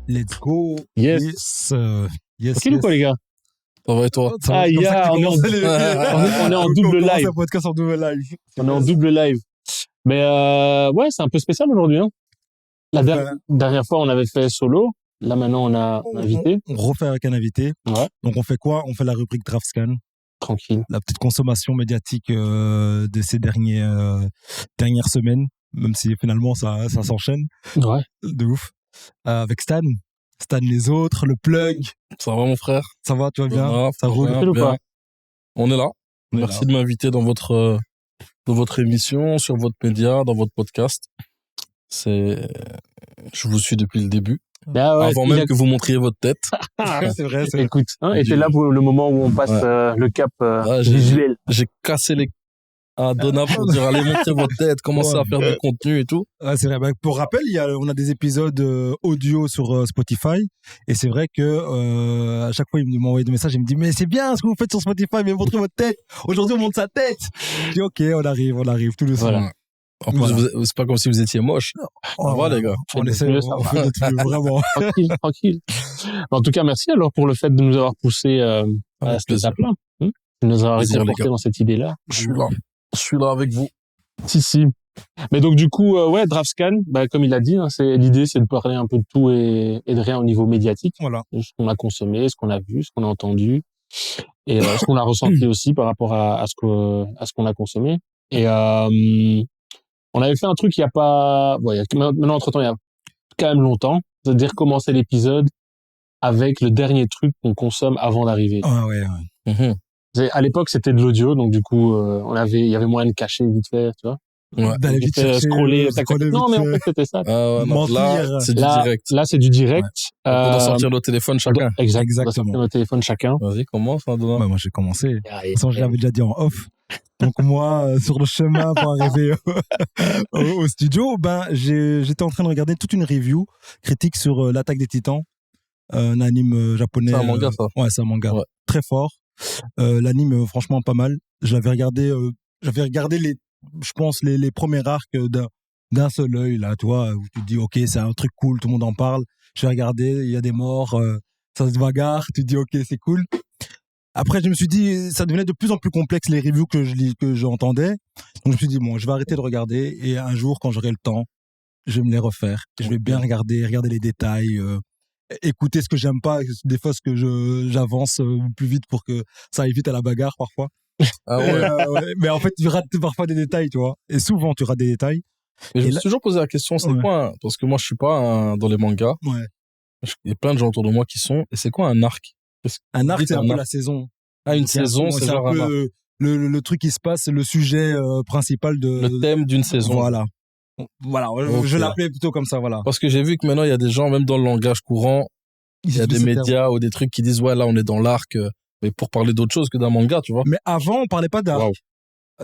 Let's go. Yes. Yes. Ok ou quoi, les gars? Ça va et toi? Ah, yeah, on est en double live. Podcast en double live. On est en double live. Mais ouais, c'est un peu spécial aujourd'hui. Hein. La dernière fois, on avait fait solo. Là, maintenant, on a un invité. On refait avec un invité. Ouais. Donc, on fait quoi? On fait la rubrique Draft Scan. Tranquille. La petite consommation médiatique de ces dernières semaines. Même si finalement, ça s'enchaîne. Ouais. De ouf. Avec Stan. Stan les autres, le plug. Ça va, mon frère? Ça va, tu vas bien? Ouais, ça roule ou pas? On est là. Merci de m'inviter dans votre émission, sur votre média, dans votre podcast. Je vous suis depuis le début. Ah ouais, avant même que vous montriez votre tête. C'est vrai. Écoute, et t'es là pour le moment où on passe le cap visuel. J'ai cassé les à Donna pour dire allez montrer votre tête, commencer à faire du contenu et tout. Ouais, c'est vrai. Bah, pour rappel, on a des épisodes audio sur Spotify et c'est vrai que à chaque fois il m'envoie des messages, il me dit mais c'est bien ce que vous faites sur Spotify, mais montrez votre tête. Aujourd'hui on montre sa tête. Je dis ok, on arrive tout doucement. Voilà. En plus, c'est pas comme si vous étiez moche. Oh, ça va, les gars. On essaie de vraiment. Tranquille. En tout cas, merci alors pour le fait de nous avoir poussé à cette étape-là. De nous avoir réconforté dans cette idée-là. Je suis là avec vous. Si. Mais donc, du coup, Draft Scan, comme il a dit, hein, l'idée, c'est de parler un peu de tout et de rien au niveau médiatique. Voilà. Ce qu'on a consommé, ce qu'on a vu, ce qu'on a entendu et ce qu'on a ressenti aussi par rapport à ce qu'on a consommé. Et on avait fait un truc il y a pas, maintenant entre-temps, il y a quand même longtemps, c'est-à-dire commencer l'épisode avec le dernier truc qu'on consomme avant d'arriver. Ah ouais. À l'époque, c'était de l'audio, donc du coup, il y avait moyen de cacher vite fait, tu vois. Ouais. D'aller vite chercher, scroller. Non, mais en fait, c'était ça. Là, c'est du direct. Là, c'est du direct. Ouais. On doit sortir nos téléphones chacun. Exactement. On doit sortir nos téléphones chacun. Vas-y, commence, hein, Donna. Ouais, moi, j'ai commencé. De toute façon, je l'avais déjà dit en off. Donc moi, sur le chemin pour arriver au studio, j'étais en train de regarder toute une review critique sur l'Attaque des Titans, un anime japonais. C'est un manga, ça. Ouais, c'est un manga très fort. L'anime, franchement, pas mal. J'avais regardé je pense les premiers arcs d'un seul œil là, tu vois, où tu te dis ok, c'est un truc cool, tout le monde en parle. J'ai regardé, il y a des morts, ça se bagarre, tu te dis ok, c'est cool. Après, je me suis dit, ça devenait de plus en plus complexe les reviews que j'entendais. Donc, je me suis dit, bon, je vais arrêter de regarder et un jour, quand j'aurai le temps, je vais me les refaire. Je vais bien regarder les détails, écouter ce que j'aime pas, des fois ce que j'avance plus vite pour que ça évite à la bagarre parfois. Ah ouais. Mais en fait, tu rates parfois des détails, tu vois. Et souvent, tu rates des détails. Et je me suis toujours posé la question, c'est quoi parce que moi, je suis pas dans les mangas. Ouais. Il y a plein de gens autour de moi qui sont. Et c'est quoi un arc? Un arc, c'est un peu la saison. Ah, une saison, c'est genre un peu le truc qui se passe, le sujet principal le thème d'une saison. Voilà. Okay. Je l'appelais plutôt comme ça, voilà. Parce que j'ai vu que maintenant, il y a des gens, même dans le langage courant, il y a des médias ou des trucs qui disent, ouais, là, on est dans l'arc, mais pour parler d'autre chose que d'un manga, tu vois. Mais avant, on parlait pas d'arc. Wow.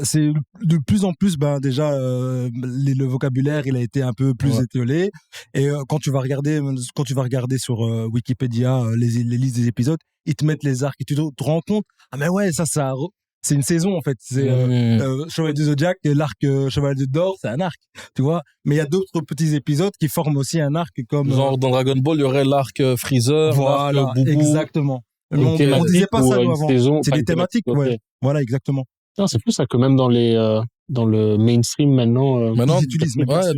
C'est de plus en plus, déjà, le vocabulaire, il a été un peu plus étiolé. Et quand tu vas regarder sur Wikipédia les listes des épisodes, ils te mettent les arcs et tu te rends compte, ah mais ouais, ça c'est une saison en fait. C'est Chevalier du Zodiac, l'arc Chevalier d'Or, c'est un arc, tu vois. Mais il y a d'autres petits épisodes qui forment aussi un arc comme genre dans Dragon Ball, il y aurait l'arc Freezer, voilà, l'arc Boubou. Exactement. On disait pas ça nous avant. C'est des thématiques, ouais. Voilà, exactement. Non, c'est plus ça que même dans le mainstream maintenant. Maintenant,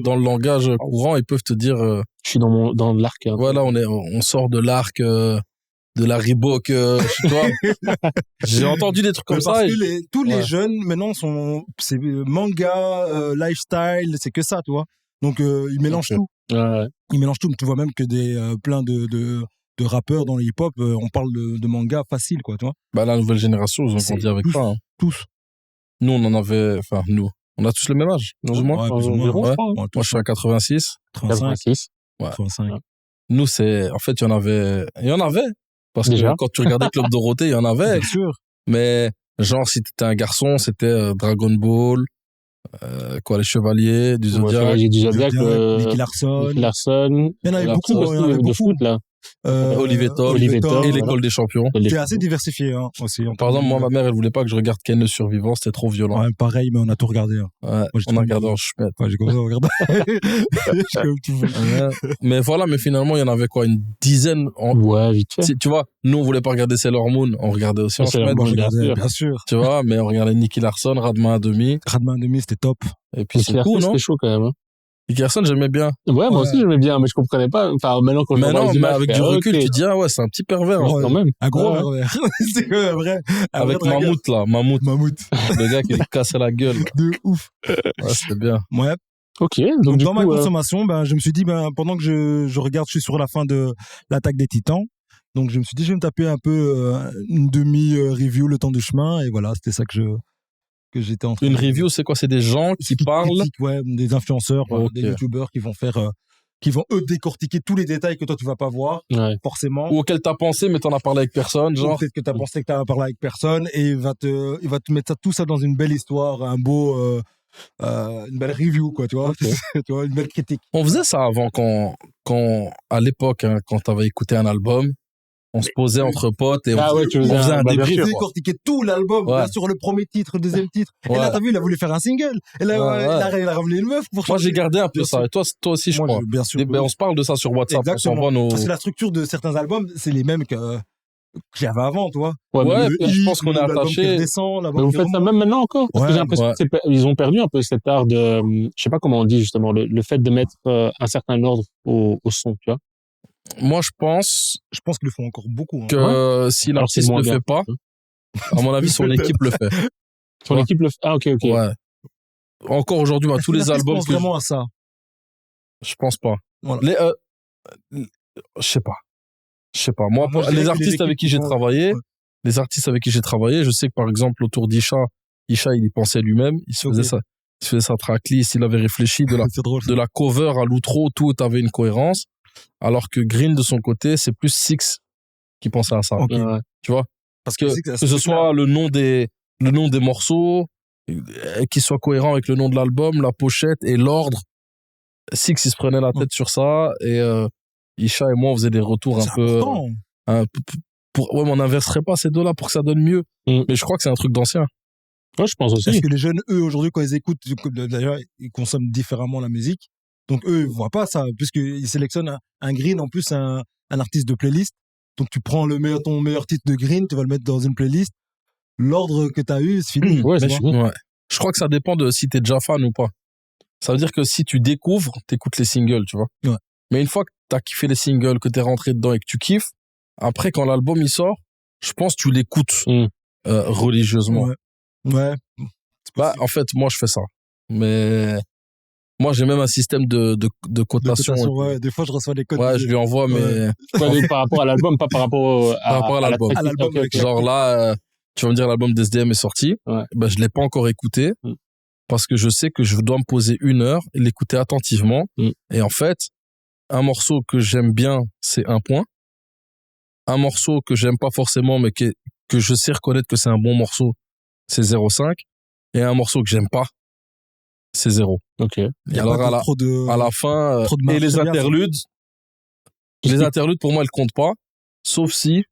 dans le langage courant, ils peuvent te dire. Je suis dans l'arc. Voilà, on sort de l'arc de la Reebok, tu vois. J'ai entendu des trucs comme ça. Parce que tous les jeunes maintenant c'est manga, lifestyle, c'est que ça, tu vois. Donc ils mélangent tout. Ouais. Ils mélangent tout. Tu vois même que plein de rappeurs dans le hip-hop, on parle de manga facile, quoi, tu vois. La nouvelle génération, ils ont grandi avec ça. Hein. Tous. Nous, on a tous le même âge, plus ou moins. Moi, je suis à 86. 86. Ouais. 85. Ouais. Nous, en fait, il y en avait. Parce que quand tu regardais Club Dorothée, il y en avait. Bien sûr. Mais, genre, si t'étais un garçon, c'était Dragon Ball, les Chevaliers du Zodiac. Chevaliers du Zodiac, Nicky Larson. Il y en avait beaucoup de foot, là. Olivier Tom Olivier Tom, et voilà. l'école des champions. C'est assez diversifié, hein, aussi. Par exemple, moi, ma mère, elle voulait pas que je regarde Ken le survivant, c'était trop violent. Ouais, pareil, mais on a tout regardé. Hein. Ouais, Moi, j'ai on a tout regardé regardé. en chouette. Ouais, j'ai commencé à regarder. J'ai comme tout fait. Ouais. Mais voilà, mais finalement, il y en avait quoi, une dizaine. Ouais, vite fait. Tu vois, nous, on voulait pas regarder Sailor Moon, on regardait aussi en Sailor chouette. Moon, Moi, je bien regardais, sûr. bien sûr. Tu vois, mais on regardait Nicky Larson, Radma à demi. Radman demi, c'était top. Et puis Mais c'est tout, non? c'était chaud quand même. Hein. Nicky Larson, j'aimais bien. Ouais, moi Ouais. aussi j'aimais bien, mais je comprenais pas. Enfin, maintenant quand je Mais vois non, les mais images, avec je du fais, recul, ok. tu dis, ah ouais, c'est un petit pervers. Ouais, hein. quand même. Un gros Ouais. pervers. C'est un vrai. Un Avec vrai dragueur. Mammouth, là, Mammouth. Mammouth. Le gars qui lui cassait la gueule. là. De ouf. Ouais, c'était bien. Ouais. Ok, Donc, donc du dans coup, ma consommation, ben, je me suis dit, ben, pendant que je regarde, je suis sur la fin de l'attaque des Titans. Donc, je me suis dit, je vais me taper un peu une demi-review le temps du chemin. Et voilà, c'était ça que j'étais en train Une de... review, c'est quoi? C'est des gens qui parlent. critiquent, ouais, des influenceurs, Ok. des youtubeurs qui vont faire, qui vont eux décortiquer tous les détails que toi tu vas pas voir, ouais. forcément. Ou auquel t'as pensé, mais t'en as parlé avec personne, Ou genre. peut-être que t'as pensé que t'as parlé avec personne et il va te mettre tout ça dans une belle histoire, un beau, une belle review, quoi, tu vois. Ok. Tu vois, une belle critique. On faisait ça avant quand à l'époque, hein, quand t'avais écouté un album, on se posait entre potes et Ah ouais, tu on faisais faisait un bah, bien débrief. sûr. quoi. Décortiquer tout l'album, Ouais. bien sûr, le premier titre, le deuxième titre. Et Ouais. là, t'as vu, il a voulu faire un single. Et là, Ouais. il a ramené une meuf pour Moi, changer. j'ai gardé un peu Bien ça. sûr. Et toi aussi, je Moi, crois. bien sûr. On se parle de ça sur WhatsApp. Exactement. On s'envoie nos. Parce que la structure de certains albums, c'est les mêmes que j'avais avant, tu vois. Ouais, mais Ouais, Le je hit, pense qu'on est l'album qui attaché. redescend, l'album mais vous qui faites ça remonte. même maintenant encore parce que Ouais, j'ai l'impression ouais. que ils ont perdu un peu cet art de, je sais pas comment on dit justement, le fait de mettre un certain ordre au son, tu vois. Moi, je pense Je pense qu'ils le font encore beaucoup. Hein. que si Alors, c'est l'artiste moins ne bien. fait pas, à mon avis, son équipe le fait. Son Ouais. équipe le fait. Ah, ok. Ouais. Encore aujourd'hui, moi, Est-ce tous que les l'artiste albums pense que vraiment à ça. je pense pas. Voilà. Je sais pas. Moi, Moi, je dirais les que artistes avec qui j'ai équipes, travaillé, ouais. les artistes avec qui j'ai travaillé, je sais que par exemple autour d'Isha, il y pensait lui-même, il se Ok. faisait sa tracklist, il avait réfléchi C'est drôle. de la cover à l'outro, tout avait une cohérence, alors que Green de son côté, c'est plus Six qui pensait à ça. Ok. Ouais. Tu vois? Parce Que ce soit le nom des morceaux, qui soit cohérent avec le nom de l'album, la pochette et l'ordre. Six, il se prenait la tête sur ça et Isha et moi, on faisait des retours un peu, ouais, mais on n'inverserait pas ces deux-là pour que ça donne mieux. Mais je crois que c'est un truc d'ancien. Ouais, je pense aussi. Parce que les jeunes, eux, aujourd'hui, quand ils écoutent, d'ailleurs, ils consomment différemment la musique. Donc, eux, ils voient pas ça, puisqu'ils sélectionnent un Green, en plus, un artiste de playlist. Donc, tu prends ton meilleur titre de Green, tu vas le mettre dans une playlist. L'ordre que tu as eu, c'est fini. Ouais, c'est Mais fini. Ouais. Je crois que ça dépend de si t'es déjà fan ou pas. Ça veut dire que si tu découvres, t'écoutes les singles, tu vois. Ouais. Mais une fois que t'as kiffé les singles, que t'es rentré dedans et que tu kiffes, après, quand l'album il sort, je pense que tu l'écoutes religieusement. Ouais. Bah, en fait, moi, je fais ça. Mais moi, j'ai même un système de cotation. Ouais. Des fois, je reçois des codes. Ouais, je lui envoie, mais Ouais, par rapport à l'album, pas par rapport Par rapport à l'album. la À l'album, technique. Ok, ok. genre là, tu vas me dire l'album d'SDM est sorti. Ouais. Bah, je l'ai pas encore écouté Mm. parce que je sais que je dois me poser 1 heure et l'écouter attentivement. Mm. Et en fait, un morceau que j'aime bien, c'est 1 point. Un morceau que j'aime pas forcément, mais que je sais reconnaître que c'est un bon morceau, c'est 0,5. Et un morceau que j'aime pas, c'est 0. Ok. Et alors, à la fin, trop de marge, et les c'est bien, ça. interludes, pour moi, elles comptent pas, sauf si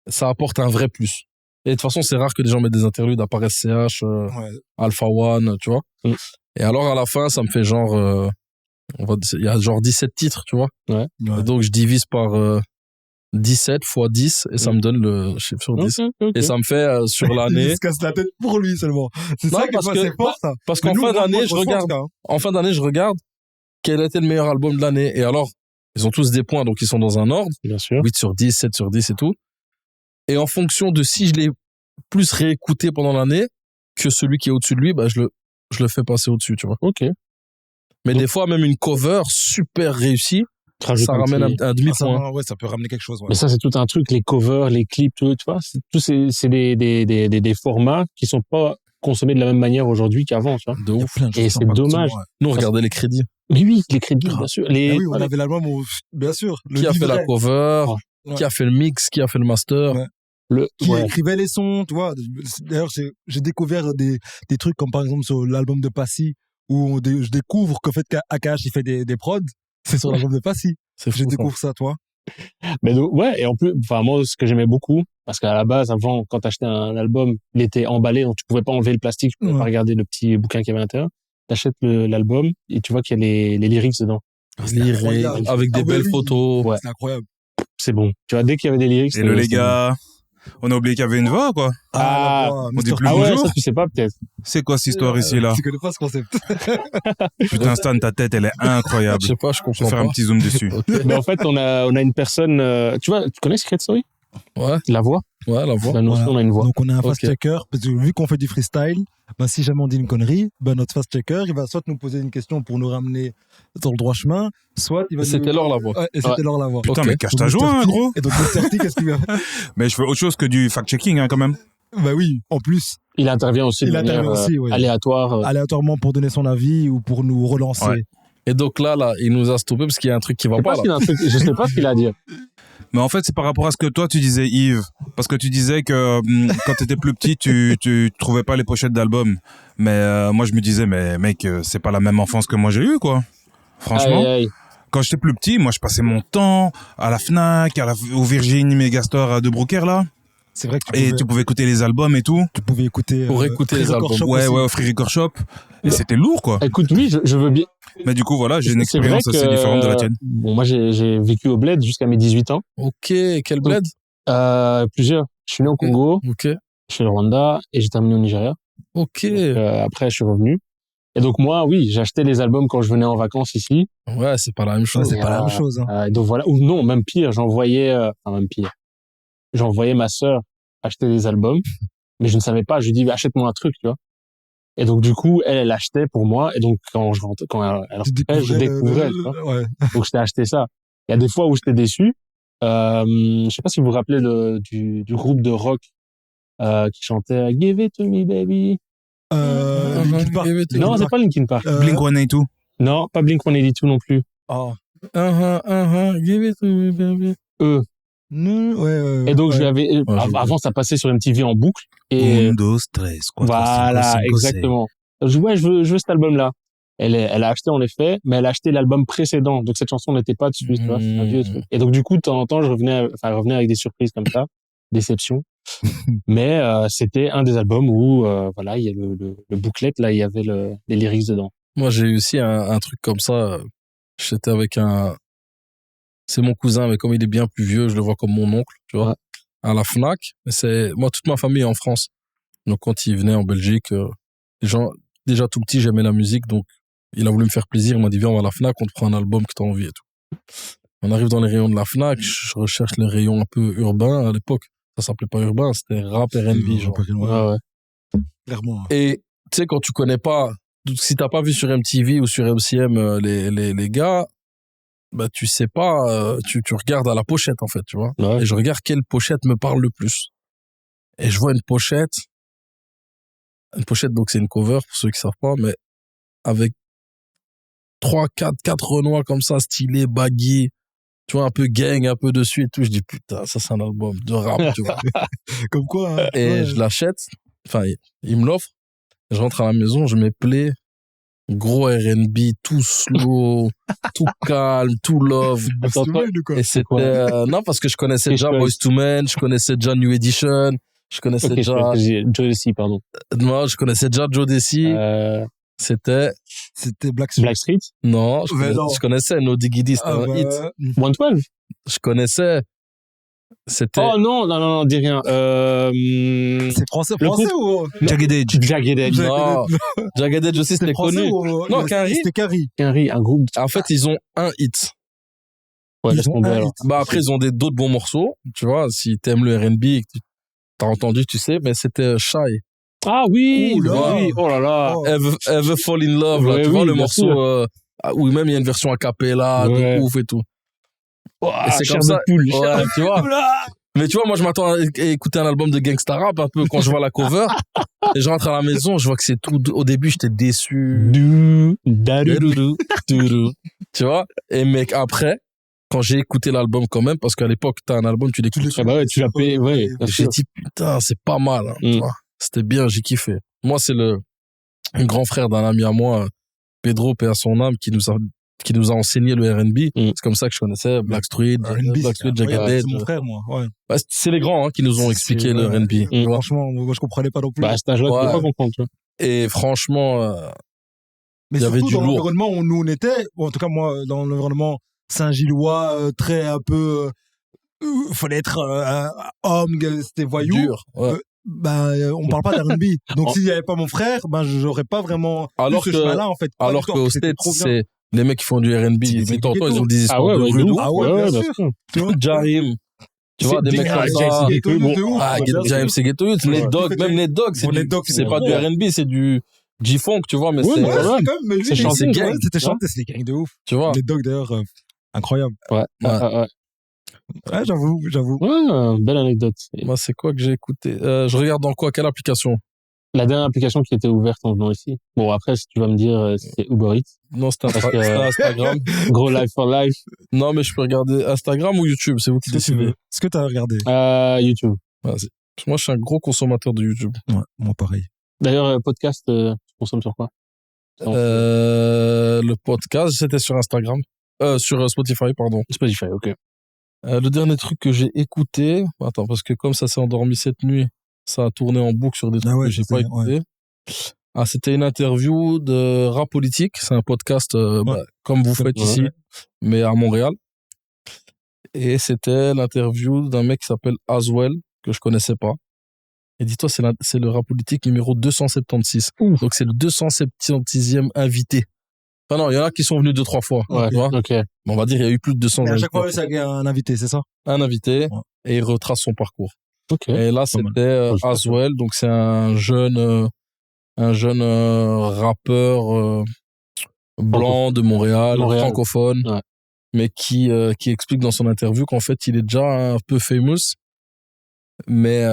ça apporte un vrai plus. Et de toute façon, c'est rare que des gens mettent des interludes à part SCH, Ouais. Alpha One, tu vois. Mm. Et alors, à la fin, ça me fait genre, il y a genre 17 titres, tu vois. Ouais. Et donc, je divise par 17 fois 10 et ça me donne le chiffre sur 10. Ok. Et ça me fait sur Il l'année. se casse la tête pour lui seulement. C'est Non, ça parce que que- c'est fort, ça. Parce Mais qu'en nous, fin moi, d'année, moi, je reçois regarde. ça, hein. En fin d'année, je regarde quel était le meilleur album de l'année. Et alors, ils ont tous des points, donc ils sont dans un ordre. Bien sûr. 8 sur 10, 7 sur 10 et tout. Et en fonction de si je l'ai plus réécouté pendant l'année que celui qui est au-dessus de lui, bah, je le fais passer au-dessus, tu vois. Ok. Mais Donc- des fois, même une cover super réussie, Tu rajoutes ça un ramène petit- un demi-point. Ouais, ça peut ramener quelque chose. Ouais. Mais ça, c'est tout un truc, les covers, les clips, tout, tu vois. C'est des formats qui sont pas consommés de la même manière aujourd'hui qu'avant, tu vois. De Il y a ouf. plein de Et choses c'est sympas, dommage. absolument, ouais. Nous, regardez les crédits. Mais oui, les crédits, bien sûr. Ah oui, on voilà. avait l'album où, bien sûr, le Qui a fait la livret, cover, Ouais. qui a fait le mix, qui a fait le master. Ouais. qui Ouais. écrivait les sons, tu vois. D'ailleurs, j'ai découvert des trucs comme par exemple sur l'album de Passy, où je découvre qu'en fait, Akash, il fait des prods. C'est sur l'album de Passy. C'est Je fou. ça. découvre ça, toi. Mais donc, ouais, et en plus, enfin, moi, ce que j'aimais beaucoup, parce qu'à la base, avant, quand t'achetais un album, il était emballé, donc tu pouvais pas enlever le plastique, tu pouvais Ouais. pas regarder le petit bouquin qu'il y avait à l'intérieur. T'achètes l'album, et tu vois qu'il y a les lyrics dedans. Lire incroyable. avec des Ah ouais, belles oui. photos. Ouais. C'est incroyable. C'est bon. Tu vois, dès qu'il y avait des lyrics, Et le les gars, on a oublié qu'il y avait une voix, quoi. Ah, la voix, on dit Mr. plus Ah ouais, bonjour. ça, tu sais pas, peut-être. C'est quoi cette histoire ici, là? Tu connais pas ce concept. Putain, Stan, ta tête, elle est Je incroyable. sais pas, je Je vais comprends faire pas. un petit zoom dessus. Ok. Mais en fait, on a une personne, tu vois, tu connais Secret Story? Ouais, La voix? ouais, la voix. Ben, nous aussi, Voilà. on a une voix. Donc on a un Ok. fast-checker, parce que vu qu'on fait du freestyle, ben, si jamais on dit une connerie, ben, notre fast-checker, il va soit nous poser une question pour nous ramener sur le droit chemin, soit il va C'était nous... leur la voix. Ouais, et c'était Ouais. leur la voix. Putain, Ok. mais cache Donc, ta Mr. joie, hein, T, gros. Et donc Mr. T, qu'est-ce qu'il va faire? Mais je fais autre chose que du fact-checking, hein, quand même. Bah oui, en plus, Il intervient aussi de Il manière intervient aussi, ouais. aléatoire. aléatoirement pour donner son avis ou pour nous relancer. Ouais. Et donc là, il nous a stoppé parce qu'il y a un truc qui va Je sais pas pas là. s'il a un truc, je sais pas ce qu'il a à dire. Mais en fait, c'est par rapport à ce que toi, tu disais, Yves. Parce que tu disais que quand t'étais plus petit, tu trouvais pas les pochettes d'albums. Mais moi, je me disais, mais mec, c'est pas la même enfance que moi j'ai eu, quoi. Franchement. Aïe, aïe. Quand j'étais plus petit, moi, je passais mon temps à la Fnac, au Virginie Megastore de Brooker, là. C'est vrai que Et tu pouvais écouter les albums et tout. tu pouvais écouter... Pour écouter les Free Record albums. Shop Ouais, aussi. ouais, au Free Record Shop. Et c'était lourd, quoi. Écoute, oui, je veux bien. Mais du coup, voilà, j'ai une C'est vrai expérience assez que, différente de la tienne. Bon, moi, j'ai vécu au Bled jusqu'à mes 18 ans. Ok, quel bled? Plusieurs. Je suis né au Congo, Ok, je suis au Rwanda et j'ai terminé au Nigeria. ok. Après, je suis revenu. Et donc, moi, oui, j'achetais les albums quand je venais en vacances ici. Ouais, c'est pas la même Ouais, chose. c'est pas la même chose. Hein. Donc voilà. Ou non, même pire, même pire. J'envoyais ma sœur acheter des albums, mais je ne savais pas. Je lui dis, achète-moi un truc, tu vois. Et donc, du coup, elle achetait pour moi. Et donc, quand elle rentrait, je découvrais, tu vois. Ouais. Donc, je t'ai acheté ça. Il y a des fois où j'étais déçu. Je sais pas si vous vous rappelez du groupe de rock qui chantait Give it to me, baby. Linkin Park. Non, c'est pas Linkin Park. Blink-182. Non, pas Blink-182 non plus. Oh. Give it to me, baby. Eux. Ouais. Et donc, ouais. je lui avais, avant, ça passait sur MTV en boucle. Et Un, dos, tres, cuatro, voilà, cinco, cinco, exactement. Je dis, ouais, je veux cet album-là. Elle a acheté, en effet, mais elle a acheté l'album précédent. Donc, cette chanson n'était pas dessus, tu vois, c'est un vieux truc. Et donc, du coup, de temps en temps, elle revenait avec des surprises comme ça. Déception. Mais, c'était un des albums où, voilà, il y a le booklet, là, il y avait les lyrics dedans. Moi, j'ai eu aussi un truc comme ça. J'étais avec c'est mon cousin, mais comme il est bien plus vieux, je le vois comme mon oncle, tu vois, Ouais. à la Fnac. Moi, toute ma famille est en France. Donc, quand il venait en Belgique, les gens, déjà tout petit, j'aimais la musique, donc il a voulu me faire plaisir. Il m'a dit, viens, on va à la Fnac, on te prend un album que t'as envie et tout. On arrive dans les rayons de la Fnac, je recherche les rayons un peu urbains à l'époque. Ça s'appelait pas urbain, c'était rap R&B, genre. Ouais. Clairement. Et tu sais, quand tu connais pas, si t'as pas vu sur MTV ou sur MCM les gars, bah tu sais pas, tu regardes à la pochette en fait, tu vois. Ouais. Et je regarde quelle pochette me parle le plus. Et je vois une pochette donc c'est une cover pour ceux qui savent pas, mais avec 4 Renois comme ça, stylé, baggy, tu vois, un peu gang, un peu dessus et tout. Je dis putain, ça c'est un album de rap, tu vois. Comme quoi. Hein. Et Ouais. je l'achète, enfin, il me l'offre. Je rentre à la maison, je mets play, gros R&B, tout slow, tout calme, tout love. Attends, toi, de quoi. Et c'était, non, parce que je connaissais Quelle déjà chose. Boyz II Men, je connaissais déjà New Edition, je connaissais ok, déjà, Jodeci, pardon. non, je connaissais déjà Joe Desi, c'était, C'était Black Street. Black Street. non, Mais non. je connaissais No Diggity, c'était Ah, un bah, hit. 112. Je connaissais, c'était, Oh non, dis rien. C'est français Le ou Jagged Edge. Jagged Edge. non, Jagged Edge aussi, c'était français connu. ou Non, Carrie. C'était Carrie. Un groupe. En fait, ils ont un hit. Ouais, Ils laisse ont tomber un alors. hit. Bah après, ils ont d'autres bons morceaux, tu vois, si t'aimes le R&B et que t'as entendu, tu sais, mais c'était Shy. Ah oui, Ouh là. oui, oh là là. Oh. Ever Fall in Love, là, Ouais, tu vois oui, le bien morceau sûr. où même il y a une version a cappella Ouais. de ouf et tout. Ouah, Et c'est chair comme ça. de poule. Ouais, tu vois. Mais tu vois, moi je m'attends à écouter un album de gangsta rap un peu quand je vois la cover et je rentre à la maison, je vois que c'est tout. Au début, j'étais déçu. Tu vois. Et mec, après, quand j'ai écouté l'album quand même, parce qu'à l'époque, t'as un album, tu l'écoutes. Ah bah ouais, tu l'as payé, ouais. bien J'ai sûr. dit putain, c'est pas mal. Hein, tu Mm. vois. C'était bien, j'ai kiffé. Moi, c'est un grand frère d'un ami à moi, Pedro, paix à son âme, qui nous a qui nous a enseigné le R&B. C'est comme ça que je connaissais Blackstreet, Jagged. C'est mon frère, moi. Ouais. Bah, c'est les grands qui nous ont expliqué le R&B. tu vois. Franchement, moi, je comprenais pas non plus. Bah, à cet âge-là, tu peux pas comprendre, tu vois. Et franchement, mais il y avait surtout du dans lourd. l'environnement où nous on était, ou en tout cas moi, dans l'environnement Saint-Gillois, très un peu, fallait être homme, c'était voyou. Dur, ouais. On parle pas d'R&B. Donc s'il y avait pas mon frère, j'aurais pas vraiment eu ce chemin-là en fait. Alors qu'au States, c'est les mecs qui font du R&B, les tontons, ils ont des histoires de rue. Ah ouais, bien sûr. Jarim. Tu vois, des mecs comme ça. Jarim, c'est ghetto youth. Nate Dogg, même Nate Dogg, c'est pas du R&B, c'est du G-Funk, tu vois, mais c'est chanté, c'était chanté, c'est des gangs de ouf. Tu vois. Nate Dogg d'ailleurs, incroyable. Ouais, j'avoue. Ouais, belle anecdote. Moi, c'est quoi que j'ai écouté? Je regarde dans quoi? Quelle application? La dernière application qui était ouverte en venant ici. Bon, après, si tu vas me dire, c'est Uber Eats. Non, c'était Instagram. Gros live for life. Non, mais je peux regarder Instagram ou YouTube, c'est vous qui décidez. Est-ce que t'as regardé? YouTube. Vas-y. Moi, je suis un gros consommateur de YouTube. Ouais, moi pareil. D'ailleurs, podcast, tu consommes sur quoi? Le podcast, c'était sur Instagram. Sur Spotify, pardon. Spotify, ok. Le dernier truc que j'ai écouté, attends, parce que comme ça s'est endormi cette nuit, ça a tourné en boucle sur des trucs que j'ai pas écouté. Ouais. C'était une interview de Rap Politique. C'est un podcast comme vous faites ici, mais à Montréal. Et c'était l'interview d'un mec qui s'appelle Aswell, que je connaissais pas. Et dis-toi, c'est le Rap Politique numéro 276. Donc c'est le 276e invité. Enfin non, il y en a qui sont venus 2-3 fois. Ouais, tu vois. Okay. Bon, on va dire, il y a eu plus de 200 invités. À chaque fois, il y a un invité, c'est ça? Un invité, et il retrace son parcours. Okay. Et là, c'était Aswell, donc c'est un jeune rappeur blanc de Montréal. Francophone, mais qui explique dans son interview qu'en fait, il est déjà un peu famous, mais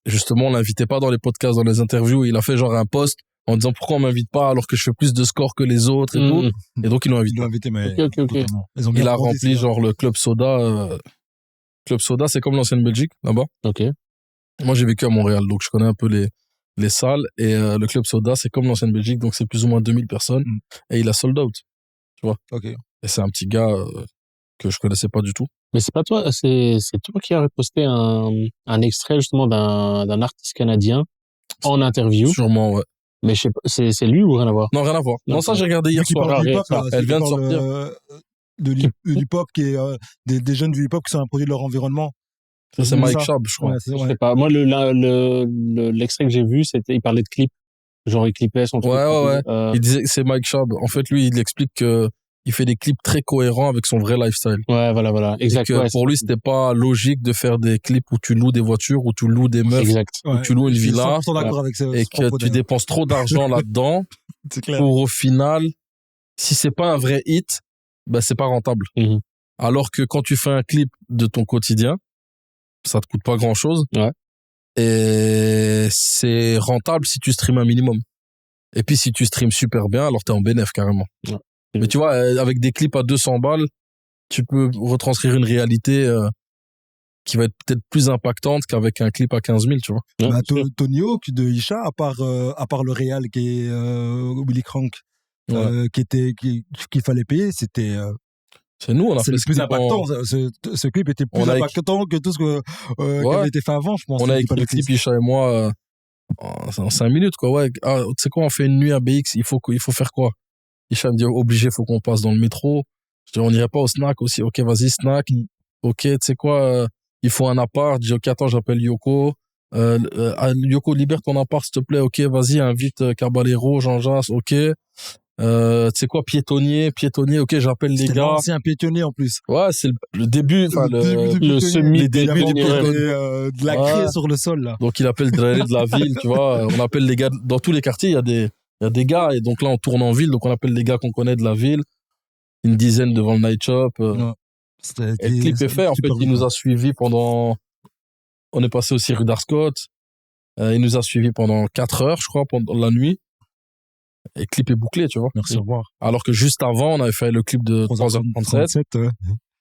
justement, on l'invitait pas dans les podcasts, dans les interviews. Il a fait genre un post en disant pourquoi on m'invite pas alors que je fais plus de scores que les autres et tout. Et donc, ils l'ont invité. Mais okay. Il a rempli genre le Club Soda. Club Soda, c'est comme l'ancienne Belgique, là-bas. Ok. Moi, j'ai vécu à Montréal, donc je connais un peu les salles. Et le Club Soda, c'est comme l'ancienne Belgique, donc c'est plus ou moins 2000 personnes. Et il a sold out, tu vois. Ok. Et c'est un petit gars que je connaissais pas du tout. Mais c'est pas toi, c'est toi qui as reposté un extrait justement d'un artiste canadien en interview. Sûrement, ouais. Mais je sais pas, c'est lui ou rien à voir? Non, rien à voir. Non, ça, j'ai regardé hier soir. Elle vient de sortir. De l'hip-hop qui est des jeunes du hip-hop qui sont un produit de leur environnement. Ça, c'est Mike Schaab, je crois. Je sais pas. Moi, l'extrait que j'ai vu, il parlait de clip. Genre, il clippait son truc. Ouais. Il disait que c'est Mike Schaab. En fait, lui, il explique que il fait des clips très cohérents avec son vrai lifestyle. Ouais, voilà. Exact. Et que pour lui, c'était pas logique de faire des clips où tu loues des voitures, où tu loues des meufs, où tu loues une villa. Et que tu dépenses trop d'argent là-dedans. Pour au final, si c'est pas un vrai hit, c'est pas rentable. Alors que quand tu fais un clip de ton quotidien, ça te coûte pas grand chose. Ouais. Et c'est rentable si tu streames un minimum. Et puis si tu streames super bien, alors t'es en bénéf carrément. Ouais. Mais tu vois, avec des clips à 200 balles, tu peux retranscrire une réalité qui va être peut-être plus impactante qu'avec un clip à 15 000, tu vois. Ouais, Tony Hawk de Isha, à part le réal qui est Willy Crank, qu'il fallait payer, c'était c'est nous, on a fait le plus impactant. Ce clip était plus impactant que tout ce qui avait été fait avant, je pense. On a écrit le clip, Isha et moi, en 5 minutes, quoi. Ouais. Ah, tu sais quoi, on fait une nuit à BX, il faut faire quoi? Isha me dit, obligé, faut qu'on passe dans le métro. Je dis, on n'irait pas au snack aussi. Ok, vas-y, snack. Ok, tu sais quoi, il faut un appart. Je dis, ok, attends, j'appelle Yoko. Yoko, libère ton appart, s'il te plaît. Ok, vas-y, invite Caballero, Jean Jas. Ok. Tu sais quoi, piétonnier, ok, j'appelle les gars. C'est un piétonnier en plus. Ouais, c'est le début, le semi début du piétonnier, de la craie sur le sol, là. Donc, il appelle de la ville, tu vois. On appelle les gars, dans tous les quartiers, il y a des gars, et donc là, on tourne en ville, donc on appelle les gars qu'on connaît de la ville. Une dizaine devant le night shop. Et le clip est fait, en fait, il nous a suivis pendant, on est passé aussi rue d'Arscott. Il nous a suivis pendant 4 heures, je crois, pendant la nuit. Et le clip est bouclé, tu vois. Merci, au revoir. Alors que juste avant, on avait fait le clip de 3h37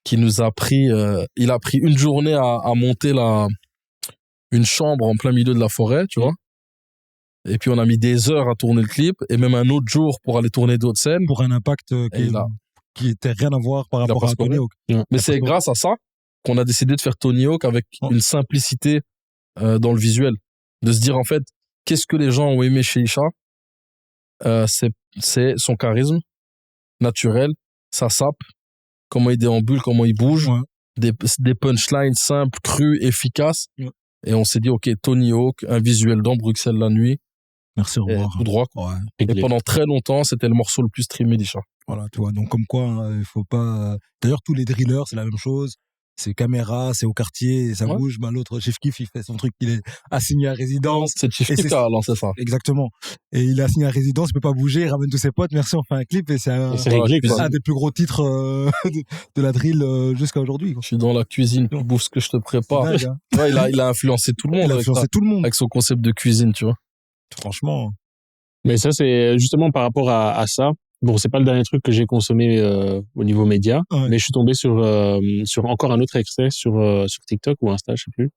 qui nous a pris, il a pris une journée à monter une chambre en plein milieu de la forêt, tu vois. Et puis on a mis des heures à tourner le clip et même un autre jour pour aller tourner d'autres scènes. Pour un impact et qui était rien à voir par Il a rapport pas à scoré. Tony Hawk. Mais c'est grâce à ça qu'on a décidé de faire Tony Hawk avec une simplicité dans le visuel. De se dire, en fait, qu'est-ce que les gens ont aimé chez Isha? C'est son charisme naturel, sa sape, comment il déambule, comment il bouge, des punchlines simples, crues, efficaces. Et on s'est dit, OK, Tony Hawk, un visuel dans Bruxelles la nuit. Merci, au revoir. Tout droit, quoi. Ouais. Et pendant très longtemps, c'était le morceau le plus streamé d'Isha. Voilà, tu vois. Donc, comme quoi, hein, il faut pas. D'ailleurs, tous les drillers, c'est la même chose. C'est caméra, c'est au quartier, ça bouge. Ben, l'autre, Chief Keef, il fait son truc, il est assigné à résidence. C'est Chief Keef qui a lancé ça. Exactement. Et il est assigné à résidence, il peut pas bouger, il ramène tous ses potes. Merci, on fait un clip et c'est un des plus gros titres de la drill jusqu'à aujourd'hui. Je suis dans la cuisine, tu bouffes ce que je te prépare. Dingue, hein. Ouais, il a influencé tout le monde. Il a influencé tout le monde. Avec son concept de cuisine, tu vois. Franchement. Mais ça, c'est justement par rapport à ça. Bon, c'est pas le dernier truc que j'ai consommé au niveau média, mais je suis tombé sur encore un autre extrait sur TikTok ou Insta, je sais plus,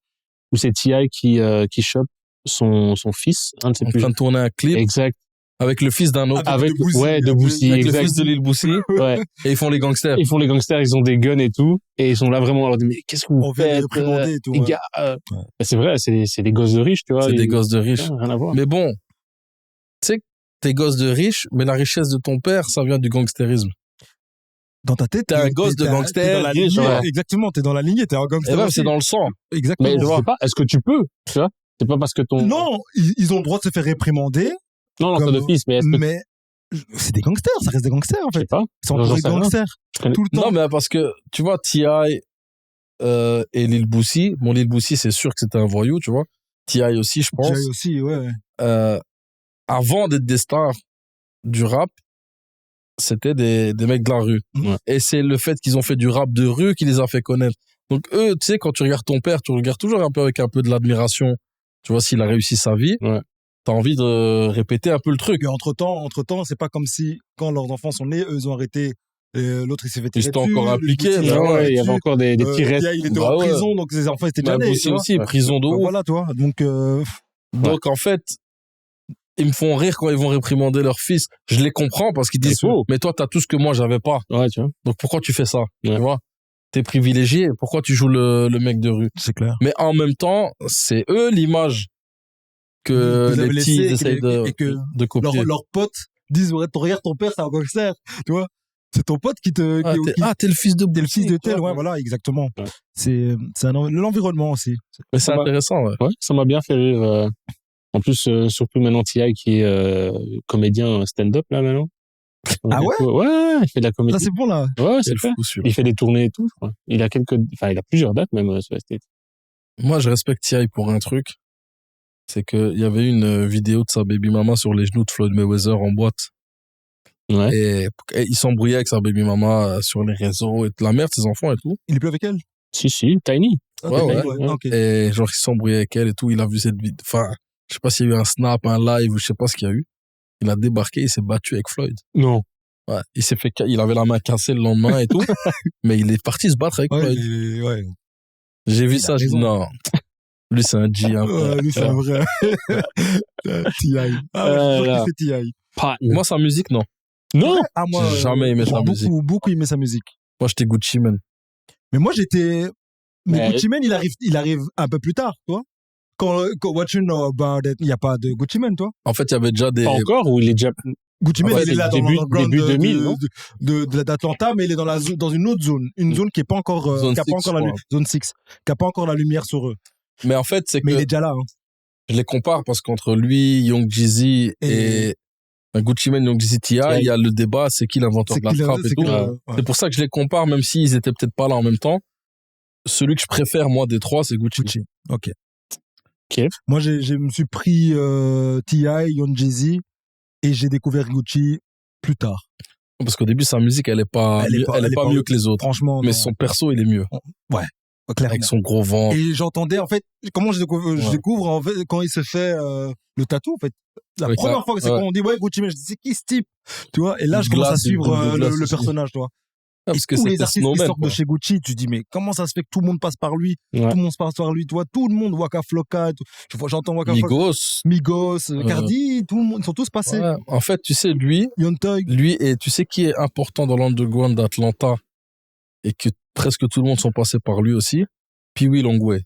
où c'est T.I. qui chope son fils, un de ses en train de tourner un clip. Exact. Avec le fils d'un autre. De Boussy. Avec exact. le fils de Lil Boussy. Ouais. Et ils font les gangsters. Ils ont des guns et tout, et ils sont là vraiment, alors, mais qu'est-ce que vous faites, et tout, les gars, c'est vrai, c'est des gosses de riches, tu vois. C'est des gosses de riches. Rien à voir. Mais bon, tu sais, t'es gosse de riche, mais la richesse de ton père, ça vient du gangstérisme. Dans ta tête, t'es un gosse de gangster. T'es dans la lignée, exactement, t'es dans la lignée, t'es un gangster. Et même, c'est dans le sang. Exactement. Mais je sais pas, est-ce que tu peux, tu vois? C'est pas parce que ton... Non, ils ont le droit de se faire réprimander. Non, l'enfant de fils, mais est-ce que... Mais c'est des gangsters, ça reste des gangsters, en fait. Je sais pas. C'est entouré de gangsters. Tout le temps. Non, mais parce que, tu vois, T.I. Et Lil Boussy, bon, Lil Boussy, c'est sûr que c'était un voyou, tu vois. T.I. aussi, je pense. T.I. aussi, ouais. Avant d'être des stars du rap, c'était des mecs de la rue. Ouais. Et c'est le fait qu'ils ont fait du rap de rue qui les a fait connaître. Donc eux, tu sais, quand tu regardes ton père, tu regardes toujours un peu avec un peu de l'admiration. Tu vois, s'il a réussi sa vie, t'as envie de répéter un peu le truc. Et entre-temps, c'est pas comme si, quand leurs enfants sont nés, eux, ils ont arrêté. L'autre, il s'est fait tirer Ils étaient dessus, encore impliqués. il y avait encore des tirettes. Il était en prison, donc ses enfants étaient déjà nés. Aussi, prison de ouf. Voilà, toi. Donc, en fait, ils me font rire quand ils vont réprimander leur fils. Je les comprends parce qu'ils disent, mais toi, t'as tout ce que moi, j'avais pas. Ouais, tu vois. Donc, pourquoi tu fais ça? Tu vois? T'es privilégié. Pourquoi tu joues le mec de rue? C'est clair. Mais en même temps, c'est eux l'image que les petits essayent de copier. Leurs potes disent, regarde ton père, c'est un gangster. Tu vois? C'est ton pote qui te... t'es le fils de T'es le fils de tel, ouais, voilà, exactement. Ouais. C'est l'environnement aussi. Mais c'est intéressant, ouais. Ouais, ça m'a bien fait rire. En plus, surtout maintenant T.I. qui est comédien stand-up, là, maintenant. Ah ouais? Ouais, il fait de la comédie. Ça, c'est bon, là. Ouais, c'est fait. Il fait des tournées et tout, je crois. Il a plusieurs dates, même, sur la state. Moi, je respecte T.I. pour un truc. C'est qu'il y avait une vidéo de sa baby mama sur les genoux de Floyd Mayweather en boîte. Ouais. Et il s'embrouillait avec sa baby mama sur les réseaux et la mère de ses enfants et tout. Il est plus avec elle? Si, Tiny. Ouais. Okay. Et genre, il s'embrouillait avec elle et tout. Il a vu cette vidéo. Enfin, je sais pas s'il y a eu un snap, un live, ou je sais pas ce qu'il y a eu. Il a débarqué, il s'est battu avec Floyd. Non. Ouais. Il avait la main cassée le lendemain et tout. Mais il est parti se battre avec Floyd. Ouais. J'ai vu ça, j'ai dit non. Lui, c'est un G, hein. Lui, c'est un vrai. T.I. Ah, c'est T.I. Moi, sa musique, non. Non! Ah, moi, j'ai jamais aimé sa musique. Beaucoup aimé sa musique. Moi, j'étais Gucci Mane. Mais moi, mais Gucci Mane, il arrive un peu plus tard, toi. Quand What You Know About It, il n'y a pas de Gucci Mane, toi. En fait, il y avait déjà des... Pas encore, ou il est déjà... Gucci Mane, il est là début, dans le début 2000, non? d'Atlanta, mais il est dans une autre zone. Une zone qui est pas encore, zone qui a 6, pas encore zone 6, qui a pas encore la lumière sur eux. Mais en fait, c'est que... Mais il est déjà là, hein. Je les compare parce qu'entre lui, Young Jeezy et Gucci Mane, Young Jeezy, T.I., il y a le débat, c'est qui l'inventeur de la trappe et tout. C'est pour ça que je les compare, même s'ils étaient peut-être pas là en même temps. Celui que je préfère, moi, des trois, c'est Gucci. Ok. Moi, je me suis pris T.I., Young Jeezy, et j'ai découvert Gucci plus tard. Parce qu'au début, sa musique, elle est pas mieux que les autres. Franchement. Mais son perso, il est mieux. Ouais. Clairement. Avec son gros ventre. Et j'entendais, en fait, comment je découvre, en fait, quand il se fait le tatou, en fait. La première fois que c'est quand on dit, ouais, Gucci Mane, je dis, c'est qui ce type? Tu vois? Et là, je commence à suivre le personnage, tu vois. parce que tous les c'était artistes qui Snowman, sortent de quoi. chez Gucci, tu dis, mais comment ça se fait que tout le monde passe par lui? Ouais. Tout le monde passe par lui, tu vois, tout le monde, Waka Flocka, j'entends Waka Flocka, Migos. Migos, Cardi, tout le monde, ils sont tous passés. Ouais. En fait, tu sais, lui, Young Thug. et tu sais qui est important dans l'underground d'Atlanta et que presque tout le monde sont passés par lui aussi? Pee Wee Longway.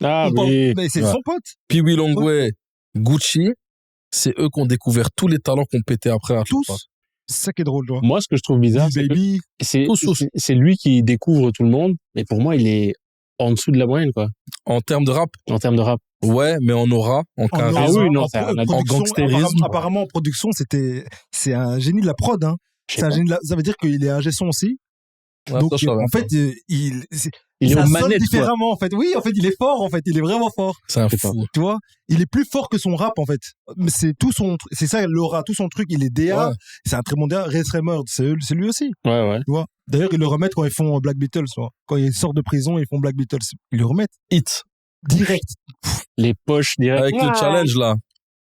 Ah On parle- oui. Mais c'est Ouais. son pote. Pee Wee Longway, Gucci, c'est eux qui ont découvert tous les talents qu'on pétait après Atlanta. Tous. C'est ça qui est drôle, tu vois. Moi, ce que je trouve bizarre, Lil c'est que Baby. c'est lui qui découvre tout le monde, mais pour moi, il est en dessous de la moyenne, quoi, En termes de rap, en termes de rap. ouais, mais en aura, en charisme. Ah oui, non, en c'est un- en production, gangstérisme. apparemment, en production, c'est un génie de la prod, hein. Je sais C'est un pas. génie ça veut dire qu'il est ingé son aussi. Ouais, Donc, ça, je savais en pas. fait, Il est ça aux sonne manettes, quoi. différemment, en fait. Oui, en fait, il est fort, en fait. Il est vraiment fort. C'est un Je sais fou. Tu vois, il est plus fort que son rap, en fait. Mais c'est ça, l'aura, tout son truc. Il est DA. Ouais. C'est un très bon DA. Ray Sremmurd, c'est lui aussi. Ouais, ouais. Tu vois. D'ailleurs, ils le remettent quand ils font Black Beatles, tu vois. Quand ils sortent de prison, ils font Black Beatles. Ils le remettent. Hit. Direct. Les poches direct. Avec le challenge, là,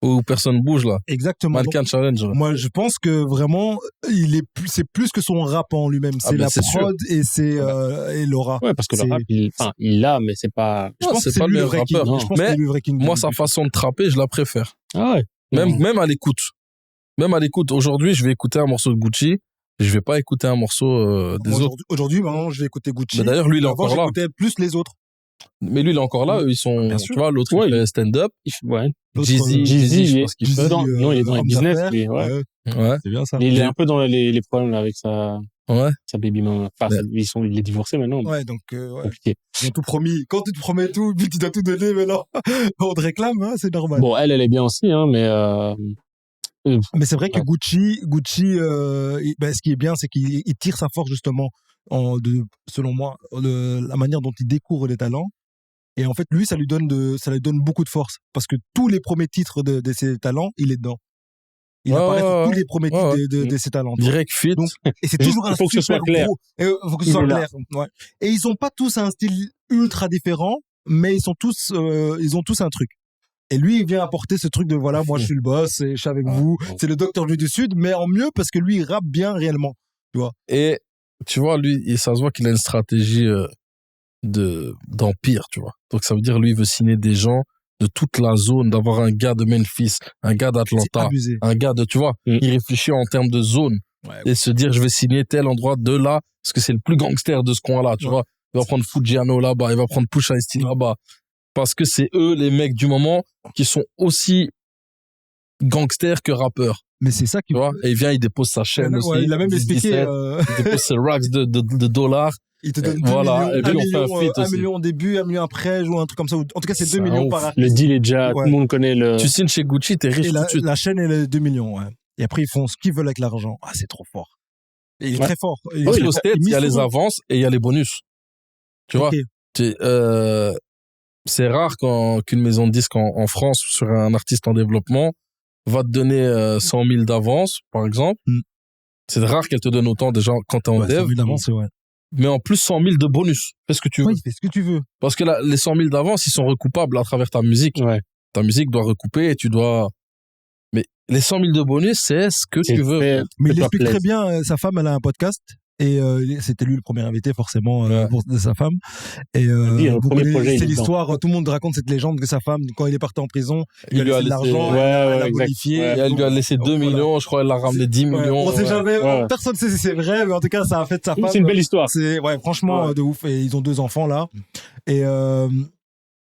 où personne bouge, là. Exactement. Donc, Mannequin challenge. Ouais. moi, je pense que vraiment, c'est plus que son rap en lui-même. C'est ben, la c'est prod et et l'aura. Ouais, parce que C'est- le rap, il l'a, mais c'est pas. Je Non, pense c'est que c'est pas lui le le vrai rappeur. king. Non. Je pense que Mais c'est lui le vrai king. Moi, sa façon de trapper, je la préfère. Ah ouais. Même à l'écoute. Même à l'écoute. Aujourd'hui, je vais écouter un morceau de Gucci. Je vais pas écouter un morceau des autres. Aujourd'hui, maintenant, je vais écouter Gucci. Mais d'ailleurs, lui, il est Avant, encore là. j'écoutais plus les autres. Mais lui, il est encore là. Eux, ils sont, Bien tu sûr. vois, l'autre, Ouais, il fait stand-up. Ouais. L'autre, Jeezy, Jeezy, je il pense qu'il est- fait. Non, non, il est dans les homme business, d'affaires. lui, ouais. Ouais. C'est bien ça. Il est un peu dans les problèmes là, avec sa Ouais. baby mama. Enfin, Ouais. il est divorcé maintenant. Ouais, donc, ouais. Compliqué. Ils ont tout promis. Quand tu te promets tout, puis tu dois tout donner, mais non. On te réclame, hein, c'est normal. Bon, elle est bien aussi, hein, mais Mais c'est vrai que Ouais. Gucci, ce qui est bien, c'est qu'il tire sa force justement selon moi, la manière dont il découvre les talents. Et en fait, lui, ça lui donne beaucoup de force parce que tous les premiers titres de ses talents, il est dedans. Il Ouais, apparaît sur ouais, tous les premiers ouais, titres de ses talents. Direct fit. Donc, et c'est Juste, toujours un il faut que ce super soit clair. gros. Il faut que ce Il soit est là. clair. Ouais. Et ils ont pas tous un style ultra différent, mais ils ont tous un truc. Et lui, il vient apporter ce truc de voilà, moi je suis le boss, et je suis avec vous. Ouais. C'est le docteur du Sud, mais en mieux parce que lui, il rappe bien réellement. Et tu vois, lui, ça se voit qu'il a une stratégie d'empire, tu vois. Donc ça veut dire, lui, il veut signer des gens de toute la zone, d'avoir un gars de Memphis, un gars C'est d'Atlanta, abusé. un gars de, tu vois, il réfléchit en termes de zone et se dire, je vais signer tel endroit de là, parce que c'est le plus gangster de ce coin-là, tu Ouais. vois. Il va prendre Fujiano là-bas, il va prendre Pusha T là-bas. Parce que c'est eux, les mecs du moment, qui sont aussi gangsters que rappeurs, Mais c'est ça qui. tu vois. Et il vient, il dépose sa chaîne aussi. Ouais, il a même 10, expliqué. 17, il dépose ses racks de dollars. Il te donne 2 voilà, et millions, puis on fait un feat 1 aussi. million au début, 1 million après, ou un truc comme ça. En tout cas, c'est C'est 2 un millions ouf. par artiste. le deal est déjà, tout Ouais. le monde connaît le. Tu signes chez Gucci, t'es riche Et tout de suite. la chaîne, elle est 2 millions. Ouais. Et après, ils font ce qu'ils veulent avec l'argent. Ah, c'est trop fort. Et il est Ouais. très fort. Et Parce il- qu'aux States, il y a les avances et il y a les bonus. Tu vois, Ok. c'est rare qu'une maison de disques en France, sur un artiste en développement, va te donner 100 000 d'avance, par exemple. Mm. C'est rare qu'elle te donne autant déjà quand t'es en Ouais, dev. 100 000 d'avance, c'est vrai. Mais en plus, 100 000 de bonus. Fais ce que tu veux. Ouais, il fait ce que tu veux. Parce que les 100 000 d'avance, ils sont recoupables à travers ta musique. Ouais. Ta musique doit recouper et tu dois... Mais les 100 000 de bonus, c'est ce que tu veux. Mais il fais-toi explique très plaisir. bien, sa femme, elle a un podcast. Et c'était lui le premier invité, forcément, Ouais. de sa femme. Et Oui, le vous premier connaissez- projet, il c'est est dedans. l'histoire, tout le monde raconte cette légende que sa femme, quand il est parti en prison, il lui a laissé de l'argent, Ouais, elle ouais, l'a exact. bonifié. Ouais. Et elle lui a laissé 2 Voilà. millions, je crois, elle l'a ramené 10 Ouais, millions. on sait Ouais. jamais, Ouais. personne sait si c'est vrai, mais en tout cas, ça a fait de sa femme. C'est une belle histoire. C'est, ouais, franchement, Ouais. de ouf. Et ils ont 2 enfants, là. Et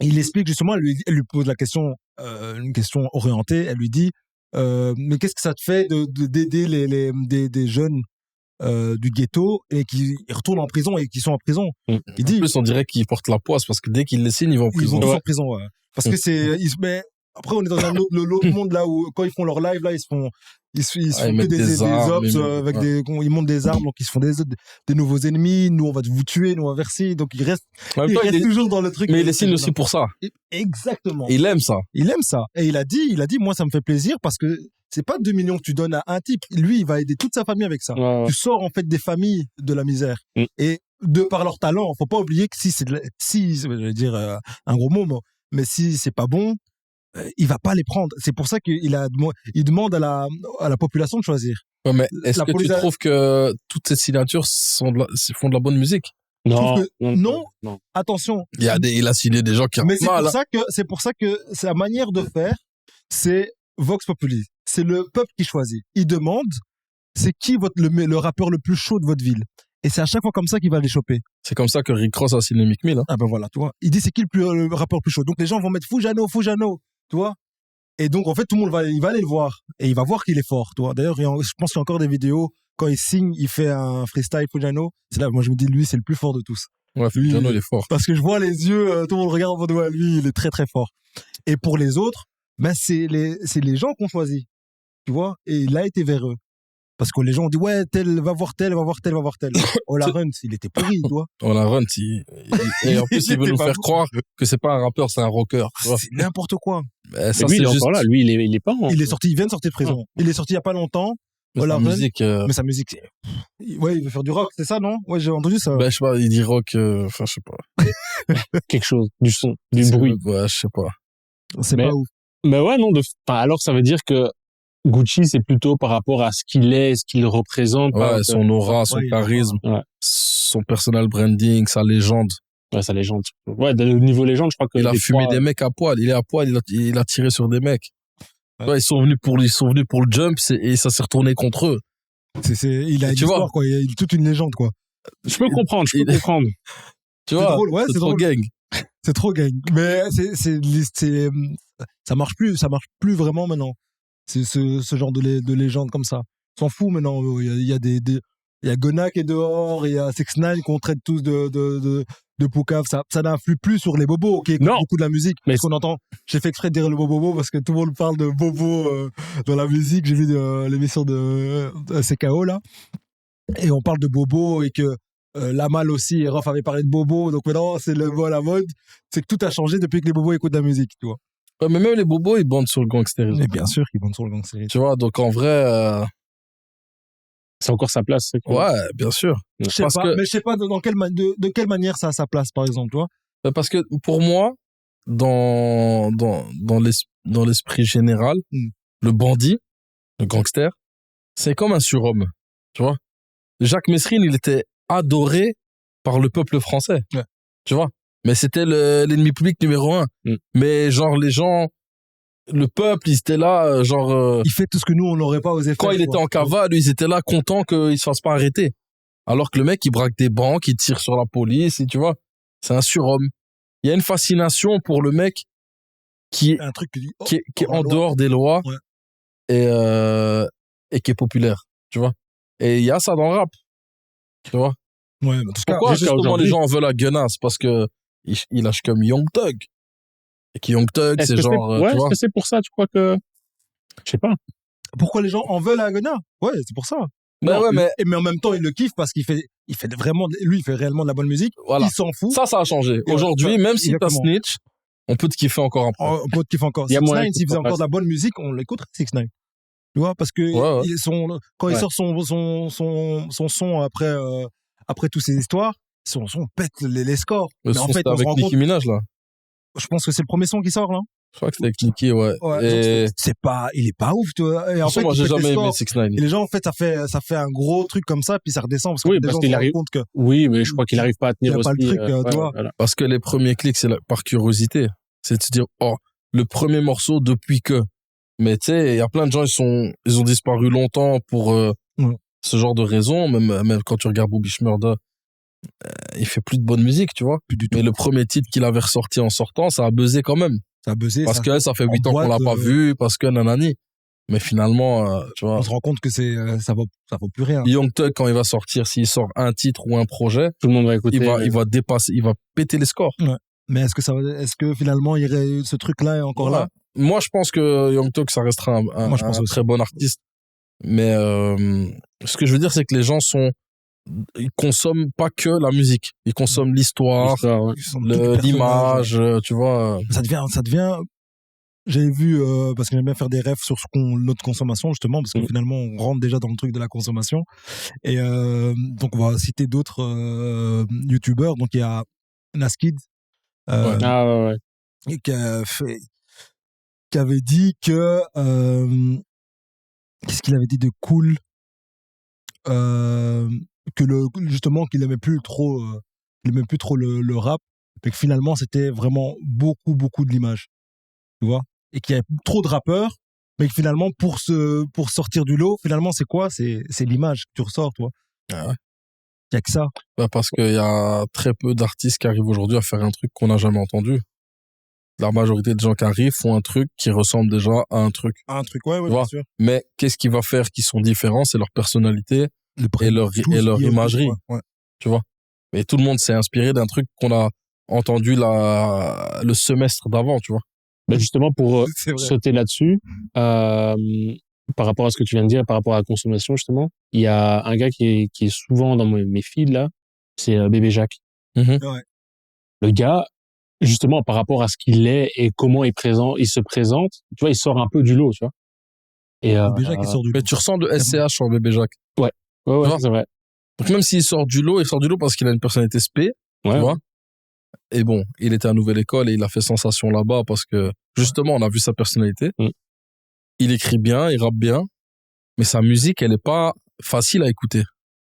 il explique justement, elle lui pose la question, une question orientée. Elle lui dit, mais qu'est-ce que ça te fait d'aider des jeunes du ghetto et qui retournent en prison et qui sont en prison? Il En dit, plus, on dirait qu'ils portent la poisse parce que dès qu'ils les signent, ils vont en ils prison. vont tous Ouais. en prison, ouais. Parce que c'est, mais après, on est dans l'autre monde là où, quand ils font leur live, là, ils se font ils que mettent des armes, ops ils avec mettent- ils montent des armes, donc ils se font des nouveaux ennemis. Nous, on va vous tuer, nous, on va verser. Donc, il reste En même temps, il est- toujours dans le truc. mais il les signe aussi pour ça. Exactement. Il aime ça. Il aime ça. Et il a dit, moi, ça me fait plaisir parce que c'est pas 2 millions que tu donnes à un type. Lui, il va aider toute sa famille avec ça. Ouais, ouais. Tu sors, en fait, des familles de la misère. Mm. Et de par leur talent, faut pas oublier que si je vais dire un gros mot, mais si c'est pas bon, il va pas les prendre. C'est pour ça qu'il il demande à la population de choisir. Ouais, mais est-ce La que tu police a- trouves que toutes ces signatures font de la bonne musique? Non, trouve que- non, non. Attention. Il a signé des gens qui Mais ont mal. Hein. c'est pour ça que sa manière de faire, c'est Vox Populi. C'est le peuple qui choisit. Il demande, c'est qui le rappeur le plus chaud de votre ville. Et c'est à chaque fois comme ça qu'il va les choper. C'est comme ça que Rick Ross a signé Mick Mill. Hein. Ah ben voilà, tu vois. Il dit c'est qui le rappeur le plus chaud. Donc les gens vont mettre Fujano, tu vois. Et donc en fait tout le monde il va aller le voir et il va voir qu'il est fort, tu vois. D'ailleurs, je pense qu'il y a encore des vidéos quand il signe, il fait un freestyle Fujano. C'est là moi je me dis lui c'est le plus fort de tous. Ouais, Fujano, il est fort. Parce que je vois les yeux, tout le monde regarde en mode ouais, lui il est très très fort. Et pour les autres, ben c'est les gens qu'on choisit, tu vois. Et il a été vers eux. Parce que les gens ont dit ouais tel va voir tel. Ola Runt, il était pourri, tu vois. Ola Runt, et en plus, il veut était nous pas faire bon. croire que c'est pas un rappeur, c'est un rocker. Tu vois. C'est n'importe quoi. Mais ça, lui, il c'est est juste. encore là. Lui, il est pas en. Il vient de sortir de prison. Il est sorti il y a pas longtemps. Mais Ola sa Runt, musique. mais sa musique, ouais, il veut faire du rock, c'est ça, non? Ouais, j'ai entendu ça. Ben, je sais pas, il dit rock, enfin, je sais pas. quelque chose, du son, du C'est- bruit. Ouais, je sais pas. C'est mais- pas ouf. Mais ouais, non, alors ça veut dire que Gucci, c'est plutôt par rapport à ce qu'il est, ce qu'il représente. Ouais, son aura, son Ouais, il charisme, Ouais. son personal branding, sa légende. Ouais, sa légende. Ouais, au niveau légende, je crois que Il a les fumé trois- des mecs à poil. Il est à poil, il a tiré sur des mecs. Ouais. Ouais, ils sont venus pour le jump et ça s'est retourné contre eux. Il a une Tu vois. histoire, quoi. Il a toute une légende, quoi. Je peux comprendre, il- comprendre. Tu C'est vois, drôle, ouais, c'est c'est trop drôle. gang. C'est trop gang. Mais ça marche plus vraiment maintenant. C'est ce genre de légende comme ça. On s'en fout maintenant. Il y a il y a Gona qui est dehors, il y a 6ix9ine qu'on traite tous de poucave. Ça n'influe plus sur les bobos qui écoutent Non. beaucoup de la musique. Mais Parce qu'on entend, j'ai fait exprès de dire le mot bobo parce que tout le monde parle de bobo dans la musique. J'ai vu l'émission de CKO là. Et on parle de bobo et que Lamal aussi et Rof avaient parlé de bobo. Donc maintenant, c'est le mot à la mode. C'est que tout a changé depuis que les bobos écoutent de la musique, tu vois. Ouais, mais même les bobos, ils bandent sur le gangstérisme. Mais bien sûr qu'ils vont sur le gangster. Tu vois, donc en vrai, C'est encore sa place. c'est que- ouais, bien sûr. Je sais Parce pas, que- mais je sais pas de quelle manière ça a sa place, par exemple, tu vois. Parce que pour moi, dans l'esprit général, le bandit, le gangster, c'est comme un surhomme. Tu vois. Jacques Messrine, il était adoré par le peuple français. Ouais. Tu vois. Mais c'était l'ennemi public numéro 1. Mais genre, les gens, le peuple, ils étaient là, genre, Il fait tout ce que nous, on n'aurait pas osé faire. quand il était en cavale, ils étaient là contents qu'il se fasse pas arrêter. Alors que le mec, il braque des banques, il tire sur la police, et tu vois. C'est un surhomme. Il y a une fascination pour le mec qui est Un truc qui qui est en hors la loi. dehors des lois Ouais. et qui est populaire, tu vois. Et il y a ça dans le rap, tu vois. Ouais, mais en tout cas, Pourquoi jusqu'à justement aujourd'hui- les gens en veulent à Gunna? C'est parce que il lâche comme Young Thug. Et qui Young Thug, Est-ce c'est que genre, ouais, tu est-ce vois. que c'est pour ça, tu crois que. Je sais pas. pourquoi les gens en veulent à Gunna? Ouais, c'est pour ça. Mais Non, ouais, mais mais en même temps, il le kiffe parce qu'il fait vraiment, lui, il fait réellement de la bonne musique. voilà. Il s'en fout. Ça a changé. Ouais, Aujourd'hui, ça, même si t'as exactement. snitch, on peut te kiffer encore après. On peut kiffer encore. Il y a moyen 6ix9ine, s'il qu'il faisait s'en encore passe. de la bonne musique, on l'écouterait, 6ix9ine. Tu vois, parce que Ouais. quand il Ouais. sort son son après toutes ces histoires, son pète les scores. Le Mais son, en fait, c'était on se avec rend Nicki compte, Minaj, là. je pense que c'est le premier son qui sort, là. Je crois que c'était avec Nicki, ouais. Ouais, Et donc il est pas ouf, tu vois. Et en fait, moi, il j'ai pète les jamais aimé scores. 6ix9ine. Et les gens, en fait, ça fait un gros truc comme ça, puis ça redescend parce que Oui, les parce gens qu'il se rendent arrive- compte que Oui, mais je crois qu'il arrive pas à tenir Il y a aussi. pas le truc, tu ouais, vois. voilà. Parce que les premiers clics, c'est par curiosité. C'est de se dire, oh, le premier morceau depuis que. Mais tu sais, il y a plein de gens, ils ont disparu longtemps pour ce genre de raisons. Même quand tu regardes Bobby Shmurda, il fait plus de bonne musique, tu vois. plus du tout. Mais le premier titre qu'il avait ressorti en sortant, ça a buzzé quand même. Ça a buzzé. Parce que ça fait 8 ans qu'on l'a boîte, pas vu, parce que nanani. Mais finalement, tu vois. on se rend compte que ça vaut plus rien. Young Thug, quand il va sortir, s'il sort un titre ou un projet, Tout le monde va écouter. il va dépasser, il va péter les scores. Mais est-ce que finalement, ce truc-là est encore là? Moi, je pense que Young Thug, ça restera Moi, je pense un aussi. très bon artiste. Mais ce que je veux dire, c'est que les gens ils consomment pas que la musique. Ils consomment l'histoire, L'histoire, ouais. Ils sont tous les personnages. l'image, tu vois. Ça devient. J'avais vu, parce que j'aime bien faire des refs sur notre consommation, justement, parce que finalement, on rentre déjà dans le truc de la consommation. Et donc, on va citer d'autres youtubeurs. Donc, il y a Naskid, Ah ouais, ouais. qui a fait. qui avait dit que qu'est-ce qu'il avait dit de cool, que justement qu'il aimait plus trop le rap, et que finalement c'était vraiment beaucoup de l'image, tu vois, et qu'il y a trop de rappeurs, mais que finalement pour sortir du lot, finalement c'est quoi, c'est l'image que tu ressors, toi. Ah ouais. Il y a que ça. Bah parce qu'il y a très peu d'artistes qui arrivent aujourd'hui à faire un truc qu'on n'a jamais entendu. La majorité des gens qui arrivent font un truc qui ressemble déjà à un truc. Un truc, ouais, Tu bien vois. sûr. Mais qu'est-ce qui va faire qu'ils sont différents? C'est leur personnalité et leur imagerie. Ouais. Tu vois. Mais tout le monde s'est inspiré d'un truc qu'on a entendu le semestre d'avant, tu vois. Bah justement, pour C'est vrai. sauter là-dessus, par rapport à ce que tu viens de dire, par rapport à la consommation, justement, il y a un gars qui est souvent dans mes feeds, là, c'est Bébé Jacques. Mhm. Ouais. Le gars, justement, par rapport à ce qu'il est et comment il se présente, tu vois, il sort un peu du lot, tu vois. Et, Déjà qui sort du Mais lot. tu ressens le SCH sur Bébé Jacques. ouais, vois. c'est vrai. Donc même s'il sort du lot, il sort du lot parce qu'il a une personnalité spé, tu Ouais, vois. Et bon, il était à Nouvelle École et il a fait sensation là-bas parce que, justement, on a vu sa personnalité. Mm. Il écrit bien, il rappe bien, mais sa musique, elle est pas facile à écouter.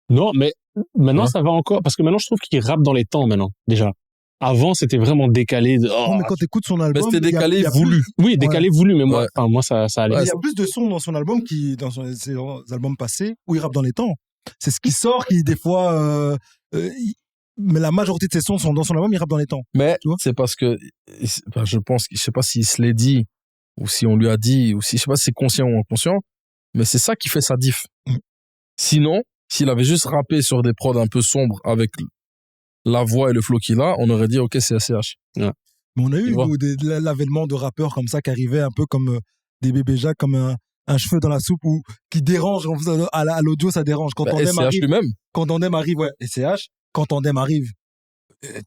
Non, mais maintenant, Ouais. ça va encore, parce que maintenant, je trouve qu'il rappe dans les temps, maintenant, déjà. Avant, c'était vraiment décalé. Non, mais quand t'écoutes son album, Mais c'était il y a- décalé, il y a voulu. Oui, décalé voulu, mais moi, Ouais. enfin, moi, ça allait. Il y a plus de sons dans son album dans ses albums passés où il rappe dans les temps. C'est ce qui sort qui, des fois, mais la majorité de ses sons sont dans son album, il rappe dans les temps. Mais Tu vois. c'est parce que, enfin, je sais pas s'il se l'est dit, ou si on lui a dit, ou si, je sais pas si c'est conscient ou inconscient, mais c'est ça qui fait sa diff. Mm. Sinon, s'il avait juste rappé sur des prods un peu sombres avec la voix et le flow qu'il a, on aurait dit, ok, c'est SCH. Mais on a eu Tu vois. nous, l'avènement de rappeurs comme ça qui arrivaient un peu comme des Bébé Jacques, comme un cheveu dans la soupe ou qui dérange à l'audio, ça dérange. Quand Bah, Tandem SCH arrive, lui-même. quand Tandem arrive, ouais, SCH, quand Tandem arrive,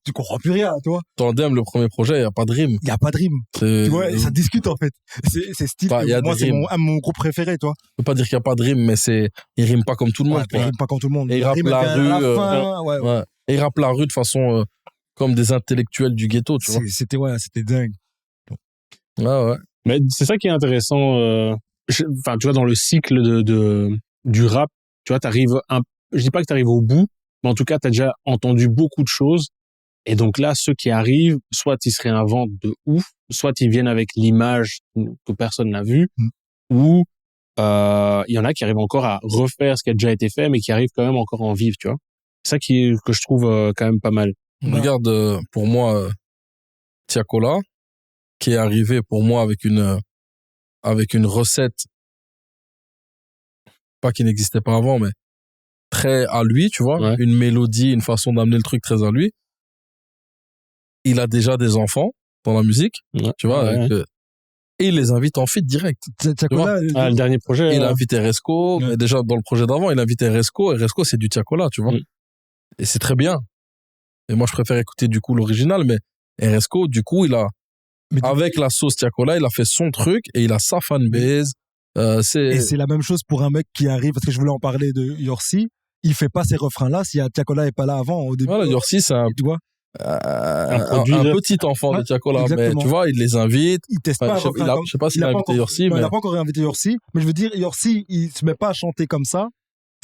tu comprends plus rien, toi. Tandem, le premier projet, il n'y a pas de rime. Il y a pas de rime. C'est- Tu vois, et ça discute en fait. C'est Steve, Bah, il y a moi des c'est rimes. mon groupe préféré, toi. Je peux pas dire qu'il n'y a pas de rime, mais il rime pas comme tout le monde. Ouais, il quoi. rime pas comme tout le monde. Et il rappe rime la à rue, la fin, ouais. Ouais. Et il rappe la rue de façon comme des intellectuels du ghetto, tu vois. C'était dingue. Ouais. Mais c'est ça qui est intéressant. Enfin, tu vois, dans le cycle du rap, tu vois, je dis pas que t'arrives au bout, mais en tout cas, t'as déjà entendu beaucoup de choses. Et donc là, ceux qui arrivent, soit ils se réinventent de ouf, soit ils viennent avec l'image que personne n'a vue, ou il y en a qui arrivent encore à refaire ce qui a déjà été fait, mais qui arrivent quand même encore à en vivre, tu vois. C'est ça que je trouve quand même pas mal. Regarde, pour moi, Tiakola, qui est arrivé pour moi avec une recette, pas qui n'existait pas avant, mais très à lui, tu vois, Ouais. une mélodie, une façon d'amener le truc très à lui. Il a déjà des enfants dans la musique, Ouais. tu vois, Ouais. et il les invite en feat direct. Tiakola, Ah, le dernier projet. Il a invité Resco, Ouais. mais déjà dans le projet d'avant, il a invité Resco, et Resco, c'est du Tiakola, tu vois. Mm. Et c'est très bien. Et moi, je préfère écouter du coup l'original, mais Resco, du coup, avec la sauce Tiakola, il a fait son truc, et il a sa fanbase. et c'est la même chose pour un mec qui arrive, parce que je voulais en parler de Yorsi, il fait pas ces refrains-là si Tiakola est pas là avant, au début. Voilà, Yorsi, c'est un Tu vois, petit enfant de Ouais, Tiakola, mais exactement. tu vois, il les invite. il teste Enfin, pas. je sais pas s'il a invité Yorsi, Non, mais il a pas encore invité Yorsi, mais je veux dire, Yorsi, il se met pas à chanter comme ça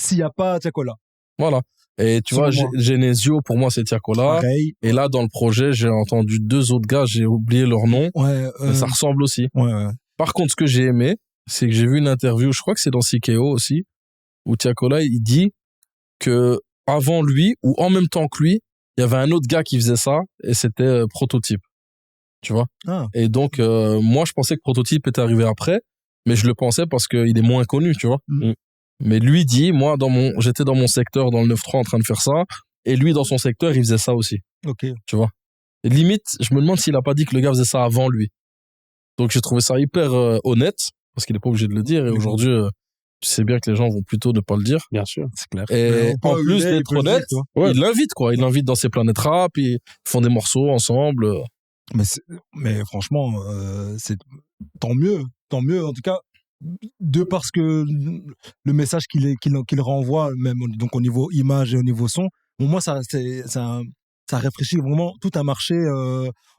s'il y a pas Tiakola. voilà. Et tu Selon vois, moi. Genesio, pour moi, c'est Tiakola. Pareil. Et là, dans le projet, j'ai entendu 2 autres gars, j'ai oublié leur nom, Ouais, mais ça ressemble aussi. ouais. Par contre, ce que j'ai aimé, c'est que j'ai vu une interview, je crois que c'est dans CKO aussi, où Tiakola, il dit que avant lui, ou en même temps que lui, il y avait un autre gars qui faisait ça, et c'était Prototype. Tu vois? Ah. Et donc, moi, je pensais que Prototype était arrivé après, mais je le pensais parce qu'il est moins connu, tu vois? Mm. Mais lui dit, moi, j'étais dans mon secteur, dans le 9-3, en train de faire ça, et lui, dans son secteur, il faisait ça aussi. Ok. Tu vois? Et limite, je me demande s'il a pas dit que le gars faisait ça avant lui. Donc, j'ai trouvé ça hyper honnête, parce qu'il est pas obligé de le dire, et aujourd'hui, tu sais bien que les gens vont plutôt ne pas le dire. Bien sûr. C'est clair. Et en plus d'être honnête, il l'invite, quoi. Il l'invite dans ses planètes rap, ils font des morceaux ensemble. Mais franchement, c'est tant mieux. En tout cas, de parce que le message qu'il renvoie, même donc au niveau image et au niveau son, bon, moi, c'est un ça réfléchit vraiment tout un marché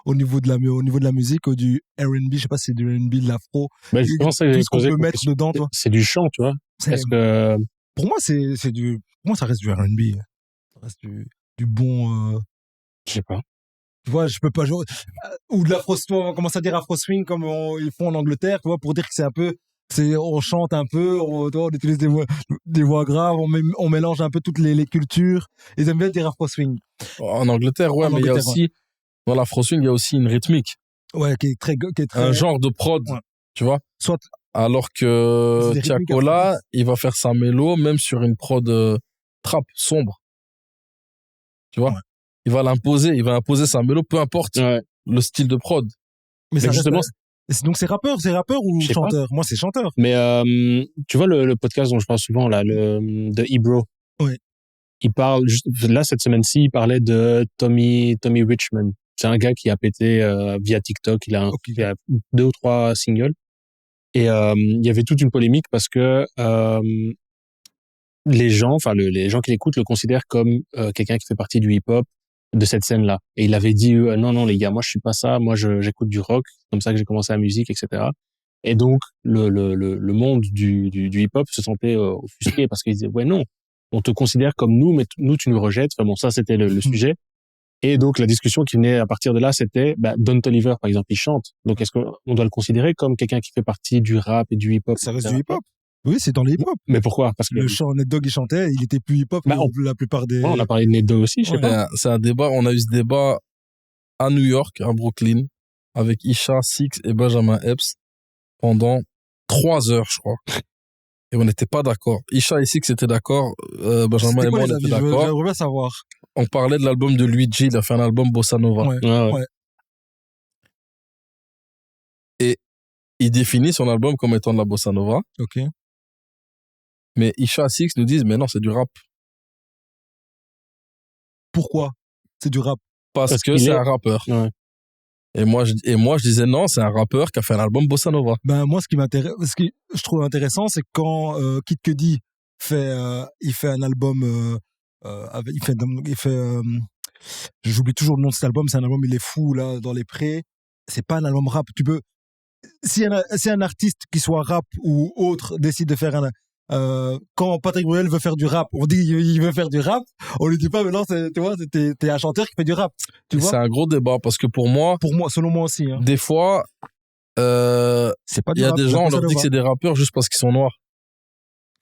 au niveau de la musique, du R&B, je sais pas si c'est du R&B, de l'afro, Ben, justement, ça, tout j'ai ce qu'on posé peut comme mettre question. dedans, toi. C'est du chant, tu vois. C'est- Est-ce que, Pour moi, pour moi, ça reste du R&B. Ça reste du bon, je sais pas. tu vois, je peux pas jouer, ou de l'afro, on commence à dire afro swing comme ils font en Angleterre, tu vois, pour dire que on chante un peu, tu vois, on utilise des voix graves, on mélange un peu toutes les cultures. Ils aiment bien dire afro swing. En Angleterre, ouais, En mais il y a Angleterre, aussi, dans l'afro swing, il y a aussi une rythmique, Ouais, qui est très, un genre de prod, Ouais. tu vois. soit, Alors que C'est des rythmiques Tiakola, africaines. il va faire sa mélo, même sur une prod trap sombre. Tu vois? Ouais. Il va imposer sa mélo, peu importe Ouais. le style de prod. mais ça Mais reste, justement, donc c'est rappeur ou Je sais pas. chanteur? Moi, c'est chanteur. mais tu vois le podcast dont je parle souvent là, de Ebro. Ouais. Il parle là cette semaine-ci, il parlait de Tommy Richman. C'est un gars qui a pété via TikTok. Il a 2 ou 3 singles. Et il y avait toute une polémique parce que les gens qui l'écoutent le considèrent comme quelqu'un qui fait partie du hip-hop de cette scène-là. Et il avait dit non les gars, moi je suis pas ça, moi j'écoute du rock, c'est comme ça que j'ai commencé la musique, etc. Et donc le monde du hip-hop se sentait offusqué parce qu'il disait ouais non, on te considère comme nous, mais nous tu nous rejettes. Enfin bon, ça c'était le sujet. Et donc la discussion qui venait à partir de là, c'était Don Toliver par exemple, il chante. Donc est-ce qu'on doit le considérer comme quelqu'un qui fait partie du rap et du hip-hop? Ça reste du hip-hop. Oui, c'est dans le hip-hop. Mais pourquoi? Parce que Le chant Ned Dogg, il chantait, il était plus hip-hop que la plupart des. ouais, on a parlé de Ned Dogg aussi, je sais Ouais. pas. C'est un débat, on a eu ce débat à New York, à Brooklyn, avec Isha, Six et Benjamin Epps pendant 3 heures, je crois. Et on n'était pas d'accord. Isha et Six étaient d'accord, Benjamin C'était et quoi moi, les on avis? était d'accord. J'aimerais bien savoir. On parlait de l'album de Luigi, il a fait un album Bossa Nova. Ouais. Ouais. Et il définit son album comme étant de la Bossa Nova. Ok. Mais Isha et Six nous disent, mais non, c'est du rap. Pourquoi? C'est du rap. Parce que qu'il c'est est- un rappeur. Ouais. Et moi, je disais non, c'est un rappeur qui a fait un album Bossa Nova. Ben moi, ce qui je trouve intéressant, c'est quand Kid Cudi il fait un album j'oublie toujours le nom de cet album. C'est un album, il est fou là dans les prés. C'est pas un album rap. Si un artiste qui soit rap ou autre décide de faire quand Patrick Bruel veut faire du rap, on dit il veut faire du rap, on lui dit pas mais non, tu vois, t'es un chanteur qui fait du rap. Tu vois? C'est un gros débat parce que pour moi, Selon moi aussi, hein. des fois, C'est pas il du y a rap. des c'est gens, pas on ça leur de dit que rap. c'est des rappeurs juste parce qu'ils sont noirs.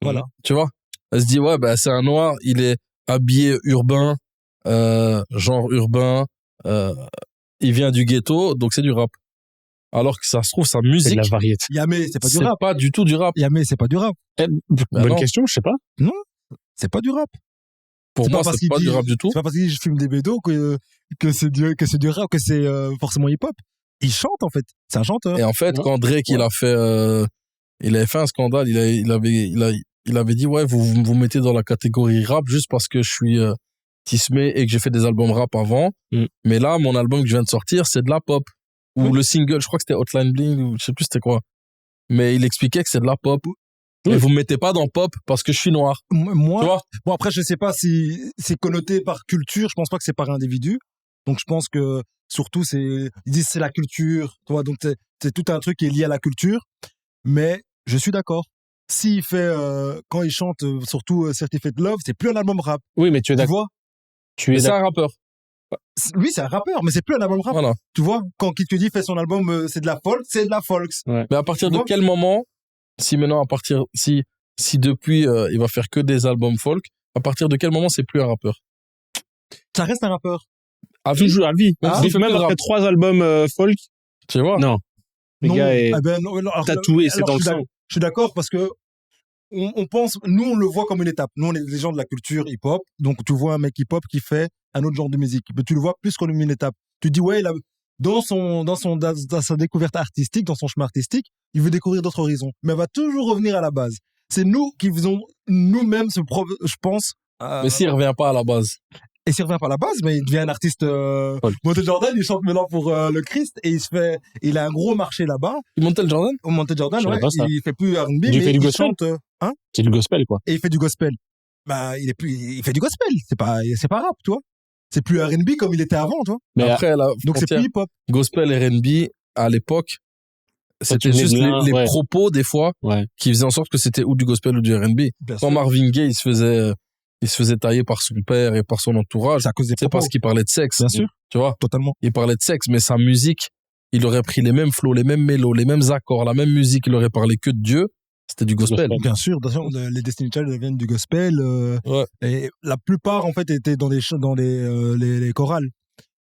Voilà. Tu vois? Elle se dit, ouais, c'est un noir, il est habillé urbain, genre urbain, il vient du ghetto, donc c'est du rap. Alors que ça se trouve, sa C'est musique, de la variété. Yamé, c'est pas du c'est rap. pas du tout du rap. Yamé, c'est pas du rap. Bonne non. question, je sais pas. C'est pas du rap. Pour C'est moi, pas parce c'est qu'il pas dit- du rap du tout. C'est pas parce que je filme des bédos que c'est du rap, que c'est forcément hip-hop. Il chante, en fait. C'est un chanteur. Et en fait, Ouais. quand Drake, il avait fait un scandale, il avait dit, ouais, vous mettez dans la catégorie rap juste parce que je suis tismé et que j'ai fait des albums rap avant. Mm. Mais là, mon album que je viens de sortir, c'est de la pop. Ou Oui. le single, je crois que c'était Hotline Bling, ou je sais plus c'était quoi. Mais il expliquait que c'est de la pop. Oui. Et vous me mettez pas dans pop parce que je suis noir. Tu Moi, vois? bon, après, je sais pas si c'est connoté par culture. Je pense pas que c'est par individu. Donc, je pense que surtout, ils disent c'est la culture. Tu vois, donc c'est tout un truc qui est lié à la culture. Mais je suis d'accord. S'il fait, quand il chante, surtout Certified Love, c'est plus un album rap. Oui, mais tu es Tu d'accord. vois? Tu Mais es c'est d'accord. un rappeur. Lui, c'est un rappeur, mais c'est plus un album rap. Voilà. Tu vois? Quand Kid Cudi fait son album, c'est de la folk, c'est de la folk. Mais à partir Tu de vois? quel moment, si depuis, il va faire que des albums folk, à partir de quel moment c'est plus un rappeur? Ça reste un rappeur. À vie, Toujours à vie. Ah, Même il fait plus de après rap. 3 albums folk. tu vois? Non. Le Non. gars est Ah ben, non, alors, tatoué, c'est alors, dans le je suis sang. d'ac- Je suis d'accord parce que on pense, nous, on le voit comme une étape. Nous, on est des gens de la culture hip-hop. Donc, tu vois un mec hip-hop qui fait un autre genre de musique. Mais tu le vois plus comme une étape. Tu dis, ouais, dans sa découverte artistique, dans son chemin artistique, il veut découvrir d'autres horizons. Mais il va toujours revenir à la base. C'est nous qui faisons nous-mêmes je pense. Mais s'il revient pas à la base. Et s'il revient pas à la base, mais il devient un artiste. Montel Jordan, il chante maintenant pour le Christ et il a un gros marché là-bas. Il montait le Jordan? Montel Jordan, Je savais ouais, pas ça. il fait plus R&B, Il mais fait du il gospel? chante, C'est du gospel, quoi. et il fait du gospel. Bah, il fait du gospel. C'est pas rap, tu vois. C'est plus R&B comme il était avant, toi. Mais Après, la Donc c'est frontière plus hip-hop. gospel R&B, à l'époque, c'était tu venais juste de là, les ouais. propos, des fois, Ouais. qui faisaient en sorte que c'était ou du gospel ou du R&B. Bien Quand sûr. Marvin Gaye, il se faisait tailler par son père et par son entourage, C'est à cause des c'est propos. parce qu'il parlait de sexe. Bien sûr, Tu vois, totalement. il parlait de sexe, mais sa musique, il aurait pris les mêmes flows, les mêmes mélos, les mêmes accords, la même musique, il aurait parlé que de Dieu. C'était du gospel. Bien sûr, attention, les Destiny Child viennent du gospel. Ouais. Et la plupart, en fait, étaient dans les chorales.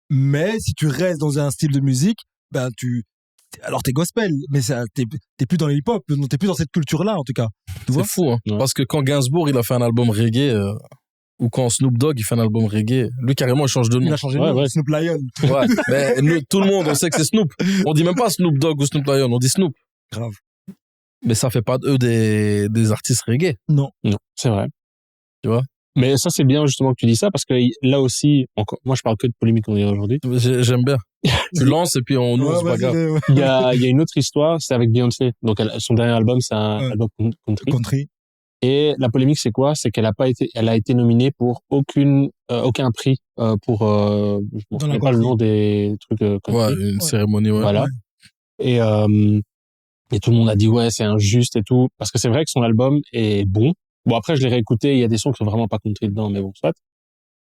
Mais si tu restes dans un style de musique, ben alors t'es gospel, mais t'es plus dans le hip-hop, t'es plus dans cette culture-là, en tout cas. Tu vois? C'est fou, hein. Ouais. Parce que quand Gainsbourg, il a fait un album reggae, ou quand Snoop Dogg, il fait un album reggae, lui, carrément, il change de nom. Il a changé de Ouais, nom, ouais. Snoop Lion. Ouais, mais tout le monde, on sait que c'est Snoop. On dit même pas Snoop Dogg ou Snoop Lion, on dit Snoop. Grave. Mais ça fait pas d'eux des artistes reggae. Non, c'est vrai. Tu vois? Mais ça, c'est bien justement que tu dis ça parce que là aussi, encore, moi, je parle que de polémique on dirait aujourd'hui. J'aime bien. Tu lances et puis on ouvre, c'est pas grave. Ouais. Il y a une autre histoire, c'est avec Beyoncé. Donc, son dernier album, c'est un Ouais. album country. Country. Et la polémique, c'est quoi? C'est qu'elle a été nominée pour aucun prix, pour, je ne Dans la sais pas le country. nom des trucs country. Ouais, une cérémonie, ouais. Voilà. Et tout le monde a dit ouais, c'est injuste et tout. Parce que c'est vrai que son album est bon. Bon, après, je l'ai réécouté, il y a des sons qui sont vraiment pas country dedans, mais bon, soit.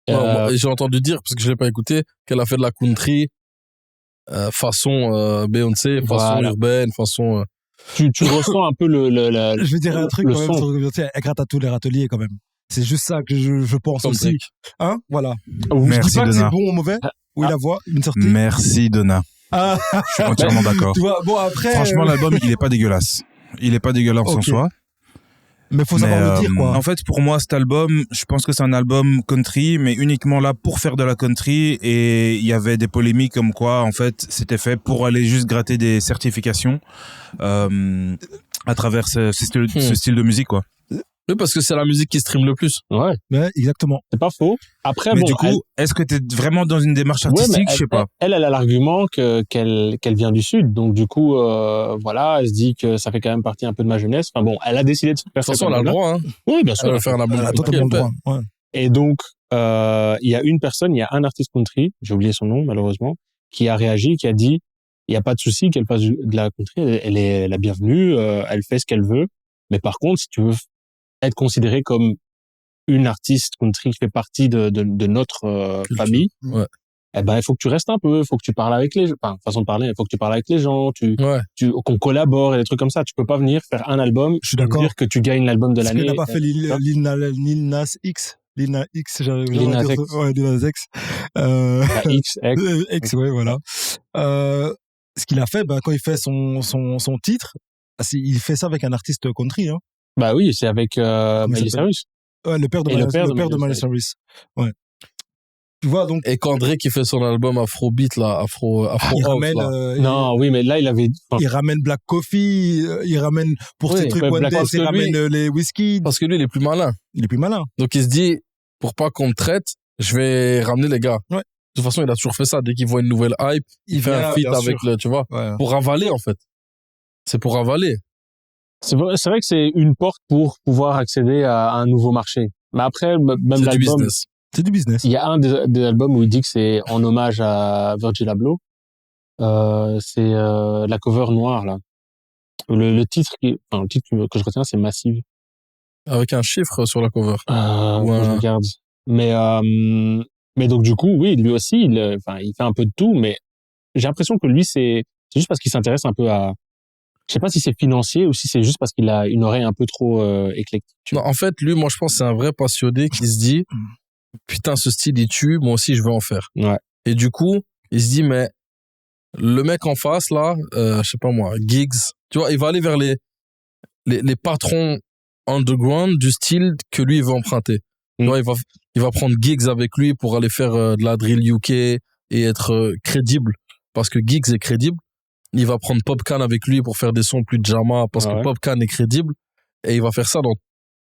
Ouais, moi, j'ai entendu dire, parce que je l'ai pas écouté, qu'elle a fait de la country, façon Beyoncé, façon Voilà. urbaine, façon... Tu ressens un peu Je vais dire un truc le quand même son. sur Beyoncé, elle gratte à tous les râteliers quand même. C'est juste ça que je pense Comme aussi. Drake. Hein? Voilà. Oui, Je Merci, dis pas que Donna. c'est bon ou mauvais. Oui, la voix, une sortie. Merci, Donna. Ah, Je suis entièrement d'accord. tu vois, bon après. Franchement, l'album, il est pas dégueulasse. Il est pas dégueulasse en Ok. soi. Mais faut savoir le dire, quoi. En fait, pour moi, cet album, je pense que c'est un album country, mais uniquement là pour faire de la country. Et il y avait des polémiques comme quoi, en fait, c'était fait pour aller juste gratter des certifications à travers ce style de musique, quoi. Oui, parce que c'est la musique qui stream le plus. Ouais, Ouais, exactement. c'est pas faux. Après, Mais bon, du coup, est-ce que t'es vraiment dans une démarche ouais, mais artistique? Je sais pas. Elle a l'argument qu'elle vient du Sud. Donc, du coup, voilà, elle se dit que ça fait quand même partie un peu de ma jeunesse. Enfin bon, elle a décidé de faire De toute façon, elle a le droit, hein. Oui, bien Elle sûr. va faire un album Elle a country, totalement le elle droit. fait. Ouais. Et donc, il y a il y a un artiste country, j'ai oublié son nom, malheureusement, qui a réagi, qui a dit, il n'y a pas de souci qu'elle fasse de la country, elle est la bienvenue, elle fait ce qu'elle veut. Mais par contre, si tu veux être considéré comme une artiste country qui fait partie de notre Culture. famille, Ouais. eh ben, il faut que tu restes un peu, il faut que tu parles avec les gens, enfin, façon de parler, il faut que tu parles avec les gens, Ouais. qu'on collabore et des trucs comme ça. Tu peux pas venir faire un album, Je suis et d'accord. dire que tu gagnes l'album de Parce l'année. qu'elle n'a pas fait Lil Nas X. Lil Nas X, j'arrive Lil à Nas dire X. ça. Ouais, Lil Nas X. La X, X. X, ouais, voilà. Ce qu'il a fait, bah, quand il fait son titre, il fait ça avec un artiste country, hein. Bah oui, c'est avec Miley Cyrus. Ouais, le père de Et le père de Miley Miley Cyrus. Ouais. Tu vois, donc, Et qu'André qui fait son album Afrobeat, là, Afro il House, ramène, là. Non, oui, mais là, il avait... enfin, il ramène Black Coffee, il ramène, pour Oui, ses trucs ouais, One Black Dance, Coffee, il ramène lui- les whisky. Parce que lui, il est plus malin. Il est plus malin. Donc, il se dit, pour pas qu'on me traite, je vais ramener les gars. Ouais. De toute façon, il a toujours fait ça. Dès qu'il voit une nouvelle hype, il fait un feat bien avec sûr. le, tu vois, Ouais. pour avaler, en fait. C'est pour avaler. c'est vrai que c'est une porte pour pouvoir accéder à un nouveau marché. Mais après, même C'est du l'album... business. C'est du business. Il y a un des albums où il dit que c'est en hommage à Virgil Abloh. C'est la cover noire, là. Le titre le titre que je retiens, c'est Massive. Avec un chiffre sur la cover. Je Ouais. regarde. Mais donc du coup, oui, lui aussi, il fait un peu de tout, mais j'ai l'impression que lui, c'est juste parce qu'il s'intéresse un peu à, je sais pas si c'est financier ou si c'est juste parce qu'il a une oreille un peu trop éclectique. Non, en fait, lui, moi, je pense que c'est un vrai passionné qui se dit, putain, ce style, il tue, moi aussi, je veux en faire. Ouais. Et du coup, il se dit, mais le mec en face, là, je sais pas moi, Giggs, tu vois, il va aller vers les patrons underground du style que lui, il veut emprunter. Tu vois, il va prendre Giggs avec lui pour aller faire de la drill UK et être crédible. Parce que Giggs est crédible. Il va prendre Popcan avec lui pour faire des sons plus Jama parce que Ouais. Popcan est crédible. Et il va faire ça dans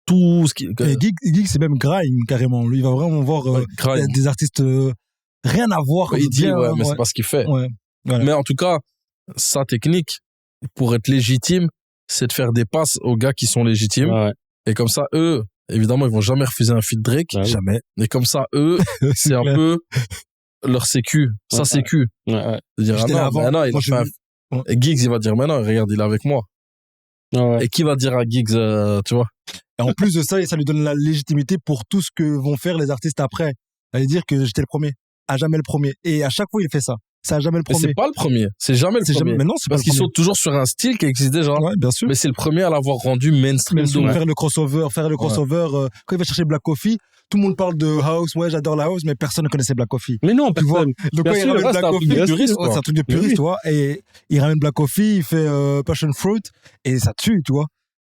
tout ce qui... Et Gig, c'est même grime, carrément. Lui, il va vraiment voir Grime. des artistes rien à voir. Il dit, bien, ouais, mais ouais. c'est pas ce qu'il fait. Ouais. Voilà. Mais en tout cas, sa technique, pour être légitime, c'est de faire des passes aux gars qui sont légitimes. Ouais. Et comme ça, eux, évidemment, ils vont jamais refuser un feat Drake. Bah oui. Jamais. Mais comme ça, eux, c'est un clair. peu leur sécu. Sa Ouais. sécu. Ouais. De dire, J'étais là avant. mais non, il Moi, a fait un... Ouais. Et Giggs, il va dire, mais non, regarde, il est avec moi. Ouais. Et qui va dire à Giggs, tu vois? Et en plus de ça, ça lui donne la légitimité pour tout ce que vont faire les artistes après. Aller dire que j'étais le premier. À jamais le premier. Et à chaque fois, il fait ça. C'est à jamais le Mais premier. c'est pas le premier. C'est jamais le C'est premier. jamais, mais non, c'est pas Parce le qu'ils premier. sont toujours sur un style qui existe déjà. Ouais, bien sûr. Mais c'est le premier à l'avoir rendu mainstream. Même si on de veut ouf. faire le crossover, quand il va chercher Black Coffee, tout le monde parle de house, ouais, j'adore la house, mais personne ne connaissait Black Coffee. Mais non, Tu vois, personne. donc Bien quand il sûr, ramène ouais, Black c'est un truc Coffee, de puriste, ouais, quoi. c'est un truc de Mais puriste, oui. tu vois, et il ramène Black Coffee, il fait Passion Fruit, et ça tue, tu vois.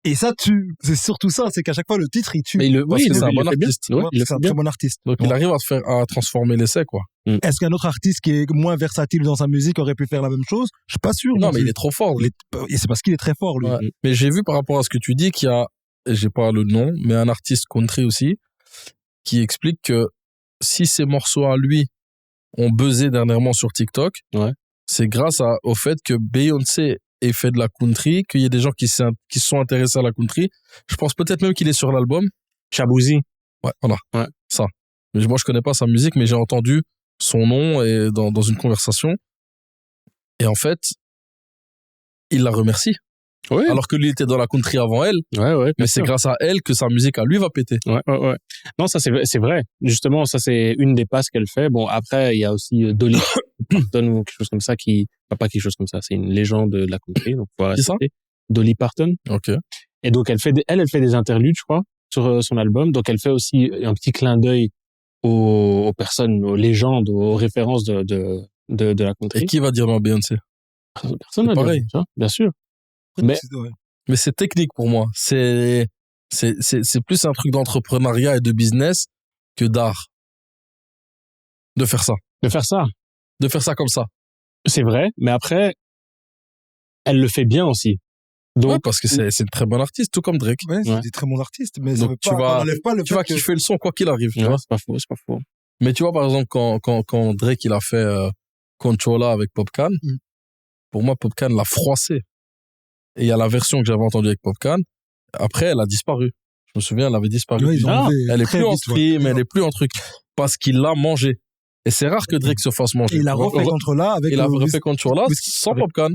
Et ça tue. C'est surtout ça, c'est qu'à chaque fois, le titre, il tue. Mais Parce que c'est un bon artiste. Ouais, il le C'est fait un bien. très bon artiste. Donc il arrive à transformer l'essai, quoi. Est-ce qu'un autre artiste qui est moins versatile dans sa musique aurait pu faire la même chose? Je suis pas sûr. Non, mais plus. il est trop fort. lui. Et c'est parce qu'il est très fort, lui. Ouais. Mais j'ai vu par rapport à ce que tu dis qu'il y a, et j'ai pas le nom, mais un artiste country aussi, qui explique que si ces morceaux à lui ont buzzé dernièrement sur TikTok, Ouais. c'est grâce au fait que Beyoncé ait fait de la country, qu'il y ait des gens qui se sont intéressés à la country. Je pense peut-être même qu'il est sur l'album. Chabouzi. Ouais, voilà. Ouais. Ça. Mais moi, je connais pas sa musique, mais j'ai entendu son nom et dans une conversation. Et en fait, il la remercie. Ouais. Alors que lui était dans la country avant elle, Ouais. mais c'est grâce à elle que sa musique à lui va péter. Ouais. Non, ça c'est vrai. Justement, ça c'est une des passes qu'elle fait. Bon, après il y a aussi Dolly Parton ou quelque chose comme ça qui, pas quelque chose comme ça. C'est une légende de la country. Donc faut Qui ça? respecter. Dolly Parton. Ok. Et donc elle fait des interludes, je crois, sur son album. Donc elle fait aussi un petit clin d'œil aux personnes, aux légendes, aux références de la country. Et qui va dire non à Beyoncé? Personne n'a pareil. dit, tu vois, bien sûr. Mais- Ouais. Mais c'est technique pour moi. C'est plus un truc d'entrepreneuriat et de business que d'art. De faire ça. De faire ça, De faire ça comme ça. c'est vrai. Mais après, elle le fait bien aussi. Donc Ouais, parce que c'est une très bonne artiste, tout comme Drake. Ouais, c'est Ouais. des très bons artistes, mais ça Donc veut tu pas, vas- on n'enlève pas le Tu vas fait que kiffer le son quoi qu'il arrive. Tu ouais, vois. c'est pas faux. Mais tu vois, par exemple, quand Drake il a fait Controlla avec Popcan, pour moi, Popcan l'a froissé. Et il y a la version que j'avais entendue avec Popcan. Après, elle a disparu. Je me souviens, elle avait disparu. Ouais, ils ont Ah, enlevé Elle est très plus en vite, ouais. stream, elle est plus en truc. Parce qu'il l'a mangé. Et c'est rare que Drake se fasse manger. Et il a tu vois. refait contre là avec Il a le refait Controlla Whisky- sans avec- Popcan.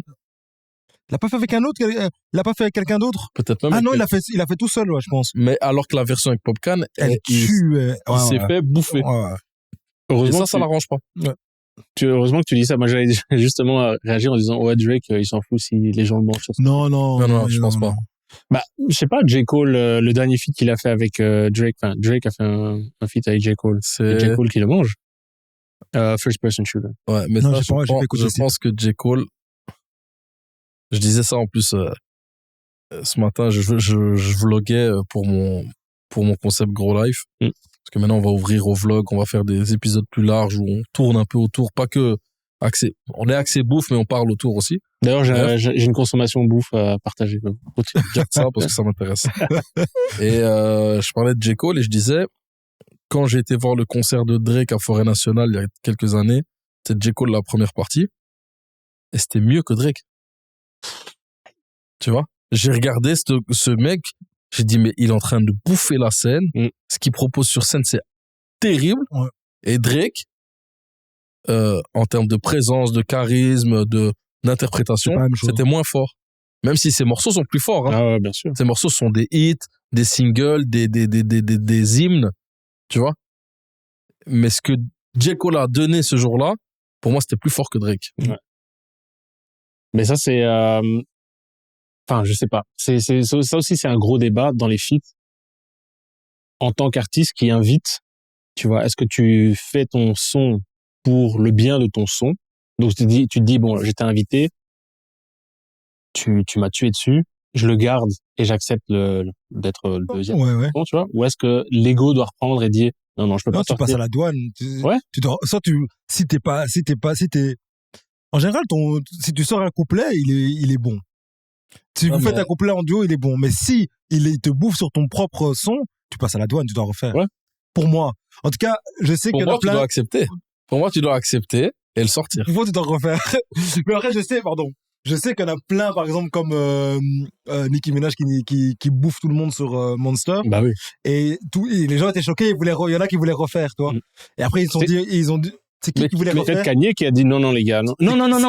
Il l'a pas fait avec un autre, il l'a pas fait avec quelqu'un d'autre. Peut-être même. Ah non, avec- il a fait tout seul, ouais, je pense. Mais alors que la version avec Popcan, Elle il tue. il s'est fait bouffer. Ouais. Et Heureusement, ça l'arrange pas. heureusement que tu dis ça. Moi, j'allais justement réagir en disant, ouais, Drake, il s'en fout si les gens le mangent sur ça. Non, je pense pas. Bah, je sais pas, J. Cole, le dernier feat qu'il a fait avec Drake, enfin, Drake a fait un feat avec J. Cole. C'est J. Cole qui le mange. First person shooter. Ouais, mais Non, ça, j'ai pas écouté je aussi. pense que J. Cole, je disais ça en plus ce matin, je vloguais pour mon concept Grow Life. Parce que maintenant, on va ouvrir au vlog, on va faire des épisodes plus larges où on tourne un peu autour, pas que on est axé bouffe, mais on parle autour aussi. D'ailleurs, j'ai une consommation bouffe à partager. Continue de dire ça parce que ça m'intéresse. Et je parlais de J. Cole et je disais, quand j'ai été voir le concert de Drake à Forêt Nationale il y a quelques années, c'était J. Cole la première partie, et c'était mieux que Drake. Tu vois? J'ai regardé ce mec, j'ai dit, mais il est en train de bouffer la scène. Ce qu'il propose sur scène, c'est terrible. Ouais. Et Drake, en termes de présence, de charisme, d'interprétation, C'est pas la même chose. c'était moins fort. Même si ses morceaux sont plus forts. Hein. Ah ouais, bien sûr. Ces morceaux sont des hits, des singles, des hymnes, tu vois. Mais ce que J. Cole a donné ce jour-là, pour moi, c'était plus fort que Drake. Ouais. Mais ça, c'est... Enfin, je sais pas. Ça aussi, c'est un gros débat dans les feats. En tant qu'artiste qui invite, tu vois, est-ce que tu fais ton son pour le bien de ton son? Donc, tu te dis, bon, j'étais invité, tu m'as tué dessus, je le garde et j'accepte d'être le deuxième. Ouais. Tu vois? Ou est-ce que l'ego doit reprendre et dire, non, je peux Non, pas tu passes sortir. à la douane. Ouais. En général, si tu sors un couplet, il est bon. Si vous faites un couplet en duo, il est bon. Mais si il te bouffe sur ton propre son, tu passes à la douane, tu dois refaire. Ouais. Pour moi. En tout cas, je sais Pour que moi, tu dois accepter. Pour moi, tu dois accepter et le sortir. Pour moi, tu dois refaire. Mais après, je je sais qu'il y en a plein, par exemple, comme Nicki Minaj qui bouffe tout le monde sur Monster. Bah oui. Et les gens étaient choqués, il y en a qui voulaient refaire, tu vois. Et après, ils ont dit, c'est qui voulait refaire? Peut-être Kanye qui a dit non, les gars. Non.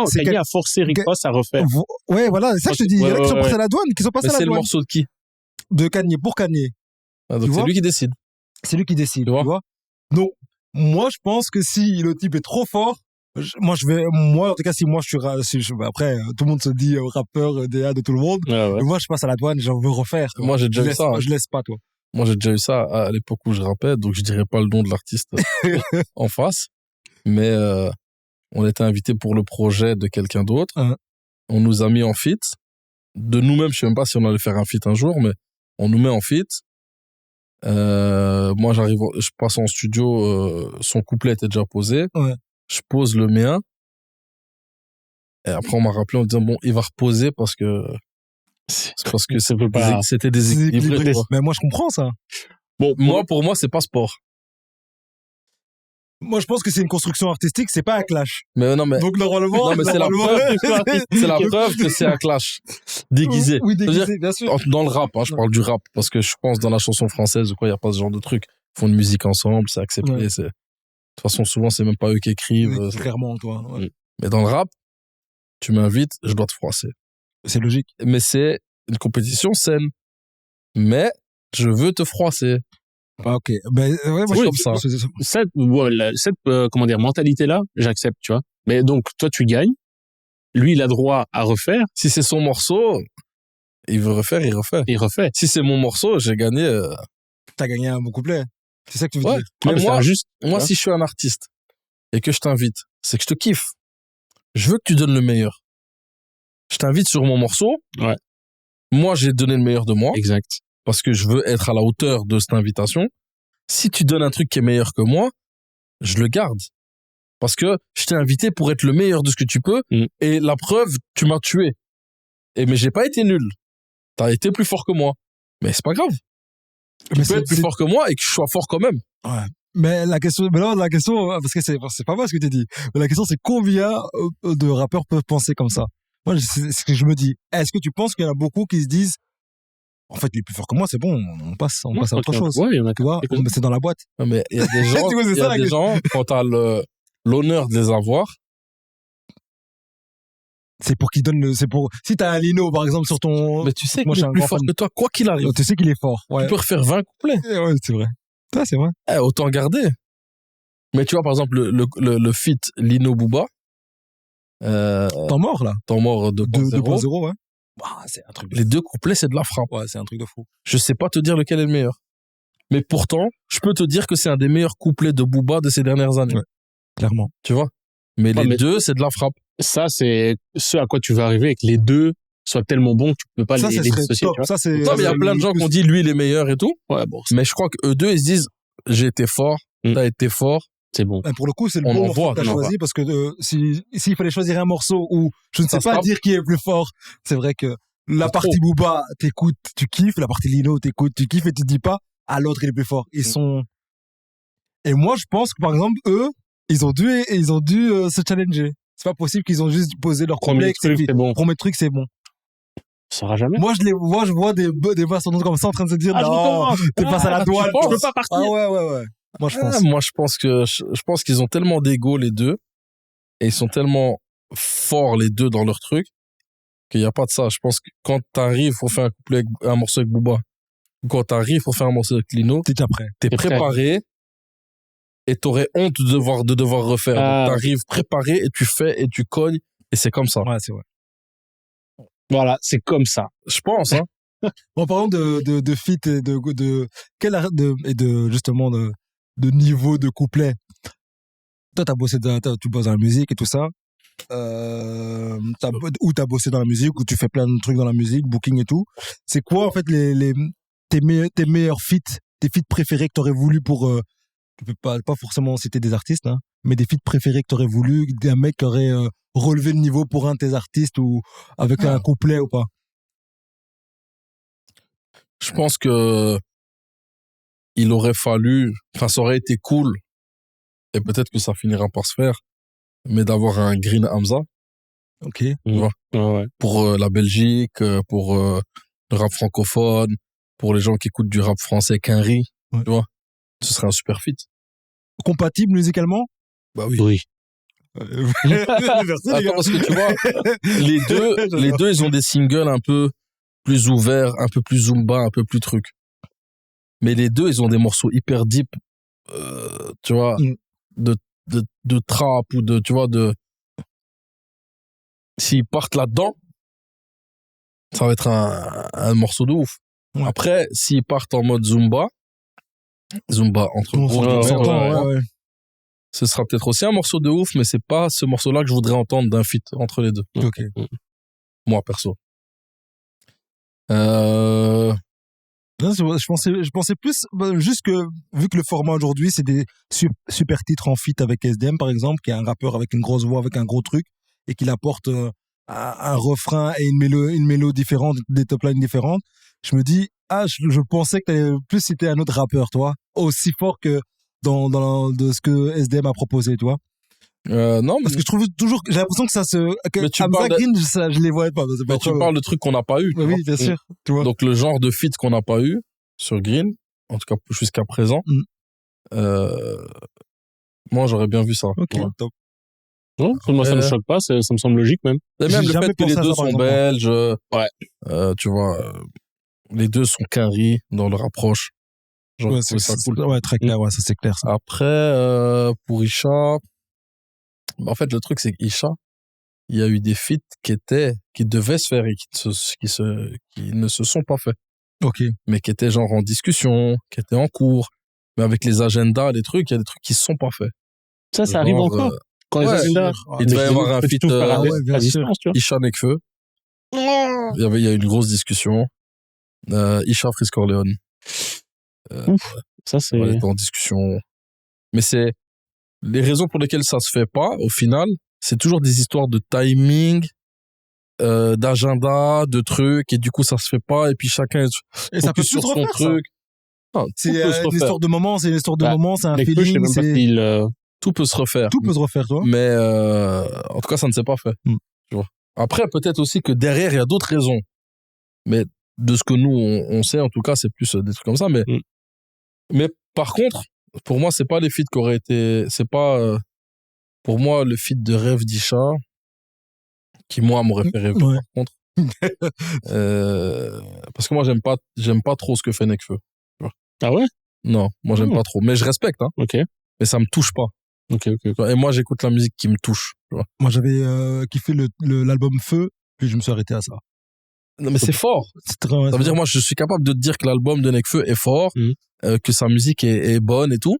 C'est Kanye a forcé Rick Ross à refaire. Ouais, voilà, c'est ça que je te dis. Il y en a qui sont passés à la douane, qui sont passés Mais à la c'est le douane. morceau de qui? De Kanye, pour Kanye. Ah, donc Tu c'est vois lui qui décide. C'est lui qui décide, Tu vois. tu vois. Donc, moi, je pense que si le type est trop fort, moi, en tout cas, si moi, après, tout le monde se dit rappeur, DA de tout le monde. Ouais. Mais moi, je passe à la douane, j'en veux refaire. Moi, j'ai déjà eu ça. Je laisse pas, toi. Moi, j'ai déjà eu ça à l'époque où je rappais, donc je dirais pas le nom de l'artiste en face. Mais on était invité pour le projet de quelqu'un d'autre. On nous a mis en feat. De nous-mêmes, je sais même pas si on allait faire un feat un jour, mais on nous met en feat. Moi, je passe en studio, son couplet était déjà posé. Ouais. Je pose le mien. Et après, on m'a rappelé en disant, bon, il va reposer parce que c'était déséquilibré. Mais moi, je comprends ça. Bon, pour moi, c'est pas sport. Moi, je pense que c'est une construction artistique, c'est pas un clash. Mais non, mais. Donc, normalement. Non, mais c'est la preuve que c'est un clash. Déguisé. Oui, déguisé, bien sûr. Dans le rap, je parle du rap. Parce que je pense dans la chanson française ou quoi, il n'y a pas ce genre de truc. Ils font une musique ensemble, c'est accepté. Ouais. De toute façon, souvent, c'est même pas eux qui écrivent. Clairement, toi. Ouais. Mais dans le rap, tu m'invites, je dois te froisser. C'est logique. Mais c'est une compétition saine. Mais je veux te froisser. Ah, ok. Ben, ouais, moi, comme ça. Cette mentalité-là, j'accepte, tu vois. Mais donc, toi, tu gagnes. Lui, il a droit à refaire. Si c'est son morceau, il veut refaire, il refait. Il refait. Si c'est mon morceau, j'ai gagné. T'as gagné un bon couplet. C'est ça que tu veux dire. Mais moi, si je suis un artiste et que je t'invite, c'est que je te kiffe. Je veux que tu donnes le meilleur. Je t'invite sur mon morceau. Ouais. Moi, j'ai donné le meilleur de moi. Exact. Parce que je veux être à la hauteur de cette invitation. Si tu donnes un truc qui est meilleur que moi, je le garde. Parce que je t'ai invité pour être le meilleur de ce que tu peux. Et la preuve, tu m'as tué. Mais j'ai pas été nul. T'as été plus fort que moi. Mais c'est pas grave. Tu peux être plus fort que moi et que je sois fort quand même. Ouais. Mais la question, parce que c'est pas moi ce que tu dis. Mais la question, c'est combien de rappeurs peuvent penser comme ça? Moi, c'est ce que je me dis. Est-ce que tu penses qu'il y en a beaucoup qui se disent, en fait, il est plus fort que moi, c'est bon, on passe à autre chose. Ouais, il y en a tu vois, c'est dans la boîte. Mais il y a des gens, gens, quand t'as l'honneur de les avoir. C'est pour qu'ils donnent si t'as un Lino, par exemple, sur ton. Mais tu sais qu'il est plus fort que toi, quoi qu'il arrive. Tu sais qu'il est fort. Ouais. Tu peux refaire 20 couplets. Ouais, c'est vrai. Ça, c'est vrai. Autant garder. Mais tu vois, par exemple, le feat Lino Booba. Temps mort, là. Temps mort 2.0, ouais. Bah, c'est un truc Les deux couplets, c'est de la frappe. Ouais, c'est un truc de fou. Je sais pas te dire lequel est le meilleur. Mais pourtant, je peux te dire que c'est un des meilleurs couplets de Booba de ces dernières années. Ouais, clairement. Tu vois? Mais les deux, c'est de la frappe. Ça, c'est ce à quoi tu veux arriver, que les deux soient tellement bons que tu peux pas les dissocier. Tu vois. Ça, c'est. Non, mais il y a plein de gens qui ont dit lui, il est meilleur et tout. Ouais, bon. Mais je crois qu'eux deux, ils se disent, j'ai été fort, t'as été fort. C'est bon. Pour le coup, c'est le bon morceau que t'as choisi parce que s'il fallait choisir un morceau où je ne sais pas dire qui est plus fort, c'est vrai que la partie Booba, t'écoutes, tu kiffes, la partie Lino, t'écoutes, tu kiffes et tu te dis pas, à l'autre, il est plus fort. Ils sont. Et moi, je pense que par exemple, eux, ils ont dû se challenger. C'est pas possible qu'ils ont juste posé leur premier truc, c'est bon. Premier truc, c'est bon. Ça sera jamais. Moi, je vois des bastards comme ça en train de se dire, non, t'es passé à la douane. Je peux pas partir. Ah ouais. Moi, je pense qu'ils ont tellement d'ego, les deux, et ils sont tellement forts, les deux, dans leur truc, qu'il n'y a pas de ça. Je pense que quand t'arrives pour faire un morceau avec Booba, ou quand t'arrives pour faire un morceau avec Lino, t'es déjà prêt. T'es préparé, et t'aurais honte de devoir refaire. Donc, t'arrives préparé, et tu fais, et tu cognes, et c'est comme ça. Ouais, c'est vrai. Voilà, c'est comme ça. Je pense, hein. Bon, parlons de feat et justement de niveau de couplet. Toi, tu bosses dans la musique et tout ça. T'as bossé dans la musique, ou tu fais plein de trucs dans la musique, booking et tout. C'est quoi, en fait, tes meilleurs feats, tes feats préférés que t'aurais voulu pour, tu peux pas forcément citer des artistes, hein, mais des feats préférés que t'aurais voulu, d'un mec qui aurait relevé le niveau pour un de tes artistes ou avec un couplet ou pas? Je pense que il aurait fallu, ça aurait été cool, et peut-être que ça finira par se faire, mais d'avoir un Green Hamza. Ok. Ouais. Pour la Belgique, pour le rap francophone, pour les gens qui écoutent du rap français Quinry, Ouais. tu vois. Ce serait un super feat. Compatible musicalement? Bah oui. Oui. Merci, les Attends, gars. parce que tu vois, les deux, ils ont des singles un peu plus ouverts, un peu plus zumba, un peu plus truc. Mais les deux, ils ont des morceaux hyper deep, tu vois, Mm. de trap ou de, tu vois, s'ils partent là-dedans, ça va être un morceau de ouf. Ouais. Après, s'ils partent en mode Zumba entre On gros s'entend, guillemets, ouais. ce sera peut-être aussi un morceau de ouf, mais c'est pas ce morceau-là que je voudrais entendre d'un feat entre les deux. Ok. Moi, perso. Non, je pensais plus, juste que, vu que le format aujourd'hui, c'est des super titres en feat avec SDM, par exemple, qui est un rappeur avec une grosse voix, avec un gros truc, et qu'il apporte un refrain et une mélo différente, des top lines différentes. Je me dis, je pensais que t'allais plus citer un autre rappeur, toi, aussi fort que de ce que SDM a proposé, tu vois. Non, mais Parce que je trouve toujours, j'ai l'impression que Mais tu Hamza parles de- Green, je les voyais pas. C'est pas mais tu trop- parles de trucs qu'on n'a pas eu. tu vois. Oui, bien sûr, tu vois. Donc, le genre de feat qu'on n'a pas eu sur Green, en tout cas jusqu'à présent, moi, j'aurais bien vu ça. Ok, Ouais. top. Non, moi, ça me choque pas, ça me semble logique même. Et même J'ai le jamais fait que pensé les à deux ça, par sont exemple. belges, tu vois, les deux sont Quinry dans leur approche. Genre, Ouais, je trouve ça cool. ouais, très clair, ouais, ça c'est clair, ça. Après, pour Isha, en fait, le truc, c'est qu'Isha, il y a eu des feats qui devaient se faire et qui ne se sont pas faits. Ok. Mais qui étaient genre en discussion, qui étaient en cours. Mais avec les agendas, les trucs, il y a des trucs qui se sont pas faits. Ça Genre, arrive encore. Quand les ouais, agendas. il devait y avoir un Peux-tu feat tout faire ah ouais, bien à sûr. distance, tu vois. Isha Nekfeu. Il y a eu une grosse discussion. Isha Frisk Corleone. Ça, c'est. On était en discussion. Mais c'est les raisons pour lesquelles ça se fait pas, au final, c'est toujours des histoires de timing, d'agenda, de trucs, et du coup, ça se fait pas, et puis chacun est Et ça peut focus plus sur se son refaire, ça. truc. Non, C'est tout peut se une refaire. histoire de moment, c'est une histoire de Bah, moment, c'est un Les feux, je sais feeling, même pas c'est s'il. Tout peut se refaire. tout peut se refaire, toi. Mais en tout cas, ça ne s'est pas fait. Mm. Tu vois. Après, peut-être aussi que derrière, il y a d'autres raisons. Mais de ce que nous, on sait, en tout cas, c'est plus des trucs comme ça. Mais par contre, pour moi, c'est pas les feats qui auraient été... C'est pas... pour moi, le feat de Rêve d'Isha, qui, moi, m'aurait fait rêver, Ouais. par contre. Parce que moi, j'aime pas trop ce que fait Nekfeu. Ah ouais? Non, moi, j'aime pas trop. Mais je respecte, hein. Ok. Mais ça me touche pas. Ok. Et moi, j'écoute la musique qui me touche. Tu vois. Moi, j'avais kiffé l'album Feu, puis je me suis arrêté à ça. Non, mais c'est fort. C'est très, Ça veut dire, moi, je suis capable de te dire que l'album de Nekfeu est fort, que sa musique est bonne et tout,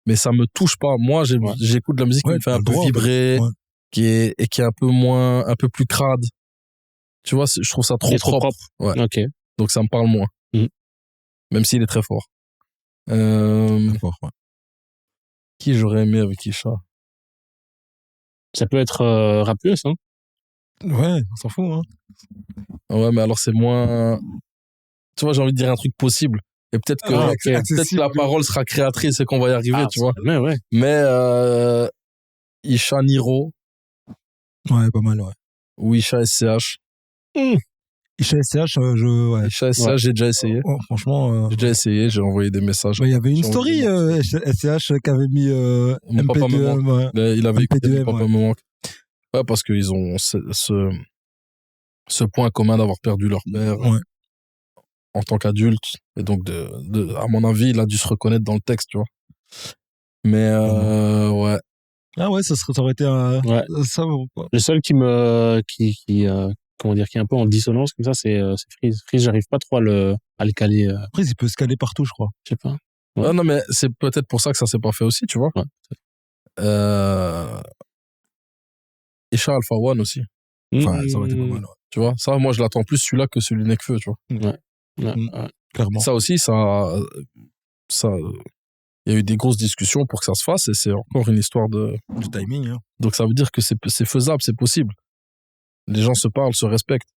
mais ça me touche pas. Moi, j'écoute de la musique qui me fait un peu vibrer, ouais. qui est un peu plus crade. Tu vois, je trouve ça trop propre. Ouais. Ok. Donc, ça me parle moins. Même s'il est très fort. Très fort, ouais. Qui j'aurais aimé avec Isha? Ça peut être Rapues, hein. Ouais, on s'en fout, hein. Ouais, mais alors c'est moins... Tu vois, j'ai envie de dire un truc possible. Et peut-être que, peut-être que la parole sera créatrice et qu'on va y arriver, tu vois. Ouais. Mais Isha Niro. Ouais, pas mal, ouais. Ou Isha SCH. Isha SCH, ouais. Isha SCH, j'ai déjà essayé. Oh, franchement. J'ai déjà essayé, j'ai envoyé des messages. Il y avait une story SCH qui avait mis Mon papa me MP2M. manque. Il avait écouté MP2M, Mon papa ouais. me manque. Ouais, parce qu'ils ont ce point commun d'avoir perdu leur père en tant qu'adulte. Et donc, à mon avis, il a dû se reconnaître dans le texte, tu vois. Mais, ouais. Ah ouais, ça aurait été un... Ouais. Ça, le seul qui comment dire, qui est un peu en dissonance comme ça, c'est Freeze. Freeze, j'arrive pas trop à le caler. Après, il peut se caler partout, je crois. Je sais pas. Ouais. Ah non, mais c'est peut-être pour ça que ça s'est pas fait aussi, tu vois. Ouais. Isha Alpha One aussi. Enfin, ça aurait été pas mal, ouais. Tu vois, ça, moi, je l'attends plus celui-là que celui de Nekfeu, tu vois. Ouais. Clairement. Ça aussi, il y a eu des grosses discussions pour que ça se fasse et c'est encore une histoire de timing, hein. Donc ça veut dire que c'est faisable, c'est possible. Les gens se parlent, se respectent.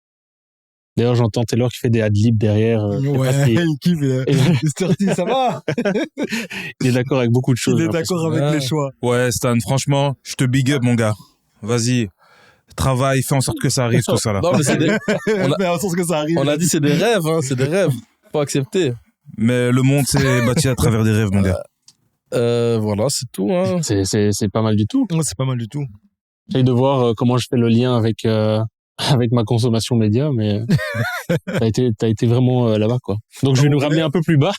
D'ailleurs, j'entends Taylor qui fait des adlibs derrière. Ouais, il kiffe. Mr. T, ça va? Il est d'accord avec beaucoup de choses. Il est d'accord avec les choix. Ouais, Stan, franchement, je te big up, mon gars. Vas-y. travaille, fais en sorte que ça arrive, tout ça là. Non, mais c'est des, Mais en sens que ça arrive. on a dit c'est des rêves, hein, c'est des rêves. Faut accepter. Mais le monde s'est bâti à travers des rêves, mon gars. Voilà, c'est tout. Hein. C'est pas mal du tout. Ouais, c'est pas mal du tout. J'essaye de voir comment je fais le lien avec avec ma consommation média, mais t'as été vraiment là-bas, quoi. Donc je vais nous ramener un peu plus bas.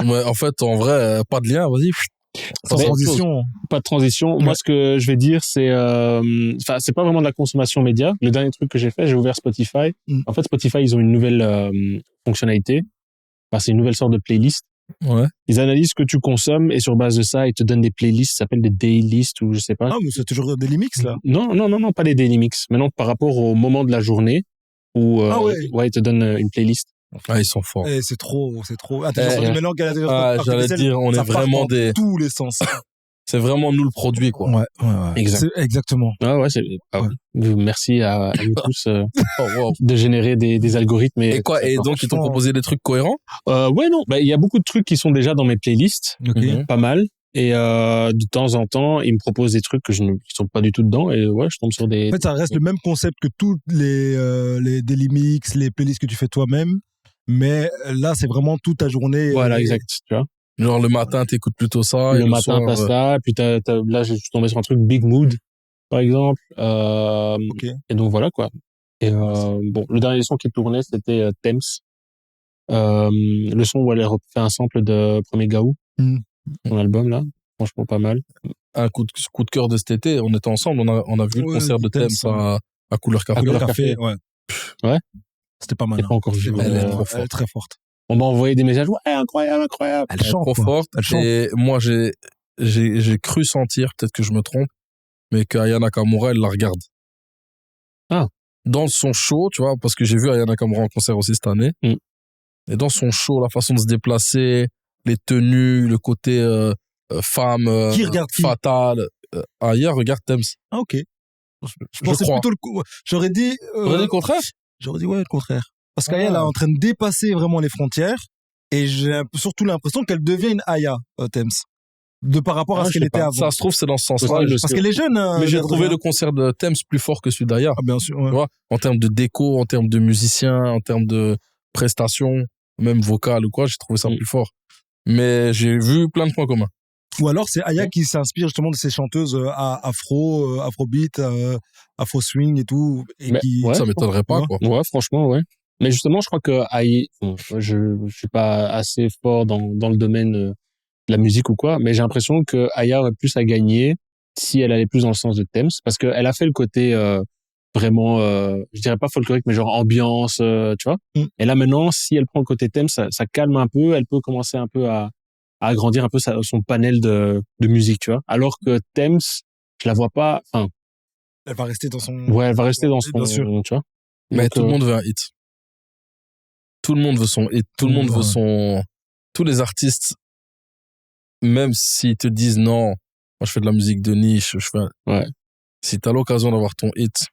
Ouais, en fait, en vrai, pas de lien, vas-y. Sans Mais- transition. Pas de transition. Moi, ce que je vais dire, c'est, enfin, c'est pas vraiment de la consommation média. Le dernier truc que j'ai fait, j'ai ouvert Spotify. En fait, Spotify, ils ont une nouvelle fonctionnalité. Enfin, c'est une nouvelle sorte de playlist. Ouais. Ils analysent ce que tu consommes et sur base de ça, ils te donnent des playlists, ça s'appelle des daily lists ou je sais pas. Ah, mais c'est toujours des limix, là. Non, pas des daily mix. Maintenant, par rapport au moment de la journée où, Ah ouais. ils te donnent une playlist. Ah, ils sont forts. C'est trop. Intelligence Eh, maintenant qu'elle a Ah, j'allais te dire, on est vraiment des. tous les sens. C'est vraiment nous le produit, quoi. Ouais. Exact. Exactement. Ah ouais, Ouais. merci à nous tous Oh, wow. de générer des algorithmes. Et quoi? Et donc, ils t'ont proposé des trucs cohérents? Ouais, non. Bah, il y a beaucoup de trucs qui sont déjà dans mes playlists. Ok. Mhm. Pas mal. Et de temps en temps, ils me proposent des trucs qui sont pas du tout dedans. Et ouais, je tombe sur des... En fait, ça reste le même concept que tous les daily mix, les playlists que tu fais toi-même. Mais là, c'est vraiment toute ta journée. Voilà, exact. Tu vois. Genre, le matin, t'écoutes plutôt ça. et Le matin, soir, t'as ça. Puis là, je suis tombé sur un truc Big Mood, par exemple. Ok. Et donc voilà, quoi. Et bon, le dernier son qui tournait, c'était Thames. Le son où elle refait un sample de Premier Gaou. Son album, là. Franchement, pas mal. Un coup de cœur de cet été, on était ensemble, on a vu le Ouais, concert de Thames, Thames à Couleur Café. Couleur Café, Café. ouais. Ouais. C'était pas mal. J'ai hein. pas encore vu. Elle est mais, trop Elle est très forte. on m'a envoyé des messages. Ouais, incroyable. Elle Elle est chante. trop quoi. forte. Elle chante. Et moi, j'ai cru sentir, peut-être que je me trompe, mais qu'Aya Nakamura, elle la regarde. Ah. Dans son show, tu vois, parce que j'ai vu Aya Nakamura en concert aussi cette année. Mm. Et dans son show, la façon de se déplacer, les tenues, le côté femme Qui regarde qui fatale. Aya regarde Thames. Ah, ok. Je pensais crois. plutôt le coup. J'aurais dit. Vous avez le contraire? J'aurais dit ouais, le contraire. Parce qu'Aya, Ah. elle est en train de dépasser vraiment les frontières. Et j'ai surtout l'impression qu'elle devient une Aya, Thames. De par rapport à Ah, ce je qu'elle sais était pas. avant. Ça se trouve, c'est dans ce sens-là. Ouais, Parce qu'elle est jeune. Mais j'ai merde de trouvé rien. le concert de Thames plus fort que celui d'Aya. Ah, bien sûr. Ouais. Tu vois, en termes de déco, en termes de musiciens, en termes de prestations, même vocales ou quoi, j'ai trouvé ça Mm. plus fort. Mais j'ai vu plein de points communs. Ou alors c'est Aya qui s'inspire justement de ces chanteuses afrobeat, afro swing et tout. Et Mais, qui. ouais. Ça m'étonnerait pas, Ouais. quoi. Ouais, franchement, ouais. Mais justement, je crois que je suis pas assez fort dans le domaine de la musique ou quoi, mais j'ai l'impression que Aya aurait plus à gagner si elle allait plus dans le sens de Thames, parce qu'elle a fait le côté vraiment, je dirais pas folklorique, mais genre ambiance, tu vois. Mm. Et là maintenant, si elle prend le côté Thames, ça calme un peu, elle peut commencer un peu à agrandir un peu son panel de musique, tu vois. Alors que Thames, je la vois pas, enfin, Elle va rester dans son. ouais, elle va rester dans son, Bien sûr. tu vois. Mais Donc, tout le monde veut un hit. Tout le monde veut son hit. Tout le monde veut Ouais. son. Tous les artistes, même s'ils te disent non, moi je fais de la musique de niche, Ouais. Si t'as l'occasion d'avoir ton hit,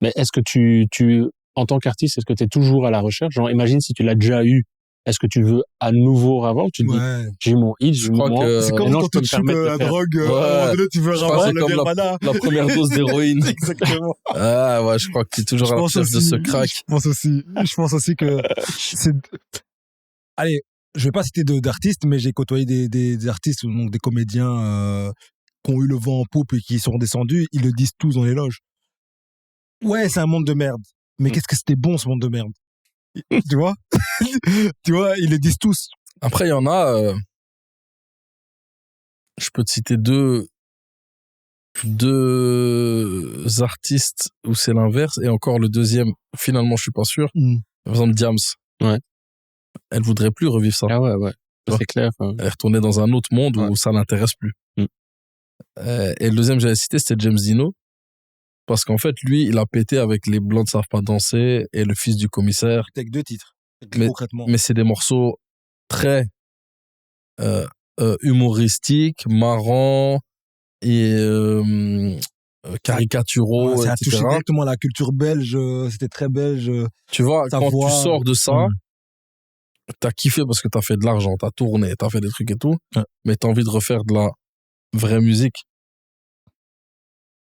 Mais est-ce que en tant qu'artiste, est-ce que tu es toujours à la recherche? Genre, imagine si tu l'as déjà eu, est-ce que tu veux à nouveau avoir? Tu te dis, Ouais. j'ai eu mon hit, j'ai eu crois mon que- C'est comme maintenant, quand je peux tu me te permettre de la faire. drogue, Ouais. à un moment donné, tu veux Je crois que avoir c'est le comme nirvana. la première dose d'héroïne. Exactement. Ah ouais, je crois que t'es toujours Je à la pense recherche de aussi- ce crack. Je pense aussi que c'est. Allez, je vais pas citer d'artistes, mais j'ai côtoyé des artistes, donc des comédiens qui ont eu le vent en poupe et qui sont descendus. Ils le disent tous dans les loges. Ouais, c'est un monde de merde. Mais qu'est-ce que c'était bon ce monde de merde. Tu vois? Tu vois, ils le disent tous. Après, il y en a, je peux te citer deux artistes où c'est l'inverse, et encore le deuxième, finalement, je suis pas sûr. Par exemple, Diams. Ouais. Elle voudrait plus revivre ça. Ah ouais. Ouais. C'est clair. Elle est retournée dans un autre monde où Ouais. ça l'intéresse plus. Mm. Et le deuxième que j'avais cité, c'était James Dino. Parce qu'en fait, lui, il a pété avec Les Blancs ne savent pas danser et Le Fils du commissaire. Avec 2 titres. Mais- Concrètement. Mais c'est des morceaux très humoristiques, marrants et caricaturaux, Ouais, ça a etc. touché directement la culture belge. C'était très belge. Tu vois, Ta quand voix, tu sors de ça, ouais. t'as kiffé parce que t'as fait de l'argent, t'as tourné, t'as fait des trucs et tout, Ouais. mais t'as envie de refaire de la vraie musique.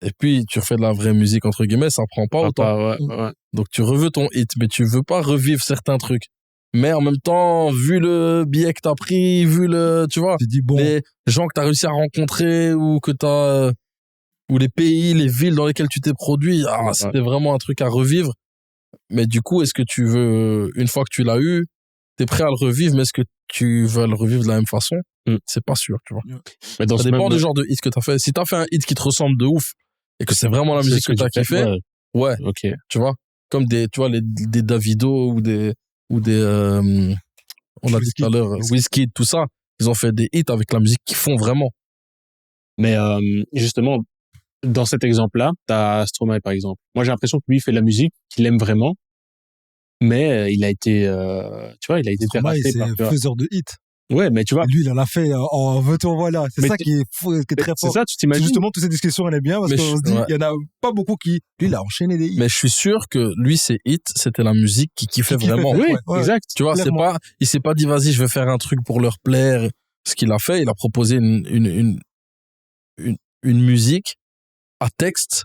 Et puis, tu refais de la vraie musique, entre guillemets, ça prend pas autant. Ouais. Donc, tu reveux ton hit, mais tu veux pas revivre certains trucs. Mais en même temps, vu le billet que t'as pris, tu vois, Tu dis, bon, les gens que t'as réussi à rencontrer ou ou les pays, les villes dans lesquelles tu t'es produit, c'était vraiment un truc à revivre. Mais du coup, est-ce que tu veux, une fois que tu l'as eu, t'es prêt à le revivre, mais est-ce que tu veux le revivre de la même façon? C'est pas sûr, tu vois. Mais dans Ça ce dépend même- du genre de hit que t'as fait. Si t'as fait un hit qui te ressemble de ouf, et que c'est vraiment la c'est musique ce que t'as tu fais. kiffé, ouais, Ok. tu vois, comme des Davido ou des on a dit tout à l'heure, Wizkid, tout ça, ils ont fait des hits avec la musique qu'ils font vraiment. Mais justement, dans cet exemple-là, t'as Stromae par exemple. Moi, j'ai l'impression que lui il fait de la musique qu'il aime vraiment, mais il a été, tu vois, il a été Stromae, terrassé c'est par. faiseur de hits. Ouais, mais tu vois, Et lui, il en a fait en veux-tu, voilà. C'est Mais ça qui est très c'est fort. ça, tu C'est t'imagines. justement, toutes ces discussions, on est bien parce Mais qu'on se dit, ouais. il y en a pas beaucoup qui, lui, il a enchaîné des hits. Mais je suis sûr que lui, ses hits, c'était la musique qu'il kiffait Qui kiffait vraiment. faire. Oui, Ouais, exact. Tu vois, clairement. il s'est pas dit, vas-y, je vais faire un truc pour leur plaire. Ce qu'il a fait, il a proposé une musique à texte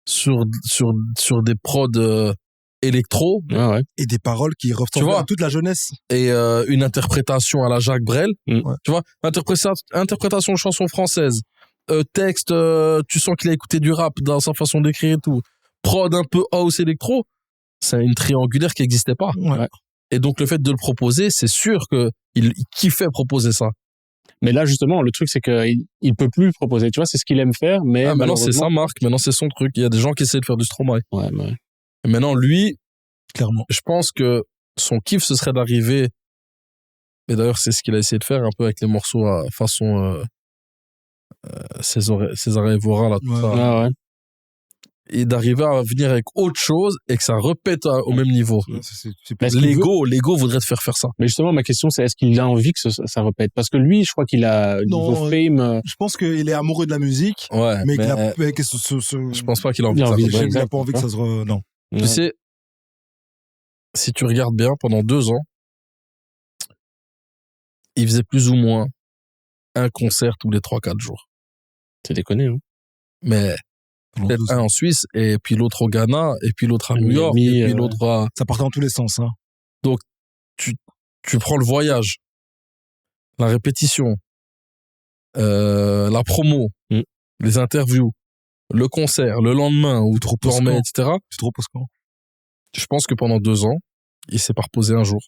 sur des prods électro Ouais. Et des paroles qui ressemblent vois à toute la jeunesse. et une interprétation à la Jacques Brel. Ouais. Tu vois, interprétation de chansons françaises. Texte, tu sens qu'il a écouté du rap dans sa façon d'écrire et tout. Prod un peu house électro. C'est une triangulaire qui n'existait pas. Ouais. Et donc, le fait de le proposer, c'est sûr qu'il kiffait proposer ça. Mais là, justement, le truc, c'est qu'il peut plus proposer. Tu vois, c'est ce qu'il aime faire, mais Maintenant, c'est sa malheureusement. marque. Maintenant, c'est son truc. Il y a des gens qui essaient de faire du Stromae. Ouais. Et maintenant, lui, Clairement. je pense que son kiff, ce serait d'arriver. Et d'ailleurs, c'est ce qu'il a essayé de faire un peu avec les morceaux à façon César Evora, là, tout Ouais. ça. Ouais. Et d'arriver à venir avec autre chose et que ça répète au même niveau. C'est Mais est-ce qu'il L'ego voudrait te faire ça. Mais justement, ma question, c'est est-ce qu'il a envie que ça répète? Parce que lui, je crois qu'il a Non, niveau fame. Je pense qu'il est amoureux de la musique, Ouais. mais qu'il mais, a, mais que je pense pas qu'il a envie Il a de envie ça. de- il a exact. pas envie que ça se non. Tu sais, si tu regardes bien, pendant 2 ans, il faisait plus ou moins un concert tous les 3-4 jours. C'est déconné, hein. Mais peut-être un en Suisse, et puis l'autre au Ghana, et puis l'autre à New York, Miami, et puis l'autre à... Ça partait dans tous les sens. Hein. Tu prends le voyage, la répétition, la promo, les interviews, le concert, le lendemain, où tu remets, etc. Tu te reposes quand? Je pense que pendant 2 ans, il s'est pas reposé un jour.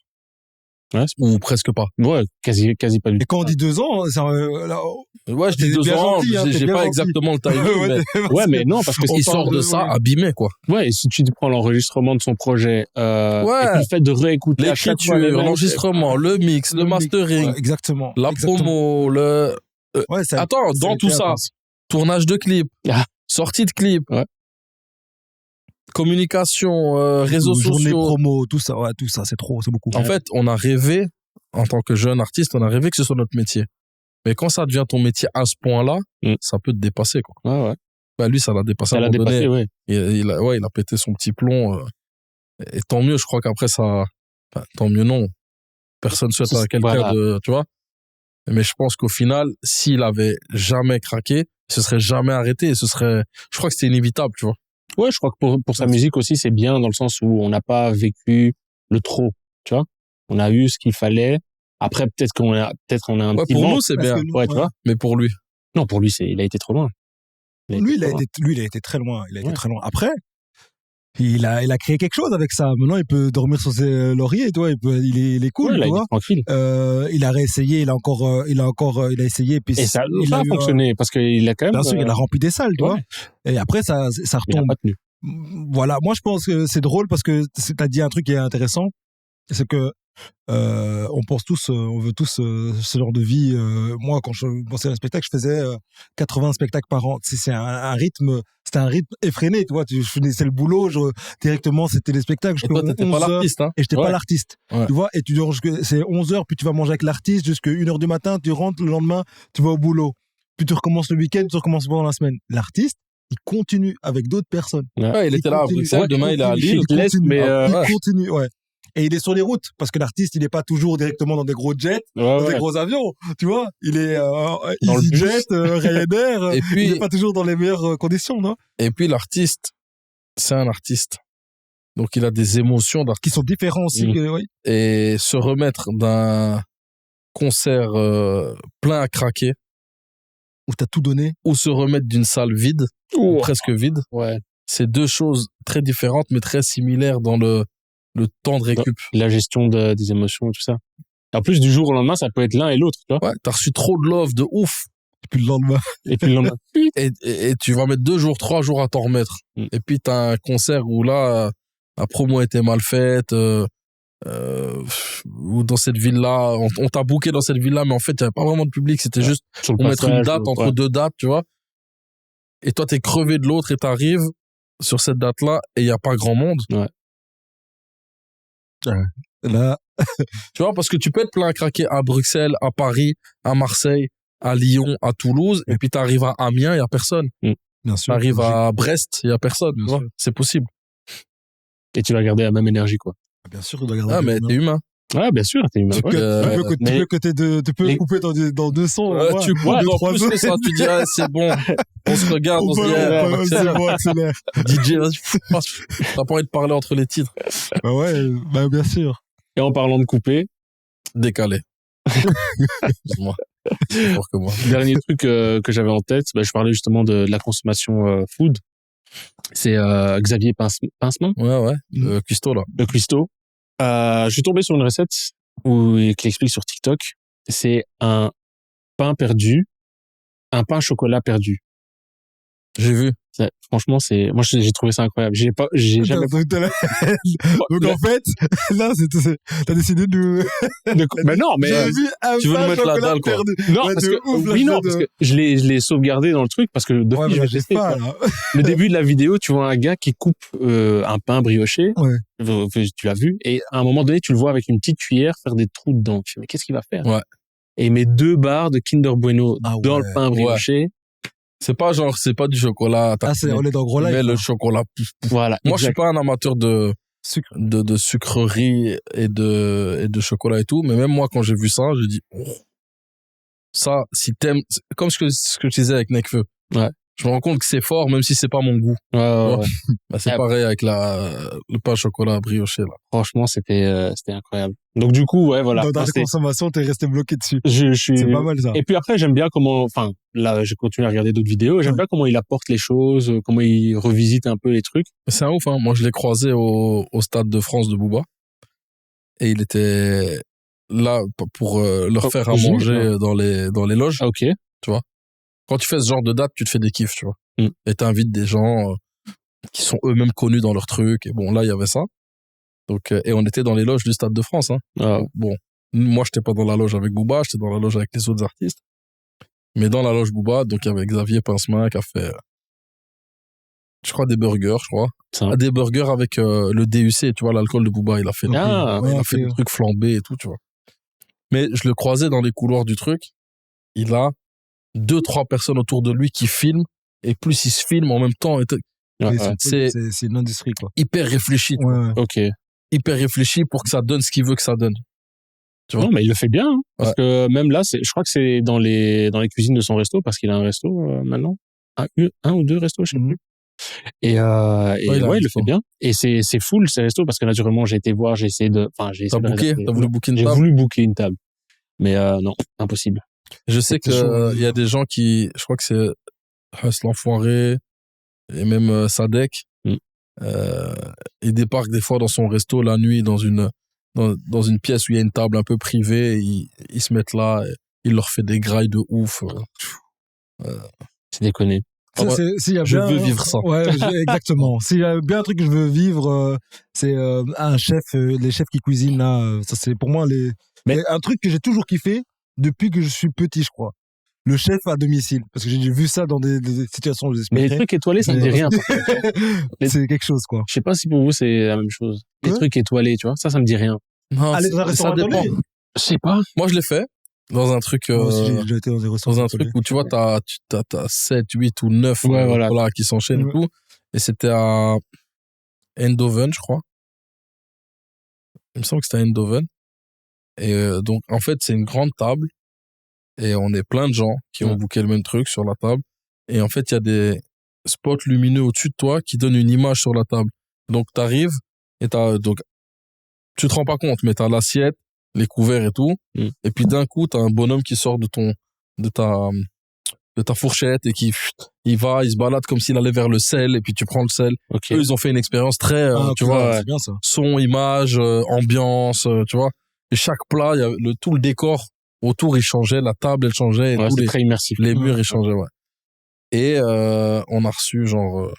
Ouais, Ou presque pas. Ouais, quasi pas du tout. Et quand on dit 2 ans, ça, là, Ouais, je dis T'es 2 bien ans, gentil, hein, t'es j'ai bien pas gentil. exactement le timing, mais Ouais, mais non, parce que On il parle sort de ça abîmé, quoi. ouais, et si tu prends l'enregistrement de son projet, et puis le fait de réécouter à chaque fois L'écriture, l'enregistrement, le mix, le mastering, Ouais, exactement. la promo, Ouais, ça, Attends, dans tout ça, tournage de clip, Ah. sortie de clip, Ouais. communication, réseaux journée sociaux. promo, tout ça, ouais, tout ça, c'est trop, c'est beaucoup. En fait, on a rêvé, en tant que jeune artiste, on a rêvé que ce soit notre métier. Mais quand ça devient ton métier à ce point-là, ça peut te dépasser, quoi. Ouais. Bah, lui, ça l'a dépassé à Ça un l'a moment dépassé, donné. ouais. Il a pété son petit plomb. Et tant mieux, je crois qu'après ça... Enfin, tant mieux, non. Personne souhaite à quelqu'un Voilà. de... Tu vois. Mais je pense qu'au final, s'il avait jamais craqué, ce serait jamais arrêté. Et je crois que c'était inévitable, tu vois. Ouais, je crois que pour sa musique aussi, c'est bien dans le sens où on n'a pas vécu le trop, tu vois. On a eu ce qu'il fallait. Après, peut-être on a un Ouais, petit pour manque. nous, c'est parce bien. que nous, Ouais, tu vois. Mais pour lui. Non, pour lui, il a été trop loin. Lui, il a trop été très loin. Il a été Ouais. très loin. Après, il a créé quelque chose avec ça. Maintenant, il peut dormir sur ses lauriers, tu vois. Il est cool, loin. Ouais, là, tu il vois. est tranquille. Il a réessayé, il a essayé, puis Et ça il a eu, fonctionné parce qu'il a quand même. bien sûr, il a rempli des salles, tu ouais. vois. Et après, ça Il a retombe. pas tenu. Voilà, moi je pense que c'est drôle parce que t'as dit un truc qui est intéressant, c'est que on pense tous, on veut tous ce genre de vie. Moi, quand je pensais à un spectacle, je faisais 80 spectacles par an. C'est un rythme, c'était un rythme effréné, tu vois. Je finissais le boulot, directement c'était les spectacles. Et toi, t'étais pas l'artiste, hein. Et j'étais Ouais. pas l'artiste, Ouais. tu vois. Et c'est 11h, puis tu vas manger avec l'artiste jusqu'à 1h du matin. Tu rentres le lendemain, tu vas au boulot. Puis tu recommences le week-end, tu recommences pendant la semaine. L'artiste, il continue avec d'autres personnes. Ouais, il était là à continue. Bruxelles, Ouais, demain il est à continue. Lille. Il te laisse, mais Il ouais. continue, ouais. et il est sur les routes parce que l'artiste il est pas toujours directement dans des gros jets, dans des gros avions, tu vois. Il est Dans le EasyJet, Ryanair, Et puis- il est pas toujours dans les meilleures conditions, non? Et puis l'artiste, c'est un artiste. Donc il a des émotions d'artiste. Qui sont différents aussi, oui. Et se remettre d'un concert plein à craquer, Où t'as tout donné. ou se remettre d'une salle vide, ou presque vide, Ouais. c'est deux choses très différentes mais très similaires dans le temps de récup. La gestion des émotions et tout ça. En plus, du jour au lendemain, ça peut être l'un et l'autre, tu vois. Ouais, t'as reçu trop de love de ouf. Et puis le lendemain. Et puis le lendemain. Et tu vas mettre 2 jours, 3 jours à t'en remettre. Et puis t'as un concert où là, la promo a été mal faite, ou dans cette ville-là, on t'a booké dans cette ville-là, mais en fait, il n'y avait pas vraiment de public, c'était juste, Sur le on mettre une passage, date entre 2 dates, tu vois. Et toi, t'es crevé de l'autre et t'arrives sur cette date-là et il n'y a pas grand monde. Là, Tu vois, parce que tu peux être plein à craquer à Bruxelles, à Paris, à Marseille, à Lyon, à Toulouse, et puis t'arrives à Amiens, il n'y a personne. bien sûr. T'arrives à Brest, il n'y a personne. Bien Tu vois. sûr. C'est possible. Et tu vas garder la même énergie, quoi. Bien sûr, tu dois garder. Ah, mais t'es humain. Ouais, bien sûr, t'es humain. Tu Ouais. peux les- couper dans 200. Tu peux en 3 plus que ça, tu dis, ah, c'est bon. On se regarde, on se dit, ah, on c'est accélère. bon, accélère. DJ, vas-y, t'as pas envie de parler entre les titres. Bah ouais, bah bien sûr. Et en parlant de couper, Décalé. Excuse-moi. C'est fort que moi. dernier truc que j'avais en tête, je parlais justement de la consommation food. C'est Xavier Pincemin, Ouais. Cuisto, là. le cuistot. Je suis tombé sur une recette qui explique sur TikTok. C'est un pain perdu, un pain chocolat perdu. J'ai vu. Franchement, moi j'ai trouvé ça incroyable. J'ai jamais. Donc en fait, là, t'as décidé de. Mais non, mais J'ai vu un tu veux pain nous mettre la chocolat dalle, quoi. perdu. non, Ouais, parce de que ouf, là, oui, non, de- parce que je l'ai sauvegardé dans le truc parce que Ouais, depuis mais je là, vais j'ai tester. pas, Quoi. là. Le début de la vidéo, tu vois un gars qui coupe un pain brioché. Ouais. Tu l'as vu. Et à un moment donné, tu le vois avec une petite cuillère faire des trous dedans. Je fais, mais qu'est-ce qu'il va faire? Ouais. Et il met 2 barres de Kinder Bueno Ah dans ouais. le pain brioché. C'est pas genre, c'est pas du chocolat. Ah, on est dans gros live. Mais le là. chocolat. Voilà. Moi, je suis pas un amateur de Sucre. de sucreries et de chocolat et tout. Mais même moi, quand j'ai vu ça, j'ai dit, oh, ça, si t'aimes, comme ce que je disais avec Nekfeu. Ouais. Je me rends compte que c'est fort, même si c'est pas mon goût. Ouais. Bah, c'est Ah. pareil avec le pain au chocolat brioché, là. Franchement, c'était incroyable. Donc du coup, ouais, voilà. Dans Moi, ta c'était- consommation, t'es resté bloqué dessus. je suis. C'est pas mal, ça. Et puis après, j'aime bien comment, enfin, là, j'ai continué à regarder d'autres vidéos. J'aime Ouais. bien comment il apporte les choses, comment il revisite un peu les trucs. C'est un ouf, hein. Moi, je l'ai croisé au Stade de France de Booba. Et il était là pour leur faire à Génial. manger dans les loges. Ah, ok. Quand tu fais ce genre de date, tu te fais des kiffs, tu vois. Mm. Et t'invites des gens qui sont eux-mêmes connus dans leur truc. Et bon, là, il y avait ça. Donc, et on était dans les loges du Stade de France, hein. Ah, Bon, moi, j'étais pas dans la loge avec Booba, j'étais dans la loge avec les autres artistes. Mais dans la loge Booba, donc il y avait Xavier Pincemin qui a fait, je crois, des burgers, je crois. ça. Ah, des burgers avec le DUC, tu vois, l'alcool de Booba. Il a fait, Ah, il a ouais, fait ok. des trucs flambés et tout, tu vois. Mais je le croisais dans les couloirs du truc. Il a 2-3 personnes autour de lui qui filment. Et plus il se filme en même temps, Ouais, Et ouais. c'est une industrie, quoi. hyper réfléchi. tu vois. Ouais, ouais. Ok. Hyper réfléchi pour que ça donne ce qu'il veut que ça donne. Tu vois. Non, mais il le fait bien, hein. Parce Ouais. que même là, je crois que c'est dans les cuisines de son resto, parce qu'il a un resto maintenant, un ou 2 restos, je sais Mhm. plus. Et il a un il le resto. fait bien. Et c'est full ces restos parce que naturellement j'ai été voir, j'ai essayé de T'as de booké, réserver. t'as voulu booker une J'ai table. voulu booker une table, mais non, impossible. Je sais C'est chaud, hein. qu'il y a des gens qui, je crois que c'est Hus l'Enfoiré et même Sadek, Mm. ils débarquent des fois dans son resto la nuit dans une pièce où il y a une table un peu privée, et ils se mettent là, et il leur fait des grailles de ouf. C'est déconné. Ah ouais, S'il y a je bien- veux vivre ça. Ouais, exactement. S'il y a bien un truc que je veux vivre, c'est un chef, les chefs qui cuisinent là. Ça c'est pour moi Mais- un truc que j'ai toujours kiffé depuis que je suis petit, je crois. Le chef à domicile, parce que j'ai vu ça dans des situations où Mais les j'expliquerai. trucs étoilés, ça me dit rien. par contre. C'est quelque chose, quoi. Je sais pas si pour vous c'est la même chose. Les Quoi trucs étoilés, tu vois, ça me dit rien. Non, Aller dans un ça restaurant dépend. étoilé. Je sais pas. Moi, je l'ai fait dans un truc, Moi aussi, j'ai déjà été dans des restaurants dans un truc étoilés. où tu vois, t'as 7, 8 ou 9 Ouais, voilà. plats qui s'enchaînent Ouais. et tout. Et c'était à Eindhoven, je crois. Il me semble que c'était à Eindhoven. Et donc, en fait, c'est une grande table. Et on est plein de gens qui ont booké le même truc sur la table. Et en fait, il y a des spots lumineux au-dessus de toi qui donnent une image sur la table. Donc, t'arrives et donc, tu te rends pas compte, mais t'as l'assiette, les couverts et tout. Et puis, d'un coup, t'as un bonhomme qui sort de ta fourchette et il se balade comme s'il allait vers le sel et puis tu prends le sel. Okay. Eux, ils ont fait une expérience très, tu vois, c'est bien ça. son, image, ambiance, tu vois. Et chaque plat, il y a tout le décor autour, il changeait, la table, elle changeait. Et c'est très immersif. Les murs, ils changeaient, ouais. Et on a reçu genre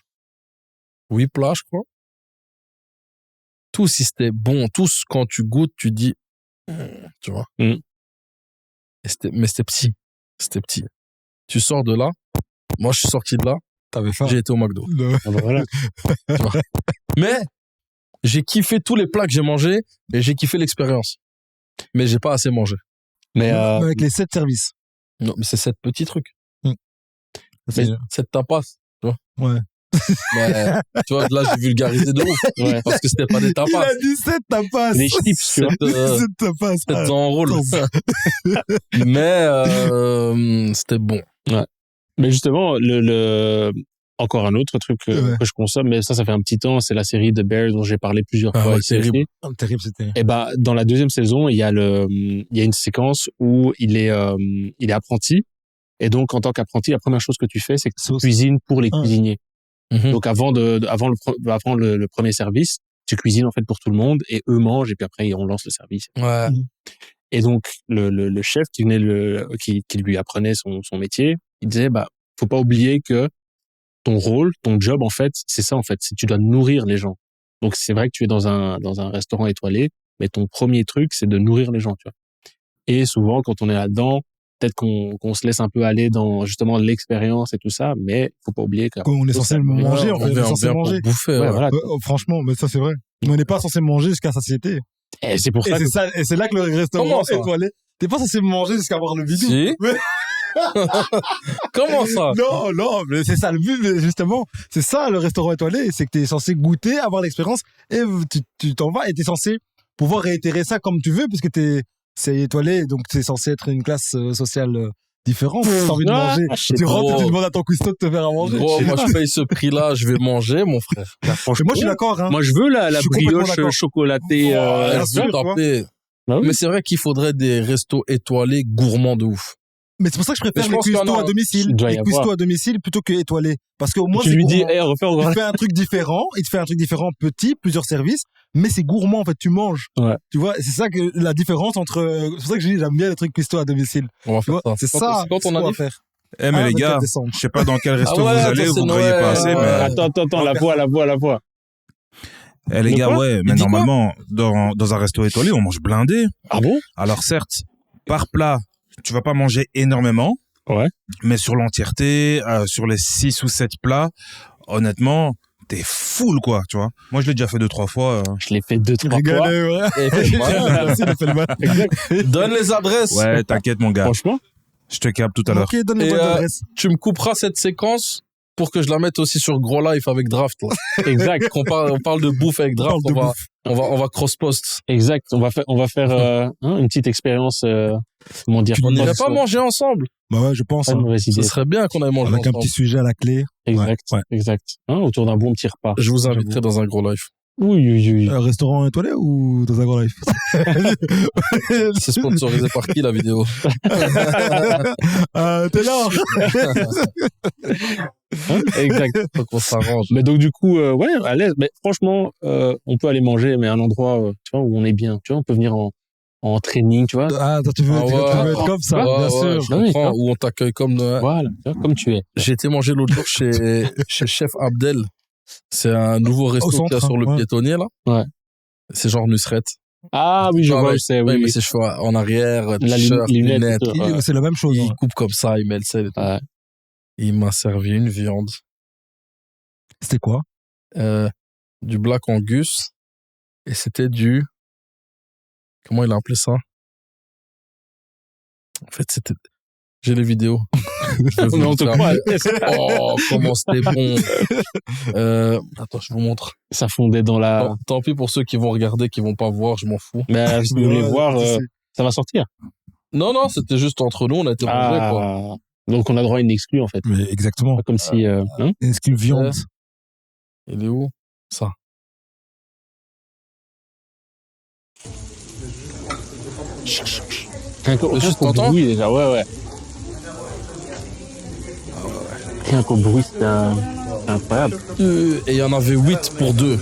8 plats, je crois. Tous, si c'était bon, tous, quand tu goûtes, tu dis, tu vois. Mm. Mais c'était petit. C'était petit. Tu sors de là. Moi, je suis sorti de là. T'avais faim. J'ai été au McDo. Ah bah voilà. Tu vois. Mais j'ai kiffé tous les plats que j'ai mangés et j'ai kiffé l'expérience. Mais j'ai pas assez mangé. Mais Avec les 7 services. Non, mais c'est 7 petits trucs. C'est- 7 tapas, tu vois. Ouais. Ouais. Tu vois, là, j'ai vulgarisé de ouf. Ouais. Parce que c'était pas des Il tapas. a dit 7 tapas. les chips, tu vois. 7 tapas. 7 en rôle. Mais c'était bon. Mais justement, encore un autre truc que je consomme, mais ça fait un petit temps, c'est la série The Bear dont j'ai parlé plusieurs fois. Ouais, terrible. Terrible, c'était. Et bah, dans la deuxième saison, il y a une séquence où il est apprenti. Et donc, en tant qu'apprenti, la première chose que tu fais, c'est que tu cuisines pour les cuisiniers. Mhm. Donc, avant le premier service, tu cuisines, en fait, pour tout le monde et eux mangent et puis après, on lance le service. Ouais. Et donc, le chef qui lui apprenait son métier, il disait, bah, faut pas oublier que ton rôle, ton job, en fait, c'est ça, en fait. C'est tu dois nourrir les gens. Donc, c'est vrai que tu es dans un restaurant étoilé, mais ton premier truc, c'est de nourrir les gens, tu vois. Et souvent, quand on est là-dedans, peut-être qu'on se laisse un peu aller dans, justement, l'expérience et tout ça, mais faut pas oublier qu'on est censé manger, en fait. On est censé manger. Bouffer, ouais, voilà. Franchement, mais ça, c'est vrai. On n'est pas censé manger jusqu'à satiété. Et c'est pour ça Et c'est là que le restaurant Comment ça étoilé. T'es pas censé manger jusqu'à avoir le bidou. Si. Mais- Comment ça? Non, mais c'est ça le but, mais justement. C'est ça le restaurant étoilé, c'est que t'es censé goûter, avoir l'expérience, et tu t'en vas, et t'es censé pouvoir réitérer ça comme tu veux, parce que c'est étoilé, donc t'es censé être une classe sociale différente. Si t'as envie de manger, tu rentres et tu demandes à ton cuistot de te faire à manger. Gros, moi, je paye ce prix-là, je vais manger, mon frère. Et moi, je suis d'accord, hein. Moi, je veux la Je suis complètement brioche d'accord. chocolatée. Bien Je sûr, veux tu vois. taper. Bah oui. Mais c'est vrai qu'il faudrait des restos étoilés gourmands de ouf. Mais c'est pour ça que je Mais préfère je les pense qu'il y en cuistots a à domicile. Il doit y Les avoir. cuistots à domicile plutôt que étoilés. Parce qu'au moins, Tu c'est lui dis, gourmand. refais encore. Il te fait un truc différent, petit, plusieurs services, mais c'est gourmand, en fait, tu manges. Ouais. Tu vois, c'est ça que la différence entre, c'est pour ça que je dis, j'aime bien les trucs cuistots à domicile. On va Tu faire vois, ça. c'est ça. Quand on a dit. faire. Eh, mais les 24 gars, décembre. je sais pas dans quel resto Ah ouais, vous allez, attends, vous c'est croyez Noël. pas assez, mais. Attends, la voix. Eh, les De gars, quoi ouais, mais dit quoi normalement, dans un resto étoilé, on mange blindé. Ah bon? Alors, certes, par plat, tu vas pas manger énormément. Ouais. Mais sur l'entièreté, sur les 6 ou 7 plats, honnêtement, t'es full, quoi, tu vois. Moi, je l'ai déjà fait 2-3 fois. Je l'ai fait 2-3 fois. Rigoler, ouais. Merci, il a fait le mal. Exact. Donne les adresses. Ouais, t'inquiète, mon gars. Franchement. Je te capte tout à l'heure. Ok, donne les Et, bonnes adresses. Tu me couperas cette séquence pour que je la mette aussi sur Gros Life avec Draft. Là. Exact. on parle de bouffe avec Draft. On parle de On va cross-post. Exact. On va faire une petite expérience, comment dire. On n'irait pas manger ensemble. Bah ouais, je pense. Pas de Hein. mauvaise Ce idée. serait bien qu'on aille manger Avec un ensemble. petit sujet à la clé. Exact. Ouais. Exact. Autour d'un bon petit repas. Je vous inviterai dans un Gros Life. Oui. Un restaurant étoilé ou dans un Gros Life? C'est sponsorisé par qui la vidéo? T'es là. Exact. Faut qu'on s'arrange. Mais donc, du coup, ouais, à l'aise. Mais franchement, on peut aller manger, mais à un endroit, tu vois, où on est bien. Tu vois, on peut venir en training, tu vois. Ah, toi, tu veux être comme ça, Ouais, bien ouais, sûr. je Ah oui, comprends. hein. Où on t'accueille comme... Voilà, tu vois, comme tu es. J'ai été manger l'autre jour chez Chef Abdel. C'est un nouveau resto centre, qu'il y a sur le ouais. piétonnier, là. Ouais. C'est genre Nusret. Ah oui, je Ah, vois, ouais. je sais, Ouais, oui. mais ses cheveux en arrière, La t-shirt, lunette, lunettes. tout. Ouais. C'est la même chose. Il hein. coupe comme ça, il met le sel et tout. Ouais. Il m'a servi une viande. C'était quoi? Du Black Angus. Et c'était du... Comment il a appelé ça? En fait, c'était... J'ai les vidéos. Je vais vous Mais on te montrer. croit. Oh, comment c'était bon. Attends, je vous montre. Ça fondait dans la. Tant pis pour ceux qui vont regarder, qui vont pas voir, je m'en fous. Mais si vous voulez voir, ça va sortir. Non, c'était juste entre nous, on a été rangés, quoi. Ah. Donc on a droit à une exclue en fait. Mais exactement. Pas comme si. Hein Une skill viande. Il est où? Ça. Rien qu'au Juste, qu'au t'entends bruit déjà, ouais. Rien qu'au bruit, c'était incroyable. Et il y en avait 8 pour 2.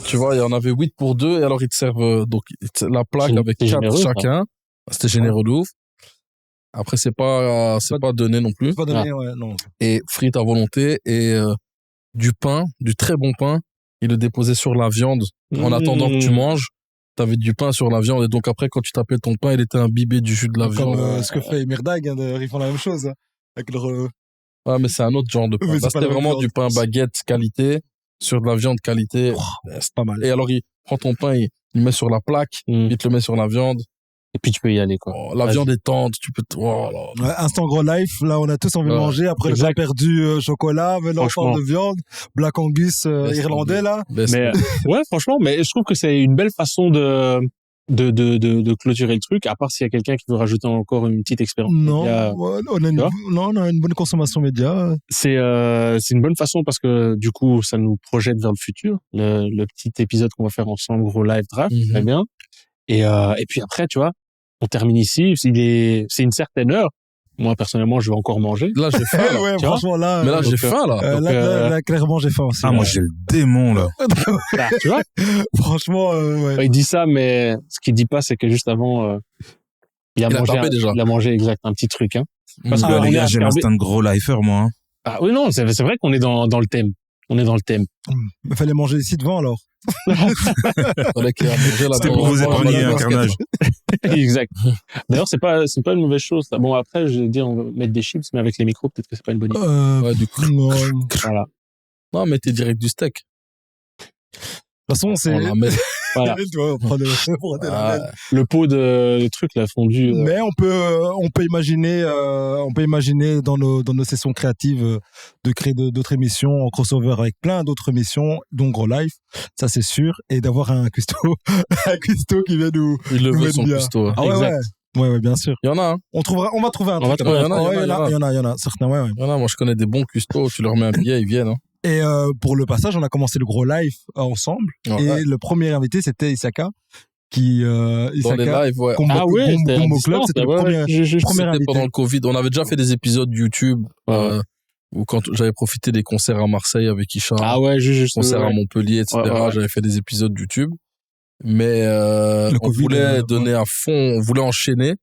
Tu vois, il y en avait 8 pour 2, et alors ils te servent donc la plaque avec 4 généreux, chacun. C'était généreux de ouf. Après, c'est pas donné non plus. Pas donné, ouais, non. Et frites à volonté, et du pain, du très bon pain. Ils le déposaient sur la viande en attendant que tu manges. T'avais du pain sur la viande, et donc après, quand tu tapais ton pain, il était imbibé du jus de la Comme viande. ce que fait Emirdag, hein, d'ailleurs, ils font la même chose. Hein, avec leur. Ouais, mais c'est un autre genre de pain. Oui, Là, c'est pas c'était la même vraiment viande. du pain baguette qualité sur de la viande qualité. C'est pas mal. Et alors, il prend ton pain, il met sur la plaque, il te le met sur la viande. Et puis tu peux y aller quoi. Oh, la viande est tendre, tu peux... Oh, là. Ouais, instant gros life, là on a tous envie de manger. Après le Exact. pain perdu chocolat, maintenant on parle de viande, Black Angus irlandais là. Best. Mais ouais, franchement, mais je trouve que c'est une belle façon de clôturer le truc, à part s'il y a quelqu'un qui veut rajouter encore une petite expérience. Non, média. ouais, on a une bonne consommation média. C'est une bonne façon parce que du coup, ça nous projette vers le futur. Le petit épisode qu'on va faire ensemble, gros live draft, très bien. Et puis après, tu vois, on termine ici. C'est une certaine heure. Moi, personnellement, je vais encore manger. Là, j'ai faim, là. Ouais, franchement, là. Mais là, j'ai faim, là. Là, clairement, j'ai faim aussi. Ah, moi, j'ai le démon, là. Là, tu vois? Franchement, ouais. Il dit ça, mais ce qu'il dit pas, c'est que juste avant, il a mangé exact, un petit truc, hein. Parce que, les gars, j'ai l'instinct de gros lifer, moi. Hein. Ah oui, non, c'est vrai qu'on est dans le thème. On est dans le thème. Il fallait manger ici devant, alors. C'était pour vous épargner un carnage. Exact. D'ailleurs, c'est pas une mauvaise chose. Ça. Bon, après, je vais dire, on va mettre des chips, mais avec les micros, peut-être que c'est pas une bonne idée. Ouais, du coup. Voilà. Non, mettez direct du steak. De toute façon, c'est. Voilà. Le pot de truc, là, fondu. Mais on peut imaginer dans nos sessions créatives de créer d'autres émissions en crossover avec plein d'autres émissions, dont Gros Life, ça c'est sûr, et d'avoir un cuistot qui vient nous. Il le veut son cuistot. Ah ouais, bien sûr. Il y en a, hein. On va trouver un truc. Il y en a, certains, ouais. Il y en a, moi je connais des bons custos, tu leur mets un billet, ils viennent, hein. Et pour le passage, on a commencé le Gros Live ensemble. Ouais. Et le premier invité, c'était Isaka. Dans les lives, ouais. Combo Club, c'était le premier invité. Pendant le Covid. On avait déjà fait des épisodes YouTube où quand j'avais profité des concerts à Marseille avec Isha, concerts à Montpellier, etc. J'avais fait des épisodes YouTube. Mais on voulait donner à fond, on voulait enchaîner.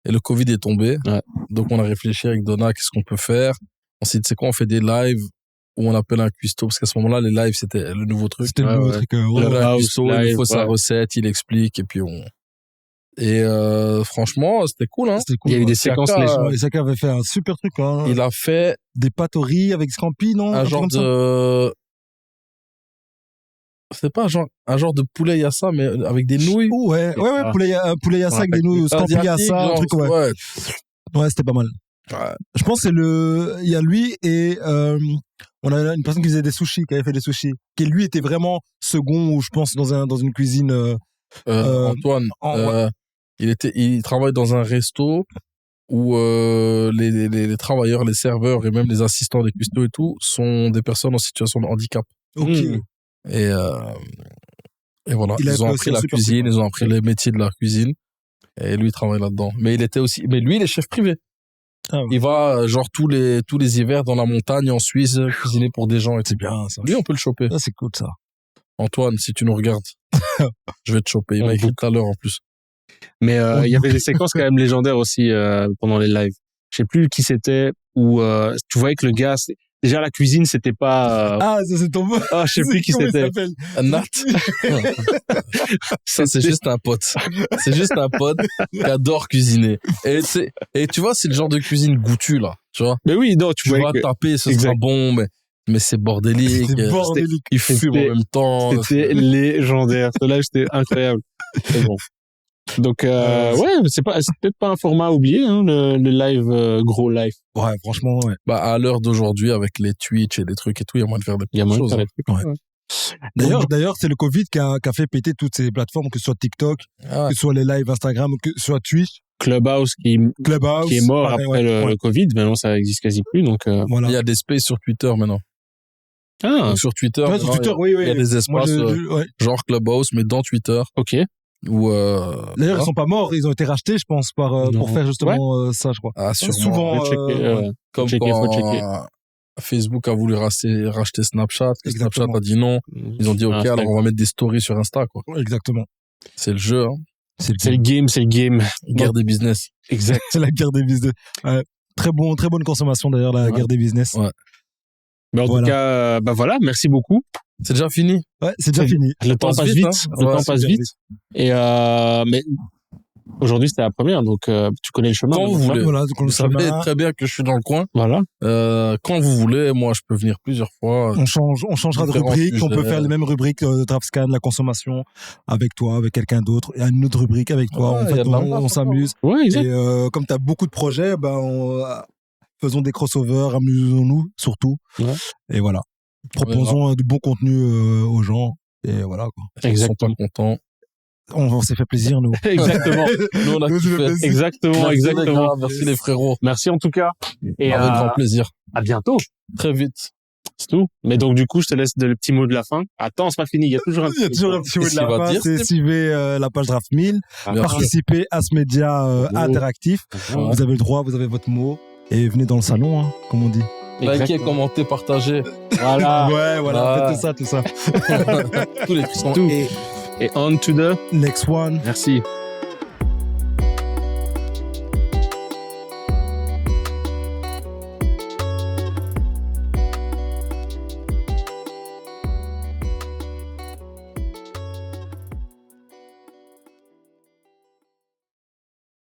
Et le Covid est tombé. Ouais. Donc on a réfléchi avec Donna, qu'est-ce qu'on peut faire. On s'est dit, c'est quoi, on fait des lives où on appelle un cuistot, parce qu'à ce moment-là, les lives, c'était le nouveau truc. C'était le nouveau truc. Un cuistot, il faut sa recette, il explique, et puis franchement, c'était cool, hein. C'était cool. Il y a eu des séquences légères. Isaka avait fait un super truc, hein. Il a fait des pâtes au riz avec scampi, non? Un genre de... C'est pas un genre de poulet yassa, mais avec des nouilles. Ouais, poulet yassa avec des nouilles, scampi yassa, un truc, ouais. Ouais, c'était pas mal. Ouais. Je pense que il y a lui et on a une personne qui faisait des sushis, qui avait fait des sushis, qui lui était vraiment second, ou je pense dans une cuisine. Antoine, il travaille dans un resto où les travailleurs, les serveurs et même les assistants des cuistots et tout sont des personnes en situation de handicap. Ok. Et voilà, ils ont appris la cuisine, ils ont appris les métiers de la cuisine, et lui il travaille là-dedans. Mais lui il est chef privé. Ah ouais. Il va genre tous les hivers dans la montagne en Suisse cuisiner pour des gens, et c'est bien ça. Lui on peut le choper. Ça c'est cool ça. Antoine, si tu nous regardes, je vais te choper. Il m'a écrit tout à l'heure en plus. Mais il y avait des séquences quand même légendaires aussi pendant les lives. Je sais plus qui c'était, où tu voyais que le gars, déjà la cuisine c'était pas. Ah, ça c'est ton. Ah, je sais plus qui c'était. Nat. Ça c'est juste un pote. C'est juste un pote qui adore cuisiner. Et tu vois, c'est le genre de cuisine goûtue là, tu vois. Mais oui, non, tu vas taper, ce sera bon, mais c'est bordélique. C'est bordélique. Il fume en même temps. C'était légendaire. Ce live, c'était incroyable. C'est bon. Donc, ouais, c'est peut-être pas un format à oublier, hein, le live, gros live. Ouais, franchement, ouais. Bah, à l'heure d'aujourd'hui, avec les Twitch et des trucs et tout, il y a moyen de faire des Il y a moyen de choses. faire des trucs. Ouais. Ouais. D'ailleurs, c'est le Covid qui a fait péter toutes ces plateformes, que ce soit TikTok, Ah ouais. que ce soit les lives Instagram, que ce soit Twitch, Clubhouse Clubhouse. qui est mort pareil, après le Covid, maintenant ça existe quasi plus, donc, Voilà. Il y a des spaces sur Twitter maintenant. Donc, sur Twitter, Ouais, sur maintenant, Twitter, oui, oui. il y a des espaces ouais. genre Clubhouse, mais dans Twitter. ok. Où, D'ailleurs, ils sont pas morts, ils ont été rachetés, je pense, Non. pour faire justement ça, je crois. Ah, sûrement. Souvent, Faut checker, Comme checker, quand faut checker. Facebook a voulu racheter Snapchat, que Exactement. Snapchat a dit non. Ils ont dit, OK, Insta. alors on va mettre des stories sur Insta, quoi. Exactement. C'est le jeu, hein. C'est le game. Guerre des business. Exact. C'est la guerre des business. Très bonne consommation d'ailleurs, la Ouais. guerre des business. Ouais. Mais en tout cas, bah voilà, merci beaucoup. C'est déjà fini. Ouais, c'est déjà fini. Le temps passe vite. Le temps passe vite. Et mais aujourd'hui c'était la première, donc tu connais le chemin. Quand vous donc, voulez. Voilà, donc on Vous le savez chemin. très bien que je suis dans le coin. Voilà. Quand vous voulez, moi, je peux venir plusieurs fois. On changera de Différents rubrique. On peut sujets. faire les mêmes rubriques de TraveScan, la consommation, avec toi, avec quelqu'un d'autre. Et une autre rubrique avec toi. Ouais, En y a fait, de la on place, s'amuse. Ouais, exact. Et comme tu as beaucoup de projets, faisons des crossovers, amusons-nous surtout. Ouais. Et voilà. Proposons du bon contenu aux gens. Et voilà, quoi. Ils sont Exactement. pas contents. On s'est fait plaisir, nous. Exactement. Nous, on a Nous, kiffé. c'est plaisir. Exactement, Merci, les exactement. gars. Merci les frérots. Merci en tout cas. Et Avec grand plaisir. à bientôt. Très vite. C'est tout. Mais donc du coup, je te laisse le petit mot de la fin. Attends, c'est pas fini. Il y a toujours un Il y a toujours un petit mot de Qu'est-ce qu'il la va fin. dire, C'est Steve suivez la page Draft 1000. Bien sûr. Participez à ce média interactif. Ouais. Vous avez le droit, vous avez votre mot. Et venez dans le salon, hein, comme on dit. Likez, Exactement. commentez, partagez. Voilà. Ouais, voilà, Ouais. faites tout ça. Tous les trucs sont Tout. Et on to the. Next one. Merci.